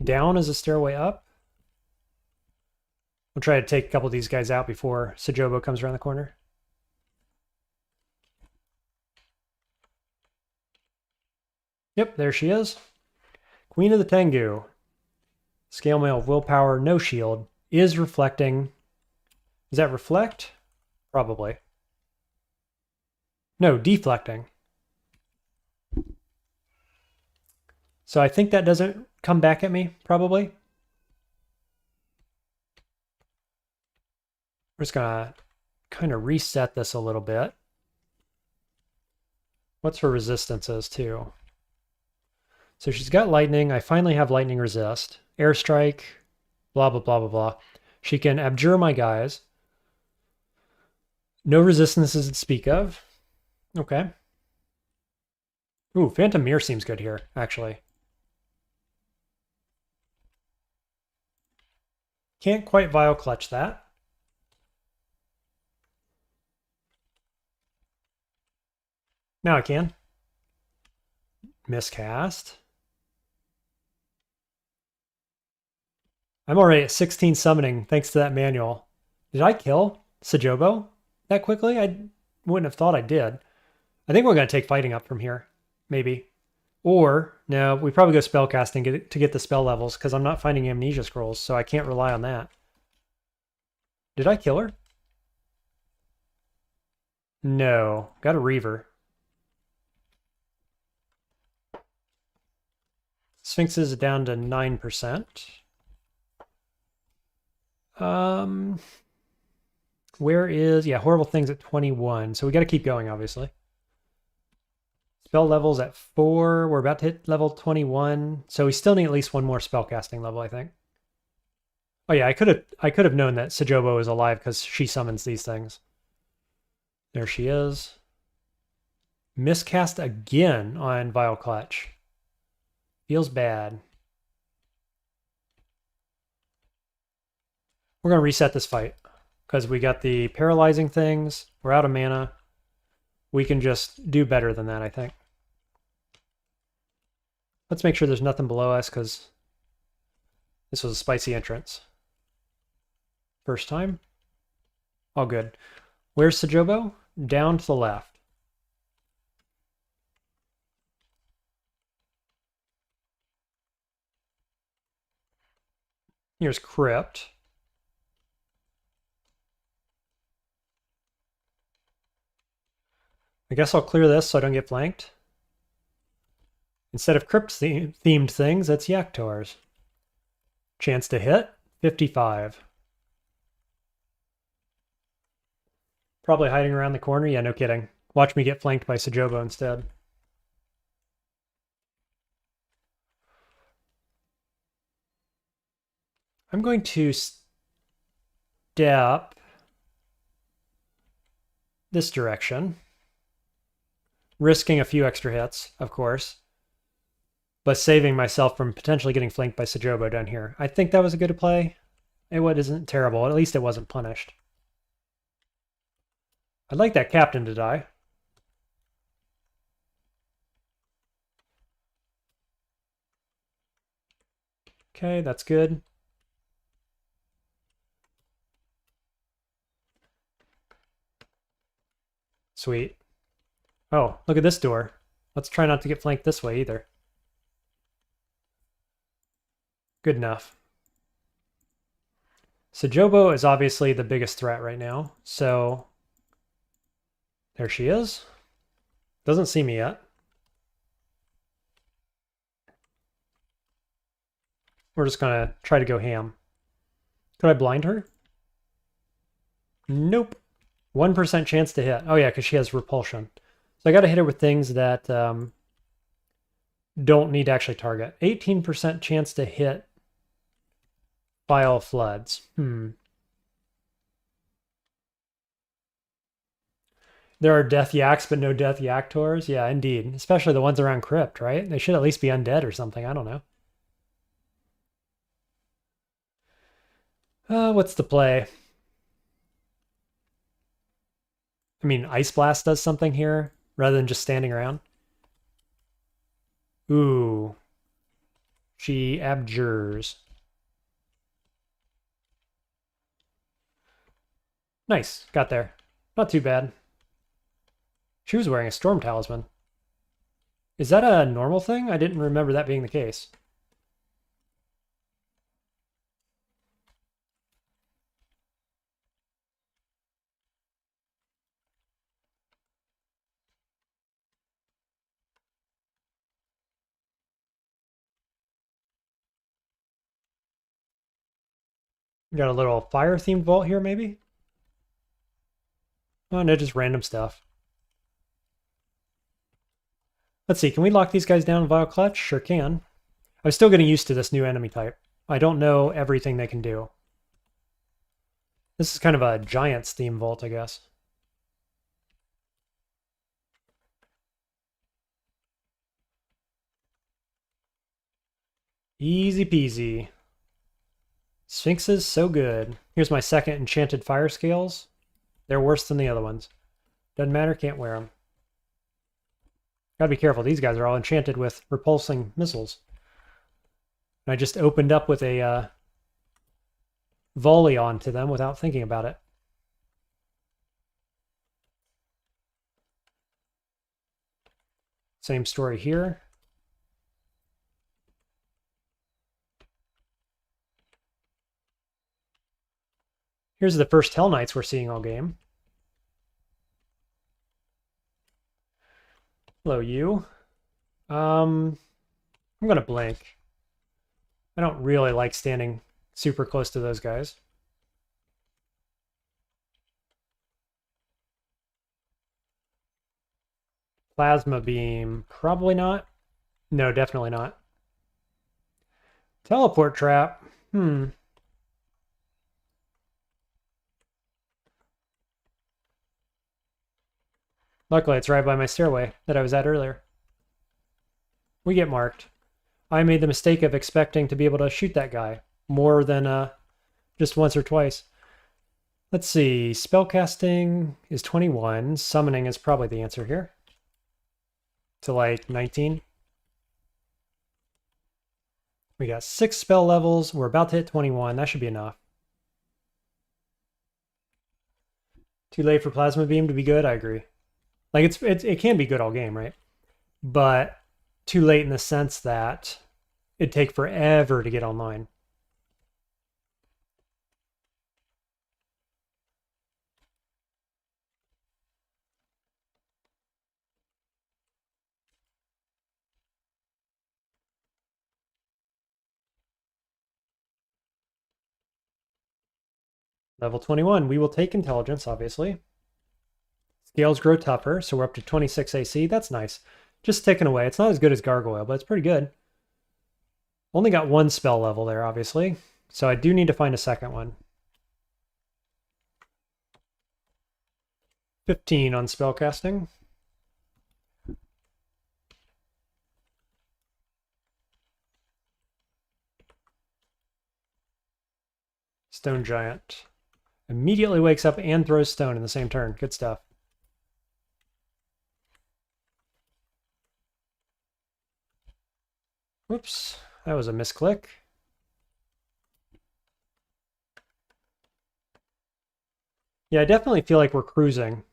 Down is a stairway up. We'll try to take a couple of these guys out before Sajobo comes around the corner. Yep, there she is. Queen of the Tengu. Scale mail of willpower, no shield. Is reflecting. Does that reflect? Probably. No, deflecting. So I think that doesn't come back at me, probably. We're just gonna kind of reset this a little bit. What's her resistances too? So she's got lightning. I finally have lightning resist. Airstrike, blah, blah, blah, blah, blah. She can abjure my guys. No resistances to speak of. Okay. Ooh, Phantom Mirror seems good here, actually. Can't quite Vile Clutch that. Now I can. Miscast. I'm already at 16 summoning thanks to that manual. Did I kill Sajobo? that quickly? I wouldn't have thought I did. I think we're going to take fighting up from here. Maybe. Or, no, we probably go spellcasting to get the spell levels, because I'm not finding amnesia scrolls, so I can't rely on that. Did I kill her? No. Got a Reaver. Sphinx is down to 9%. Where is... Yeah, horrible things at 21. So we got to keep going, obviously. Spell levels at 4. We're about to hit level 21. So we still need at least one more spellcasting level, I think. Oh yeah, I could have known that Sajobo is alive because she summons these things. There she is. Miscast again on Vile Clutch. Feels bad. We're going to reset this fight because we got the paralyzing things. We're out of mana. We can just do better than that, I think. Let's make sure there's nothing below us because this was a spicy entrance. First time. All good. Where's Sajobo? Down to the left. Here's Crypt. I guess I'll clear this so I don't get flanked. Instead of Crypt-themed things, it's Yaktars. Chance to hit, 55. Probably hiding around the corner. Yeah, no kidding. Watch me get flanked by Sajobo instead. I'm going to step this direction. Risking a few extra hits, of course. But saving myself from potentially getting flanked by Sajobo down here. I think that was a good play. It isn't terrible. At least it wasn't punished. I'd like that captain to die. Okay, that's good. Sweet. Oh, look at this door. Let's try not to get flanked this way either. Good enough. Sajobo is obviously the biggest threat right now, so there she is. Doesn't see me yet. We're just gonna try to go ham. Could I blind her? Nope. 1% chance to hit. Oh yeah, because she has repulsion. So I gotta hit her with things that don't need to actually target. 18% chance to hit Vile Floods. There are death yaks, but no death yaktors. Yeah, indeed. Especially the ones around Crypt, right? They should at least be undead or something. I don't know. What's the play? I mean, Ice Blast does something here rather than just standing around. Ooh. She abjures. Nice. Got there. Not too bad. She was wearing a Storm Talisman. Is that a normal thing? I didn't remember that being the case. Got a little fire-themed vault here, maybe? Oh, no, just random stuff. Let's see, can we lock these guys down in Vile Clutch? Sure can. I'm still getting used to this new enemy type. I don't know everything they can do. This is kind of a Giants theme vault, I guess. Easy peasy. Sphinxes, so good. Here's my second enchanted fire scales. They're worse than the other ones. Doesn't matter, can't wear them. Gotta be careful, these guys are all enchanted with repulsing missiles. And I just opened up with a volley onto them without thinking about it. Same story here. Here's the first Hell Knights we're seeing all game. Hello, you. I'm gonna blink. I don't really like standing super close to those guys. Plasma beam, probably not. No, definitely not. Teleport trap. Luckily, it's right by my stairway that I was at earlier. We get marked. I made the mistake of expecting to be able to shoot that guy more than just once or twice. Let's see. Spellcasting is 21. Summoning is probably the answer here. To like 19. We got 6 spell levels. We're about to hit 21. That should be enough. Too late for Plasma Beam to be good? I agree. Like, it can be good all game, right? But too late in the sense that it'd take forever to get online. Level 21, we will take intelligence, obviously. Scales grow tougher, so we're up to 26 AC. That's nice. Just ticking away. It's not as good as Gargoyle, but it's pretty good. Only got 1 spell level there, obviously. So I do need to find a second one. 15 on spellcasting. Stone Giant. Immediately wakes up and throws stone in the same turn. Good stuff. Whoops, that was a misclick. Yeah, I definitely feel like we're cruising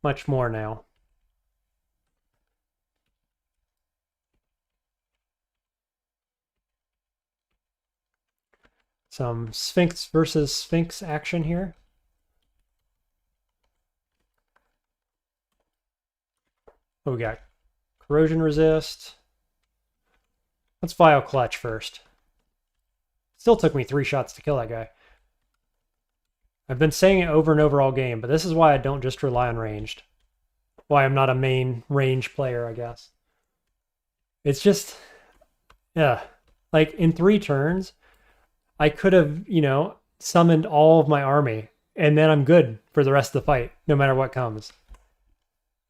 much more now. Some Sphinx versus Sphinx action here. Oh, we got corrosion resist. Let's Vile Clutch first. Still took me 3 shots to kill that guy. I've been saying it over and over all game, but this is why I don't just rely on ranged. Why I'm not a main range player, I guess. It's just, yeah. Like, in 3 turns, I could have, summoned all of my army, and then I'm good for the rest of the fight, no matter what comes.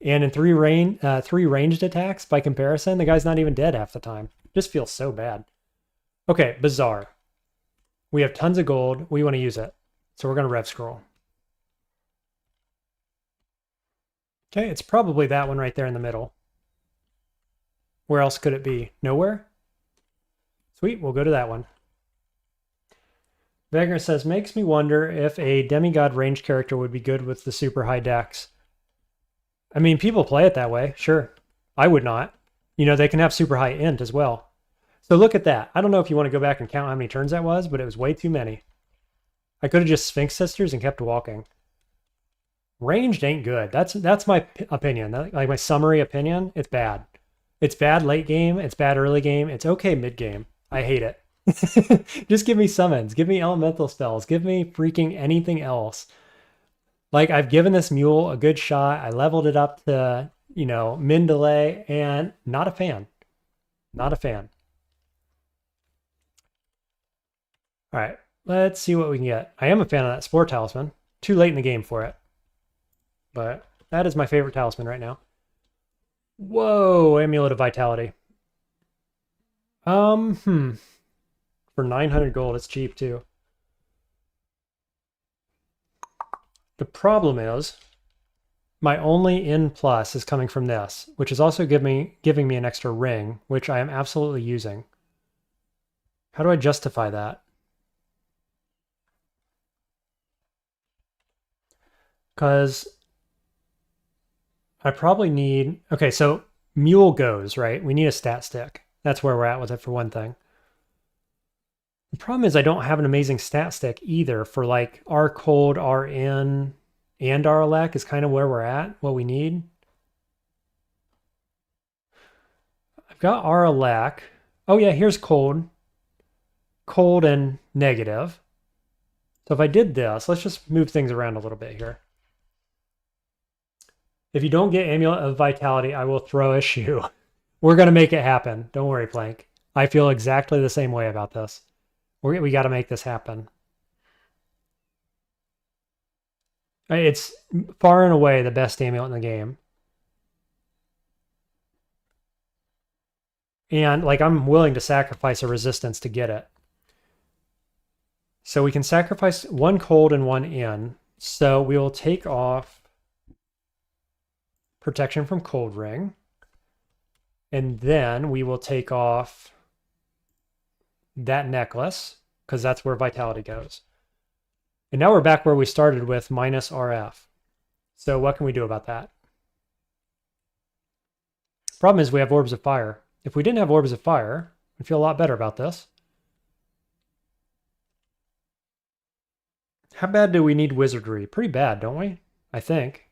And in 3 ranged attacks, by comparison, the guy's not even dead half the time. Just feels so bad. Okay, Bazaar. We have tons of gold. We want to use it. So we're going to rev scroll. Okay, it's probably that one right there in the middle. Where else could it be? Nowhere? Sweet, we'll go to that one. Vagner says, makes me wonder if a demigod range character would be good with the super high dex. I mean, people play it that way, sure. I would not. They can have super high int as well. So look at that. I don't know if you want to go back and count how many turns that was, but it was way too many. I could have just Sphinx Sisters and kept walking. Ranged ain't good. That's my opinion. Like my summary opinion, it's bad. It's bad late game. It's bad early game. It's okay mid game. I hate it. Just give me summons. Give me elemental spells. Give me freaking anything else. Like, I've given this mule a good shot. I leveled it up to, min delay, and not a fan. Not a fan. All right, let's see what we can get. I am a fan of that Spore Talisman. Too late in the game for it. But that is my favorite talisman right now. Whoa, Amulet of Vitality. For 900 gold, it's cheap too. The problem is, my only in plus is coming from this, which is also giving me an extra ring, which I am absolutely using. How do I justify that? Because I probably need... Okay, so Mule goes, right? We need a stat stick. That's where we're at with it for one thing. The problem is I don't have an amazing stat stick either for like R cold, RN, and R elect is kind of where we're at, what we need. I've got R elect. Oh yeah, here's cold. Cold and negative. So if I did this, let's just move things around a little bit here. If you don't get Amulet of Vitality, I will throw a shoe. We're going to make it happen. Don't worry, Plank. I feel exactly the same way about this. We got to make this happen. It's far and away the best amulet in the game. And like I'm willing to sacrifice a resistance to get it. So we can sacrifice one cold and one in. So we will take off protection from cold ring. And then we will take off that necklace because that's where vitality goes. And now we're back where we started with minus RF. So what can we do about that? Problem is we have orbs of fire. If we didn't have orbs of fire, I'd feel a lot better about this. How bad do we need wizardry? Pretty bad, don't we? I think.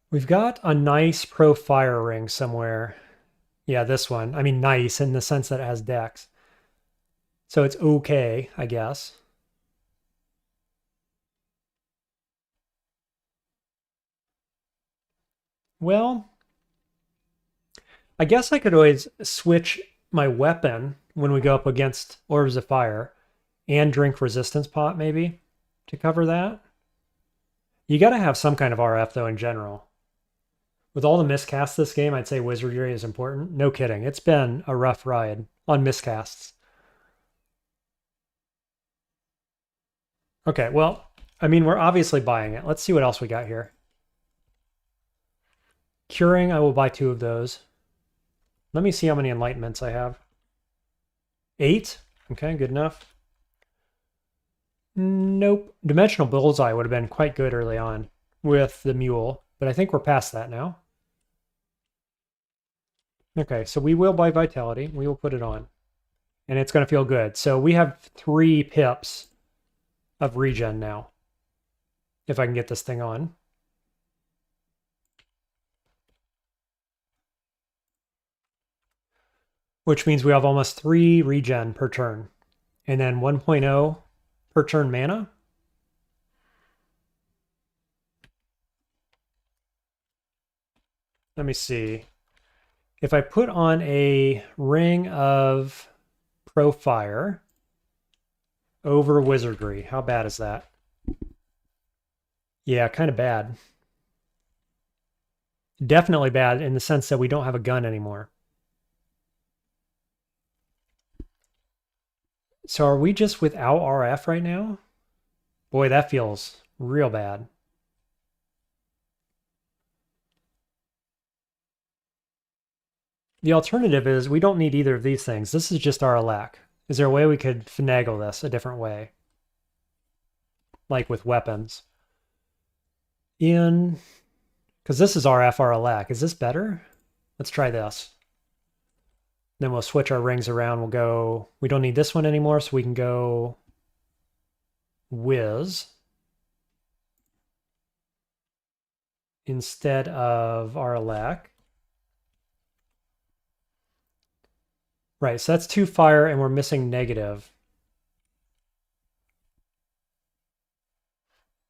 We've got a nice pro fire ring somewhere. Yeah, this one. I mean, nice in the sense that it has dex. So it's okay, I guess. Well, I guess I could always switch my weapon when we go up against orbs of fire and drink resistance pot maybe to cover that. You got to have some kind of RF though in general. With all the miscasts this game, I'd say wizardry is important. No kidding. It's been a rough ride on miscasts. Okay, well, I mean, we're obviously buying it. Let's see what else we got here. Curing, I will buy 2 of those. Let me see how many enlightenments I have. 8? Okay, good enough. Nope. Dimensional Bullseye would have been quite good early on with the mule, but I think we're past that now. Okay, so we will buy Vitality. We will put it on. And it's going to feel good. So we have 3 pips of regen now. If I can get this thing on. Which means we have almost 3 regen per turn. And then 1.0 per turn mana. Let me see. If I put on a ring of pro fire over wizardry, how bad is that? Yeah, kind of bad. Definitely bad in the sense that we don't have a gun anymore. So are we just without RF right now? Boy, that feels real bad. The alternative is we don't need either of these things. This is just our lack. Is there a way we could finagle this a different way? Like with weapons. Because this is RF, our lack. Is this better? Let's try this. Then we'll switch our rings around. We'll go, we don't need this one anymore, so we can go Wiz instead of Aralak. Right, so that's 2 fire and we're missing negative.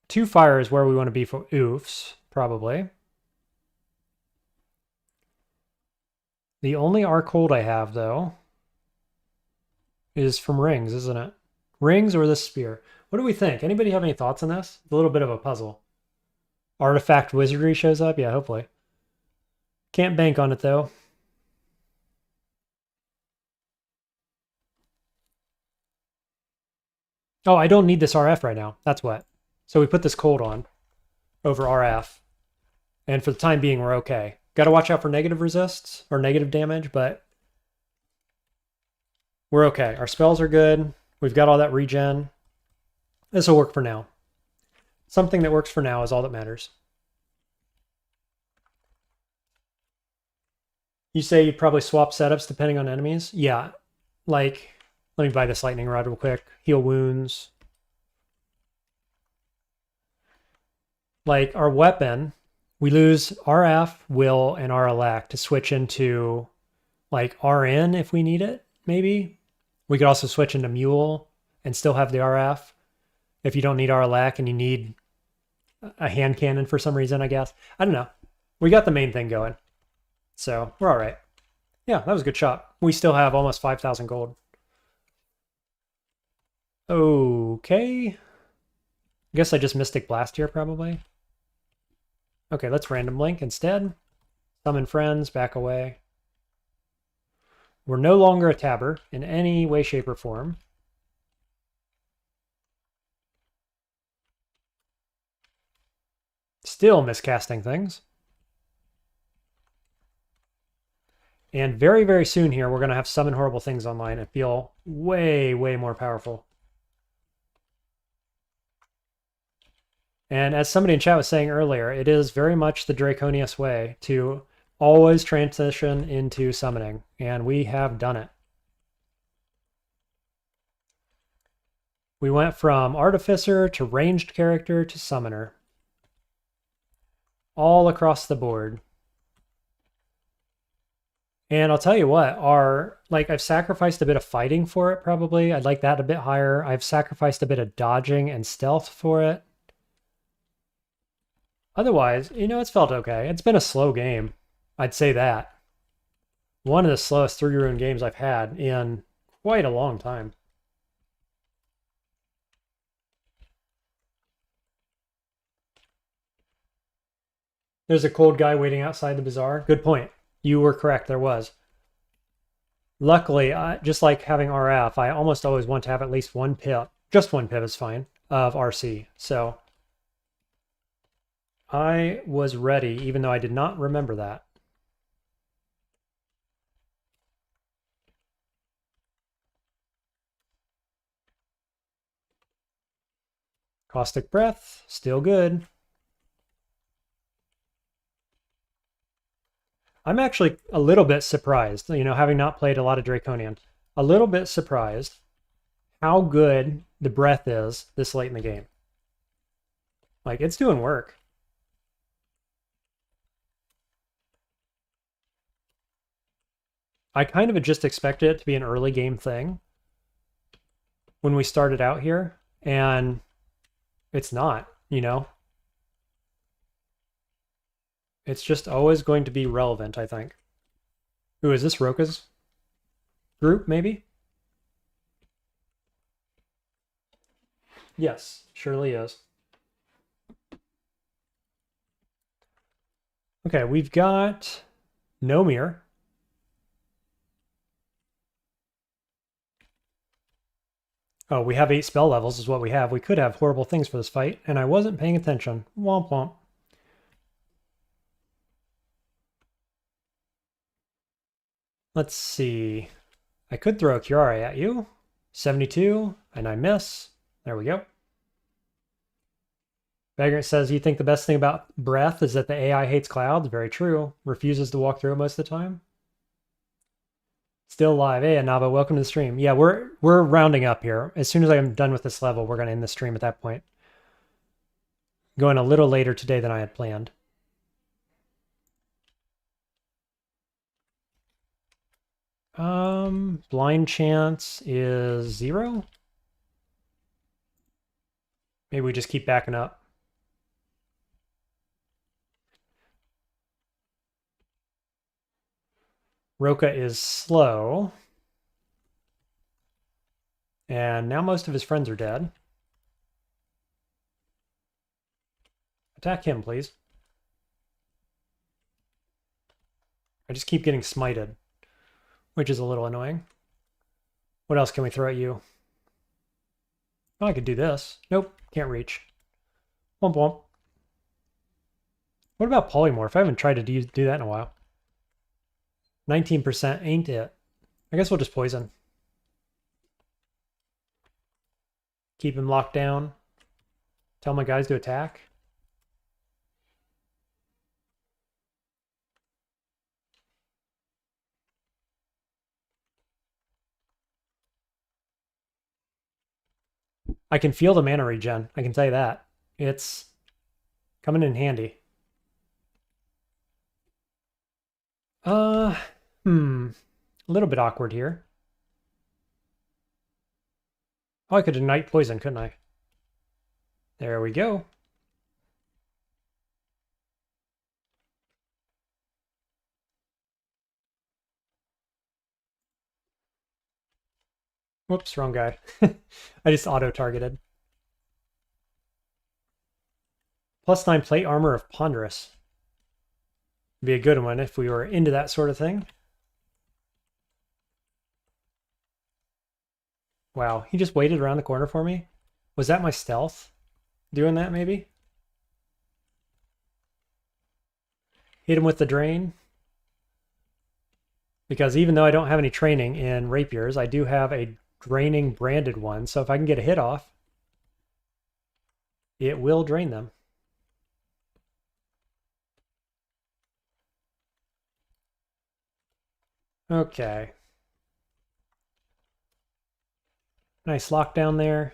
2 fire is where we want to be for oofs, probably. The only R cold I have, though, is from rings, isn't it? Rings or the spear? What do we think? Anybody have any thoughts on this? It's a little bit of a puzzle. Artifact wizardry shows up? Yeah, hopefully. Can't bank on it, though. Oh, I don't need this RF right now. That's what. So we put this cold on over RF. And for the time being, we're okay. Got to watch out for negative resists or negative damage, but we're okay. Our spells are good. We've got all that regen. This will work for now. Something that works for now is all that matters. You say you'd probably swap setups depending on enemies? Yeah. Like, let me buy this lightning rod real quick. Heal wounds. Like, our weapon, we lose RF, will, and RLAC to switch into, like, RN if we need it, maybe. We could also switch into Mule and still have the RF if you don't need RLAC and you need a hand cannon for some reason, I guess. I don't know. We got the main thing going. So we're all right. Yeah, that was a good shot. We still have almost 5,000 gold. Okay. I guess I just Mystic Blast here, probably. Okay, let's random link instead. Summon friends, back away. We're no longer a tabber in any way, shape, or form. Still miscasting things. And very, very soon here, we're going to have Summon Horrible Things online and feel way, way more powerful. And as somebody in chat was saying earlier, it is very much the Draconian way to always transition into summoning, and we have done it. We went from Artificer to ranged character to Summoner. All across the board. And I'll tell you what, I've sacrificed a bit of fighting for it, probably. I'd like that a bit higher. I've sacrificed a bit of dodging and stealth for it. Otherwise, it's felt okay. It's been a slow game. I'd say that. One of the slowest 3-rune games I've had in quite a long time. There's a cold guy waiting outside the bazaar. Good point. You were correct, there was. Luckily, just like having RF, I almost always want to have at least one pip, just one pip is fine, of RC. So I was ready, even though I did not remember that. Caustic Breath, still good. I'm actually a little bit surprised, having not played a lot of Draconian, a little bit surprised how good the breath is this late in the game. Like, it's doing work. I kind of just expected it to be an early game thing when we started out here, and it's not, It's just always going to be relevant, I think. Ooh, is this Roka's group, maybe? Yes, surely is. Okay, we've got Nomir. Oh, we have 8 spell levels is what we have. We could have horrible things for this fight, and I wasn't paying attention. Womp womp. Let's see. I could throw a Chiari at you. 72, and I miss. There we go. Vagrant says, you think the best thing about breath is that the AI hates clouds? Very true. Refuses to walk through it most of the time. Still live. Hey, Anava, welcome to the stream. Yeah, we're rounding up here. As soon as I'm done with this level, we're going to end the stream at that point. Going a little later today than I had planned. Blind chance is 0. Maybe we just keep backing up. Roka is slow. And now most of his friends are dead. Attack him, please. I just keep getting smited, which is a little annoying. What else can we throw at you? Oh, I could do this. Nope, can't reach. Womp womp. What about polymorph? I haven't tried to do that in a while. 19% ain't it. I guess we'll just poison. Keep him locked down. Tell my guys to attack. I can feel the mana regen. I can tell you that. It's coming in handy. A little bit awkward here. Oh, I could ignite poison, couldn't I? There we go. Whoops, wrong guy. I just auto-targeted. +9 plate armor of Ponderous. Be a good one if we were into that sort of thing. Wow, he just waited around the corner for me? Was that my stealth doing that, maybe? Hit him with the drain. Because even though I don't have any training in rapiers, I do have a draining branded one. So if I can get a hit off, it will drain them. Okay. Nice lockdown there.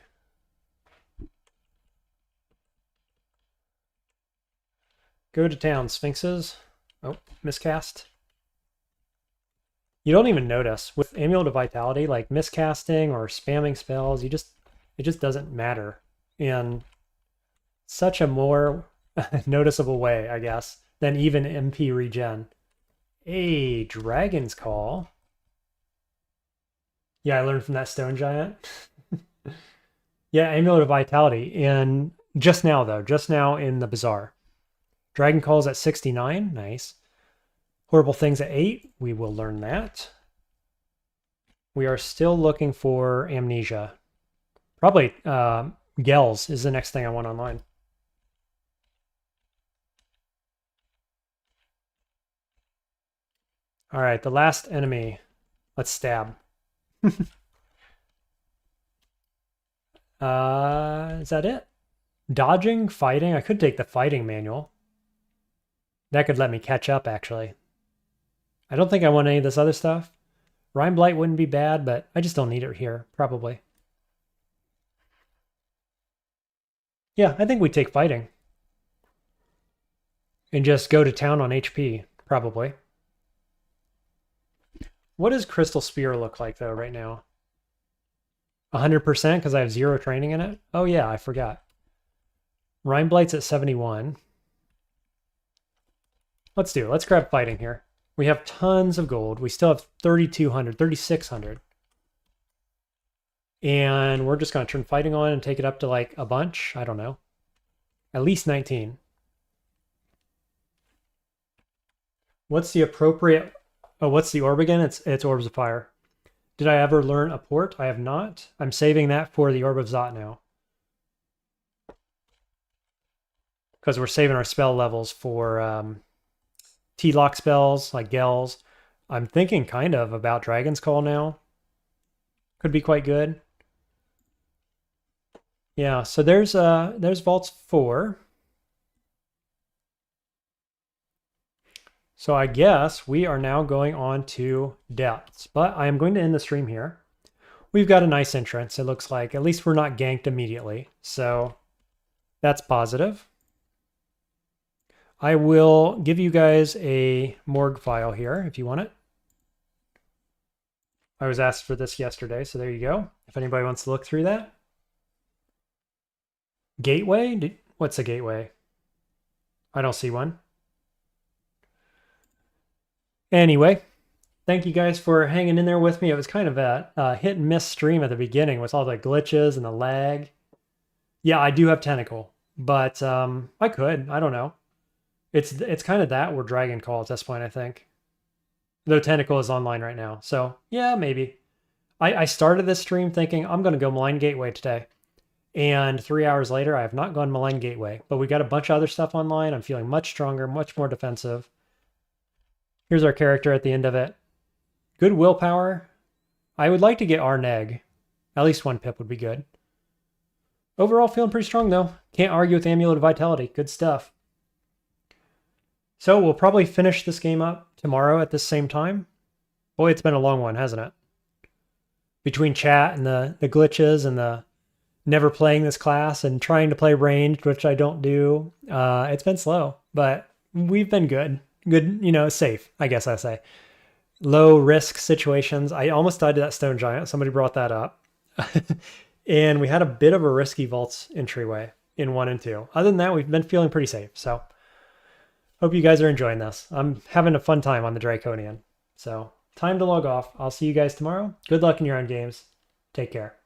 Go to town, Sphinxes. Oh, miscast. You don't even notice. With Amulet of Vitality, like miscasting or spamming spells, it just doesn't matter in such a more noticeable way, I guess, than even MP regen. A Dragon's Call. Yeah, I learned from that stone giant. Yeah, Amulet of Vitality. And just now, though, just now in the Bazaar. Dragon Call's at 69. Nice. Horrible Things at 8. We will learn that. We are still looking for Amnesia. Probably Gels is the next thing I want online. All right, the last enemy. Let's stab. Is that it? Dodging, fighting. I could take the fighting manual. That could let me catch up, actually. I don't think I want any of this other stuff. Rime Blight wouldn't be bad, but I just don't need it here, probably. Yeah, I think we take fighting. And just go to town on HP, probably. What does Crystal Spear look like, though, right now? 100% because I have 0 training in it? Oh, yeah, I forgot. Rime Blight's at 71. Let's do it. Let's grab fighting here. We have tons of gold. We still have 3,200, 3,600. And we're just going to turn fighting on and take it up to like a bunch. I don't know. At least 19. What's the appropriate... Oh, what's the orb again? It's Orbs of Fire. Did I ever learn a port? I have not. I'm saving that for the Orb of Zot now. Because we're saving our spell levels for T-lock spells like Gels. I'm thinking kind of about Dragon's Call now. Could be quite good. Yeah, so there's Vaults 4. So I guess we are now going on to Depths, but I am going to end the stream here. We've got a nice entrance, it looks like. At least we're not ganked immediately, so that's positive. I will give you guys a morgue file here if you want it. I was asked for this yesterday, so there you go. If anybody wants to look through that. Gateway? What's a gateway? I don't see one. Anyway, thank you guys for hanging in there with me. It was kind of a hit and miss stream at the beginning with all the glitches and the lag. Yeah, I do have Tentacle, but I don't know. It's kind of that or Dragon Call at this point, I think. Though Tentacle is online right now, so yeah, maybe. I started this stream thinking I'm going to go Malign Gateway today. And 3 hours later, I have not gone Malign Gateway. But we got a bunch of other stuff online. I'm feeling much stronger, much more defensive. Here's our character at the end of it. Good willpower. I would like to get Arneg. At least 1 pip would be good. overall feeling pretty strong though. Can't argue with Amulet of Vitality. Good stuff. So we'll probably finish this game up tomorrow at this same time. Boy, it's been a long one, hasn't it? Between chat and the glitches and the never playing this class and trying to play ranged, which I don't do, it's been slow, but we've been good. Good, you know, safe, I guess I say. Low risk situations. I almost died to that stone giant. Somebody brought that up. And we had a bit of a risky vaults entryway in 1 and 2. Other than that, we've been feeling pretty safe. So hope you guys are enjoying this. I'm having a fun time on the Draconian. So time to log off. I'll see you guys tomorrow. Good luck in your own games. Take care.